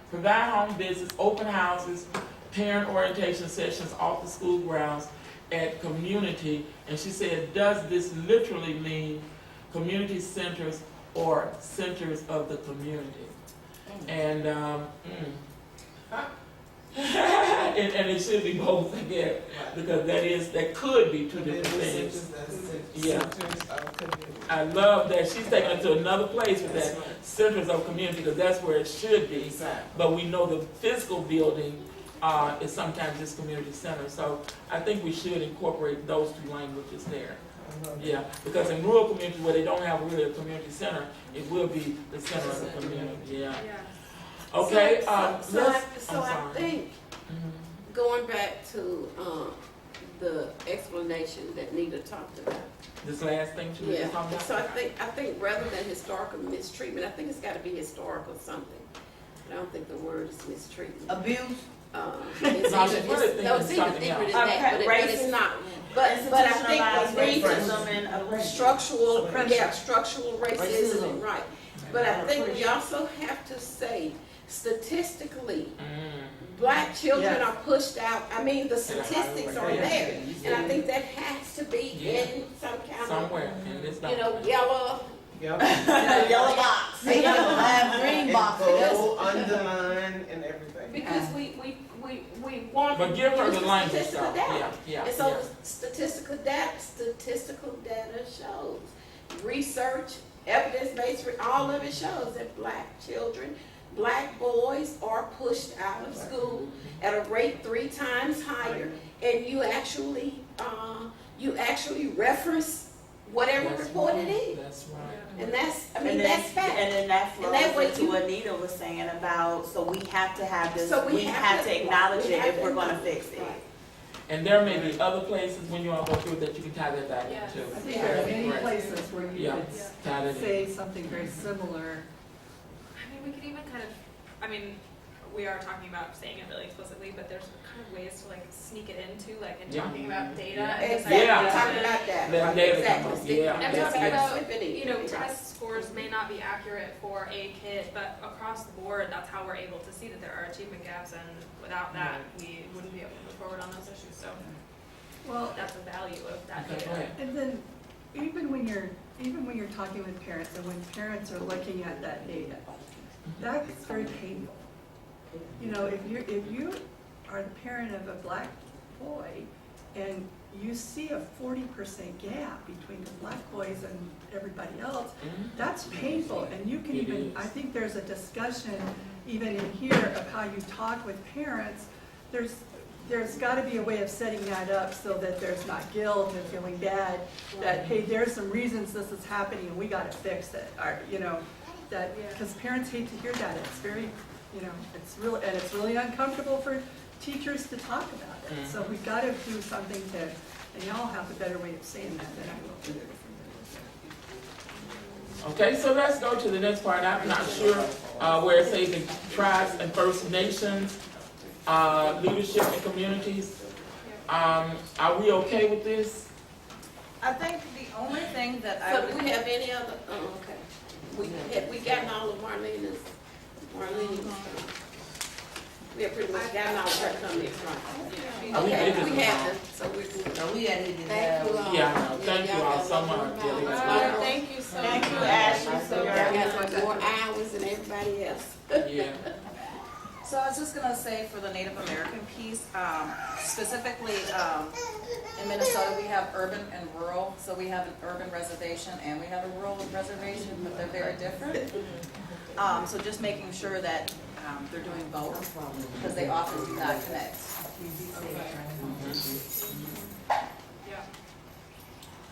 [SPEAKER 2] Provide home visits, open houses, parent orientation sessions off the school grounds at community. And she said, does this literally mean community centers or centers of the community? And and it should be both again, because that could be two different things. Yeah, I love that she's taking it to another place with that centers of community, because that's where it should be. But we know the physical building is sometimes just community center. So I think we should incorporate those two languages there. Yeah, because in rural communities where they don't have really a community center, it will be the center of the community. Yeah. Okay.
[SPEAKER 11] So I think going back to the explanation that Nita talked about.
[SPEAKER 2] This last thing she was
[SPEAKER 11] Yeah.
[SPEAKER 2] talking about.
[SPEAKER 11] So I think rather than historical mistreatment, I think it's got to be historical something. I don't think the word is mistreatment.
[SPEAKER 15] Abuse.
[SPEAKER 11] It's
[SPEAKER 2] No,
[SPEAKER 11] even,
[SPEAKER 2] she's really thinking
[SPEAKER 11] it's even
[SPEAKER 2] something
[SPEAKER 11] deeper
[SPEAKER 2] else.
[SPEAKER 11] than that, but it's not. But I think we need to structural racism, right? But I think we also have to say statistically, Black children are pushed out. I mean, the statistics are there, and I think that has to be in some kind
[SPEAKER 2] somewhere in this
[SPEAKER 11] of, yellow.
[SPEAKER 15] Yellow box. A yellow green box.
[SPEAKER 6] Underline and everything.
[SPEAKER 11] Because we want.
[SPEAKER 2] But give her the language
[SPEAKER 11] statistical
[SPEAKER 2] though.
[SPEAKER 11] data.
[SPEAKER 2] Yeah.
[SPEAKER 11] And so statistical data shows, research, evidence-based, all of it shows that Black children, Black boys are pushed out of school at a rate 3 times higher, and you actually reference whatever report it is.
[SPEAKER 2] That's right.
[SPEAKER 11] And that's fact.
[SPEAKER 10] And then that flows
[SPEAKER 11] that way
[SPEAKER 10] into what Anita was saying about, so we have to have this,
[SPEAKER 11] So
[SPEAKER 10] we have to acknowledge it if we're gonna fix it.
[SPEAKER 2] And there may be other places when you all go through that you can tie that back into.
[SPEAKER 1] I think there are many places where you
[SPEAKER 2] tie that
[SPEAKER 1] could
[SPEAKER 2] in.
[SPEAKER 1] say something very similar.
[SPEAKER 5] I mean, we could even kind of I mean, we are talking about saying it really explicitly, but there's kind of ways to like sneak it into, like in talking about data. And
[SPEAKER 15] Exactly,
[SPEAKER 2] Yeah.
[SPEAKER 15] talking about that.
[SPEAKER 2] Let data come
[SPEAKER 15] Exactly.
[SPEAKER 2] up, yeah.
[SPEAKER 5] I'm
[SPEAKER 2] That's
[SPEAKER 5] talking about,
[SPEAKER 11] Slip it in.
[SPEAKER 5] test scores may not be accurate for a kid, but across the board, that's how we're able to see that there are achievement gaps, and without that, we wouldn't be able to move forward on those issues, so
[SPEAKER 1] Well,
[SPEAKER 5] that's the value of that
[SPEAKER 2] Okay, go
[SPEAKER 5] data.
[SPEAKER 2] ahead.
[SPEAKER 1] and then even when you're talking with parents and when parents are looking at that data, that's very painful. You know, if you are the parent of a black boy and you see a 40% gap between the black boys and everybody else, that's painful. And you can
[SPEAKER 2] It
[SPEAKER 1] even,
[SPEAKER 2] is.
[SPEAKER 1] I think there's a discussion even in here of how you talk with parents. There's gotta be a way of setting that up so that there's not guilt and feeling bad, that, hey, there's some reasons this is happening and we gotta fix it, or, that, because parents hate to hear that. It's very, it's really uncomfortable for teachers to talk about it. So we've gotta do something to, and y'all have a better way of saying that than I will.
[SPEAKER 2] Okay, so let's go to the next part. I'm not sure where it says the tribes and First Nations, leadership and communities. Are we okay with this?
[SPEAKER 12] I think the only thing that I
[SPEAKER 11] So
[SPEAKER 12] would.
[SPEAKER 11] do we have any other, okay. We gotten all of Marlene's we have pretty much gotten all of her comments, right? Okay, we have them, so we're good.
[SPEAKER 15] So we had to get
[SPEAKER 11] Thank you all.
[SPEAKER 2] Yeah, no, thank you all so much.
[SPEAKER 12] Thank you so much.
[SPEAKER 10] Thank you, Ashley.
[SPEAKER 11] So y'all got more hours than everybody else.
[SPEAKER 2] Yeah.
[SPEAKER 12] So I was just gonna say for the Native American piece, specifically, in Minnesota, we have urban and rural. So we have an urban reservation and we have a rural reservation, but they're very different. So just making sure that, they're doing both, because they often do not connect.
[SPEAKER 5] Yeah.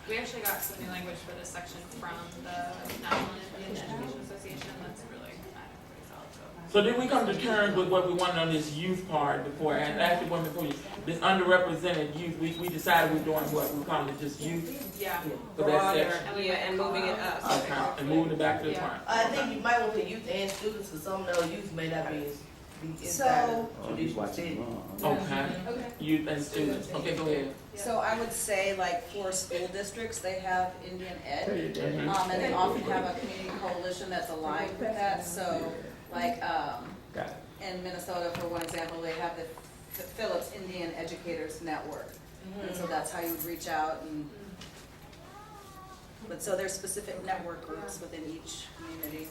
[SPEAKER 5] We actually got some new language for this section from the National Indian Education Association. That's really, pretty solid,
[SPEAKER 2] So did we come to terms with what we wanted on this youth part before, and actually one before you, this underrepresented youth, we decided we're doing what, we're calling it just youth
[SPEAKER 5] Yeah.
[SPEAKER 2] for that section?
[SPEAKER 12] Yeah, and moving it up.
[SPEAKER 2] Okay, and moving it back to the front.
[SPEAKER 15] I think you might want to put youth and students, because some of those youth may not be inside of traditional city.
[SPEAKER 2] Okay, youth and students, okay, go ahead.
[SPEAKER 12] So I would say, like, for school districts, they have Indian Ed,
[SPEAKER 2] Mhm.
[SPEAKER 12] and they often have a community coalition that's aligned with that. So, like,
[SPEAKER 2] Got it.
[SPEAKER 12] in Minnesota, for one example, they have the Phillips Indian Educators Network. And so that's how you would reach out and, but so there's specific network groups within each community.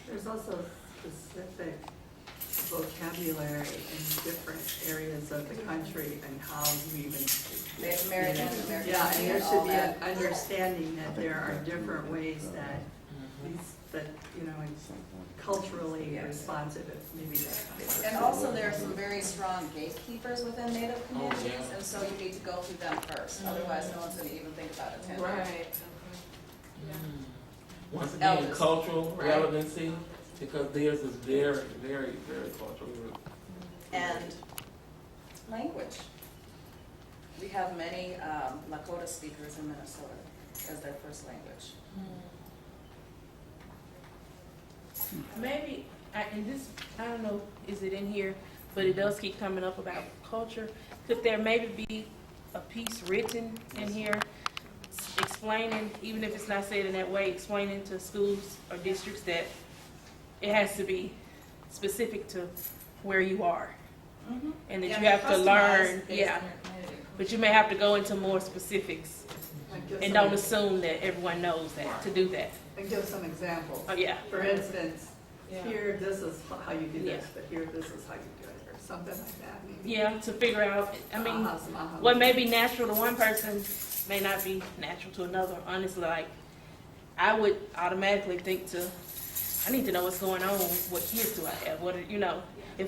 [SPEAKER 1] There's also specific vocabulary in different areas of the country and how you even.
[SPEAKER 12] Native American, American
[SPEAKER 1] Yeah, and there
[SPEAKER 12] Indian, all
[SPEAKER 1] should be
[SPEAKER 12] that.
[SPEAKER 1] an understanding that there are different ways that and culturally responsive, if maybe that's.
[SPEAKER 12] And also, there are some very strong gatekeepers within Native communities, and so you need to go through them first. Otherwise, no one's gonna even think about attending.
[SPEAKER 11] Right.
[SPEAKER 2] Once again,
[SPEAKER 12] Elders.
[SPEAKER 2] cultural
[SPEAKER 12] Right.
[SPEAKER 2] relevancy, because theirs is very, very, very cultural.
[SPEAKER 12] And language. We have many Lakota speakers in Minnesota as their first language.
[SPEAKER 16] Maybe, I don't know, is it in here, but it does keep coming up about culture. Could there maybe be a piece written in here explaining, even if it's not said in that way, explaining to schools or districts that it has to be specific to where you are? And that
[SPEAKER 12] Yeah,
[SPEAKER 16] you have to learn,
[SPEAKER 12] customized based
[SPEAKER 16] yeah,
[SPEAKER 12] on your community.
[SPEAKER 16] but you may have to go into more specifics and don't assume that everyone knows that, to do that.
[SPEAKER 1] And give some examples.
[SPEAKER 16] Oh, yeah.
[SPEAKER 1] For instance,
[SPEAKER 12] Yeah.
[SPEAKER 1] here, this is how you do this,
[SPEAKER 16] Yeah.
[SPEAKER 1] but here, this is how you do it, or something like that, maybe.
[SPEAKER 16] Yeah, to figure out, I mean,
[SPEAKER 1] Some aha.
[SPEAKER 16] what may be natural to one person may not be natural to another. Honestly, like, I would automatically think I need to know what's going on, what kids do I have,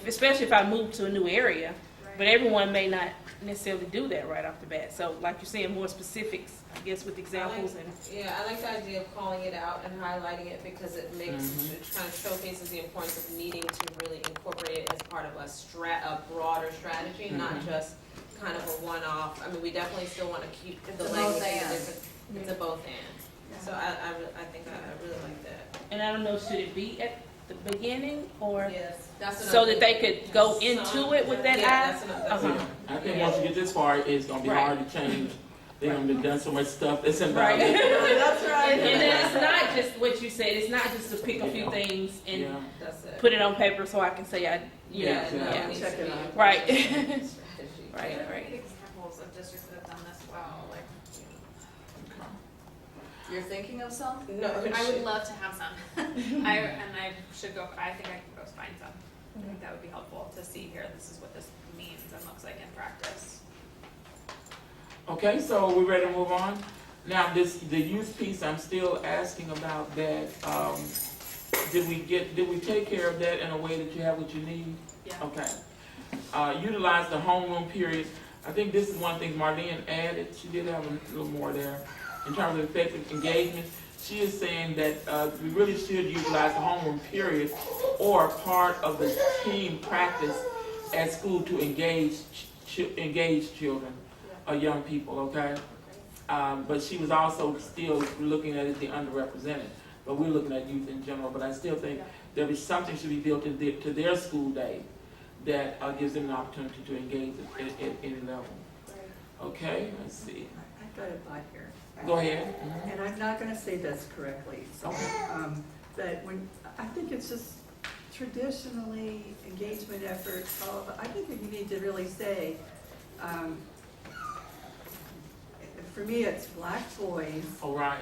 [SPEAKER 16] especially if I move to a new area, but everyone may not necessarily do that right off the bat. So like you're saying, more specifics, I guess, with examples and.
[SPEAKER 3] Yeah, I like the idea of calling it out and highlighting it because it makes, it kind of showcases the importance of needing to really incorporate it as part of a broader strategy, not just kind of a one-off. I mean, we definitely still want to keep the language in the different, it's a both and. So I think I really like that.
[SPEAKER 16] And I don't know, should it be at the beginning or
[SPEAKER 12] Yes, that's
[SPEAKER 16] so
[SPEAKER 12] another
[SPEAKER 16] that they could go into it with that
[SPEAKER 12] Yeah,
[SPEAKER 16] eye?
[SPEAKER 12] that's another.
[SPEAKER 2] I think once you get this far, it's gonna be
[SPEAKER 16] Right.
[SPEAKER 2] hard to change. They're gonna be done so much stuff that's
[SPEAKER 16] Right.
[SPEAKER 2] invalid.
[SPEAKER 1] That's right.
[SPEAKER 16] And then it's not just what you said, it's not just to pick a few things and
[SPEAKER 2] Yeah.
[SPEAKER 12] That's it.
[SPEAKER 16] put it on paper so I can say I, you know,
[SPEAKER 12] Yeah, no,
[SPEAKER 16] yeah.
[SPEAKER 12] it needs
[SPEAKER 1] Check
[SPEAKER 12] to
[SPEAKER 1] it
[SPEAKER 12] be
[SPEAKER 1] out.
[SPEAKER 16] Right.
[SPEAKER 12] strategy.
[SPEAKER 16] Right,
[SPEAKER 5] Give
[SPEAKER 16] right.
[SPEAKER 5] examples of districts that have done this well, like,
[SPEAKER 12] You're thinking of some?
[SPEAKER 3] No,
[SPEAKER 5] I would love to have some. I should go, I think I can go find some. I think that would be helpful to see here, this is what this means and looks like in practice.
[SPEAKER 2] Okay, so we ready to move on? Now, the youth piece, I'm still asking about that. Did we take care of that in a way that you have what you need?
[SPEAKER 5] Yeah.
[SPEAKER 2] Okay. Utilize the homeroom period. I think this is one thing Marlene added. She did have a little more there. In terms of effective engagement, she is saying that we really should utilize the homeroom period or part of the team practice at school to engage children or young people, okay? But she was also still looking at it, the underrepresented. But we're looking at youth in general. But I still think there is something should be built into their school day that gives them an opportunity to engage at any level. Okay, let's see.
[SPEAKER 1] I've got a thought here.
[SPEAKER 2] Go ahead.
[SPEAKER 1] And I'm not gonna say this correctly, so, but I think it's just traditionally engagement efforts, I think that you need to really say, for me, it's black boys.
[SPEAKER 2] All right.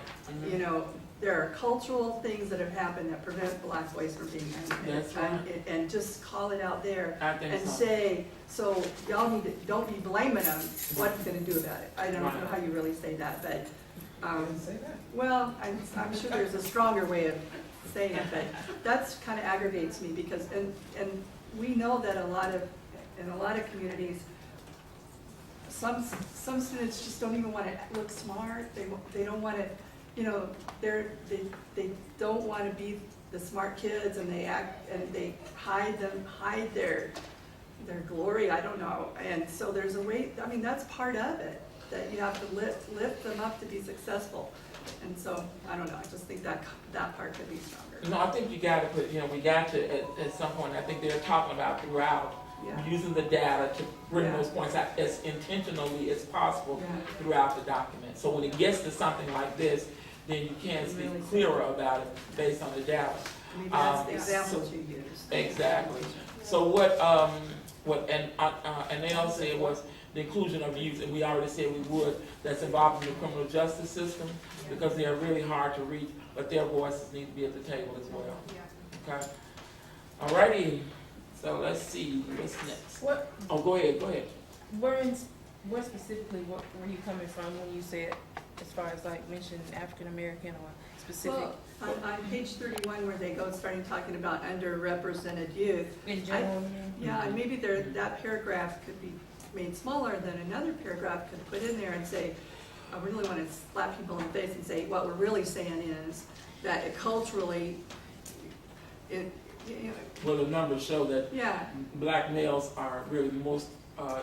[SPEAKER 1] You know, there are cultural things that have happened that prevent black boys from being
[SPEAKER 2] That's right.
[SPEAKER 1] and just call it out there
[SPEAKER 2] I think
[SPEAKER 1] and
[SPEAKER 2] so.
[SPEAKER 1] say, so y'all need to, don't be blaming them, what are you gonna do about it? I don't know
[SPEAKER 2] Right.
[SPEAKER 1] how you really say that, but, well, I'm sure there's a stronger way of saying it, but that's kind of aggravates me because, and we know that in a lot of communities, some students just don't even want to look smart, they don't want to, you know, they don't want to be the smart kids and they act, and they hide their glory, I don't know. And so there's a way, I mean, that's part of it, that you have to lift them up to be successful. And so, I don't know, I just think that part could be stronger.
[SPEAKER 2] No, I think you got to put, we got to, at some point, I think they're talking about throughout, using the data to bring those points out as intentionally as possible throughout the document. So when it gets to something like this, then you can speak clearer about it based on the data.
[SPEAKER 1] Maybe that's the examples you used.
[SPEAKER 2] Exactly. So and they also said was the inclusion of youth, and we already said we would, that's involved in the criminal justice system, because they are really hard to reach, but their voices need to be at the table as well. Okay? Alrighty, so let's see, what's next? Oh, go ahead.
[SPEAKER 16] Where specifically, what were you coming from when you said, as far as like mentioned African American or specific?
[SPEAKER 1] Well, on page 31 where they go starting talking about underrepresented youth.
[SPEAKER 16] In general,
[SPEAKER 1] yeah, and maybe that paragraph could be made smaller than another paragraph could put in there and say, I really want to slap people in the face and say, what we're really saying is that culturally,
[SPEAKER 2] Well, the numbers show that
[SPEAKER 1] yeah,
[SPEAKER 2] black males are really most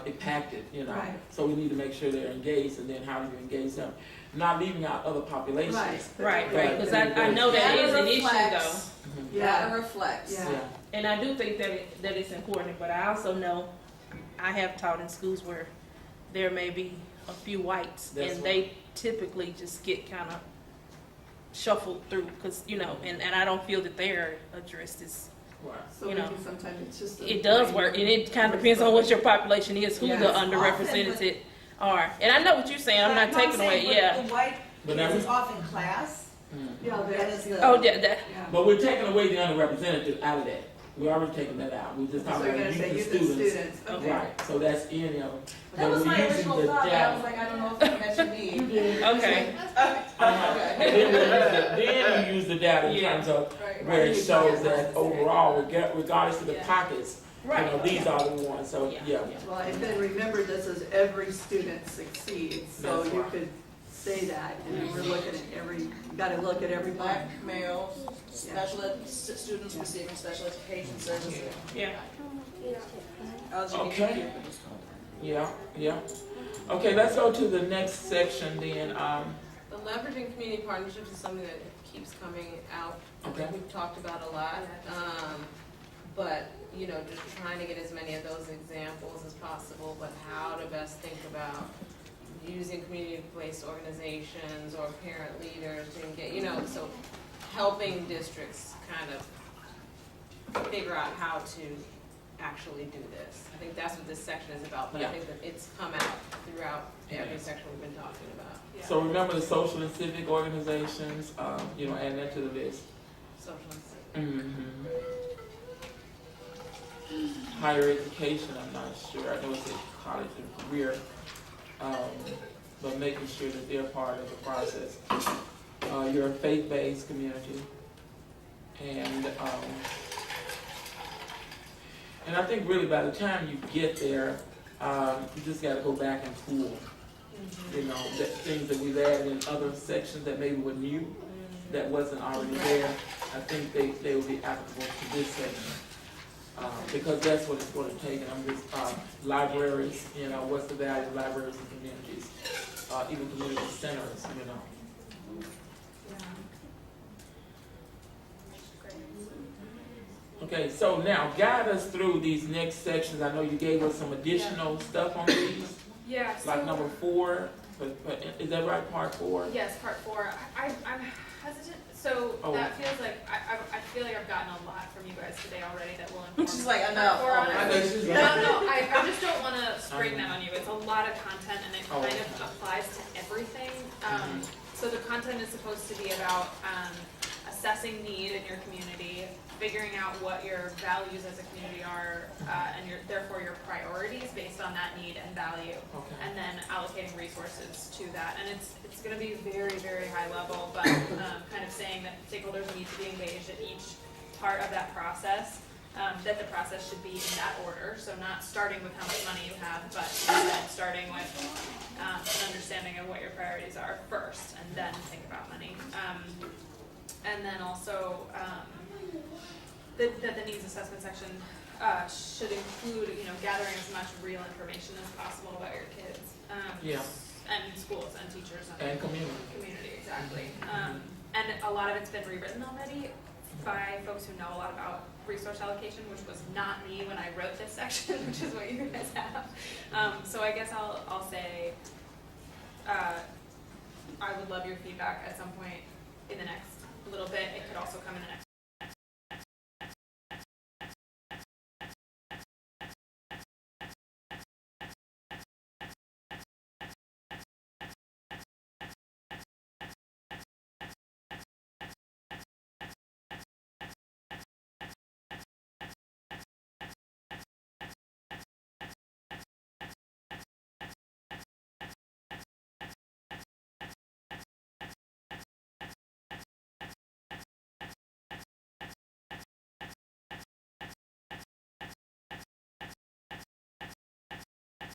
[SPEAKER 2] impacted,
[SPEAKER 1] Right.
[SPEAKER 2] So we need to make sure they're engaged, and then how do you engage them? Not leaving out other populations.
[SPEAKER 16] Right, because I know that is an issue though.
[SPEAKER 12] That reflects.
[SPEAKER 1] Yeah.
[SPEAKER 16] And I do think that it's important, but I also know I have taught in schools where there may be a few whites, and they typically just get kind of shuffled through, because and I don't feel that they're addressed as
[SPEAKER 1] So maybe sometimes it's just
[SPEAKER 16] it does work, and it kind of depends on what your population is, who the underrepresented are. And I know what you're saying. I'm not taking away.
[SPEAKER 15] The white
[SPEAKER 2] But
[SPEAKER 15] kids
[SPEAKER 2] now
[SPEAKER 15] is off in class.
[SPEAKER 1] Yeah,
[SPEAKER 15] That is the.
[SPEAKER 16] Oh, yeah.
[SPEAKER 2] But we're taking away the underrepresented out of that. We're already taking that out. We're just
[SPEAKER 1] So
[SPEAKER 2] talking
[SPEAKER 1] you're
[SPEAKER 2] about
[SPEAKER 1] gonna say
[SPEAKER 2] youth
[SPEAKER 1] youth
[SPEAKER 2] and
[SPEAKER 1] and
[SPEAKER 2] students.
[SPEAKER 1] students, okay.
[SPEAKER 2] Right, so that's any of them.
[SPEAKER 12] That was my original
[SPEAKER 2] the
[SPEAKER 12] thought, but I
[SPEAKER 2] data.
[SPEAKER 12] was like, I don't know if I met your need.
[SPEAKER 16] Okay.
[SPEAKER 2] Then you use the data in terms of where it shows that overall, regardless of the pockets, these are the ones, so, yeah.
[SPEAKER 1] Well, and then remember, this is every student succeeds, so
[SPEAKER 2] That's
[SPEAKER 1] you
[SPEAKER 2] right.
[SPEAKER 1] could say that, and we're looking at you gotta look at every
[SPEAKER 12] Black males, students receiving special education services.
[SPEAKER 16] Yeah.
[SPEAKER 2] Okay. Yeah. Okay, let's go to the next section then.
[SPEAKER 3] The leveraging community partnerships is something that keeps coming out.
[SPEAKER 2] Okay.
[SPEAKER 3] We've talked about a lot. But, you know, just trying to get as many of those examples as possible, but how to best think about using community-based organizations or parent leaders to engage, you know, so helping districts kind of figure out how to actually do this. I think that's what this section is about, but I think that it's come out throughout every section we've been talking about.
[SPEAKER 5] Yeah.
[SPEAKER 2] So remember the social and civic organizations, you know, add that to the list.
[SPEAKER 3] Social and civic.
[SPEAKER 2] Mm-hmm. Higher education, I'm not sure, I know it's a college and career, but making sure that they're part of the process. You're a faith-based community, and I think really by the time you get there, you just gotta go back and pull, you know, that things that we've added in other sections that maybe were new, that wasn't already there. I think they will be applicable to this section. Because that's what it's going to take, and I'm just, libraries, you know, what's the value of libraries and communities, even community centers, you know. Okay, so now guide us through these next sections. I know you gave us some additional stuff on these,
[SPEAKER 5] Yeah, so.
[SPEAKER 2] like number 4, but is that right, part 4?
[SPEAKER 5] Yes, part 4. I'm hesitant, so
[SPEAKER 2] Oh.
[SPEAKER 5] that feels like, I feel like I've gotten a lot from you guys today already that will inform.
[SPEAKER 12] She's like, I
[SPEAKER 5] part
[SPEAKER 12] know.
[SPEAKER 5] 4 on
[SPEAKER 2] I
[SPEAKER 5] it.
[SPEAKER 2] know she's
[SPEAKER 5] No, I just don't want to spring that on you. It's a lot of content and it
[SPEAKER 2] Oh,
[SPEAKER 5] kind
[SPEAKER 2] okay.
[SPEAKER 5] of applies to everything. So the content is supposed to be about assessing need in your community, figuring out what your values as a community are, and therefore your priorities based on that need and value,
[SPEAKER 2] Okay.
[SPEAKER 5] and then allocating resources to that. And it's going to be very, very high level, but kind of saying that stakeholders need to be engaged at each part of that process. That the process should be in that order, so not starting with how much money you have, but instead starting with an understanding of what your priorities are first, and then think about money. And then also that the needs assessment section should include, you know, gathering as much real information as possible about your kids,
[SPEAKER 2] Yeah.
[SPEAKER 5] and schools and teachers
[SPEAKER 2] And community.
[SPEAKER 5] Community, exactly. And a lot of it's been rewritten already by folks who know a lot about resource allocation, which was not me when I wrote this section, which is what you guys have. So I guess I'll say I would love your feedback at some point in the next little bit. It could also come in the next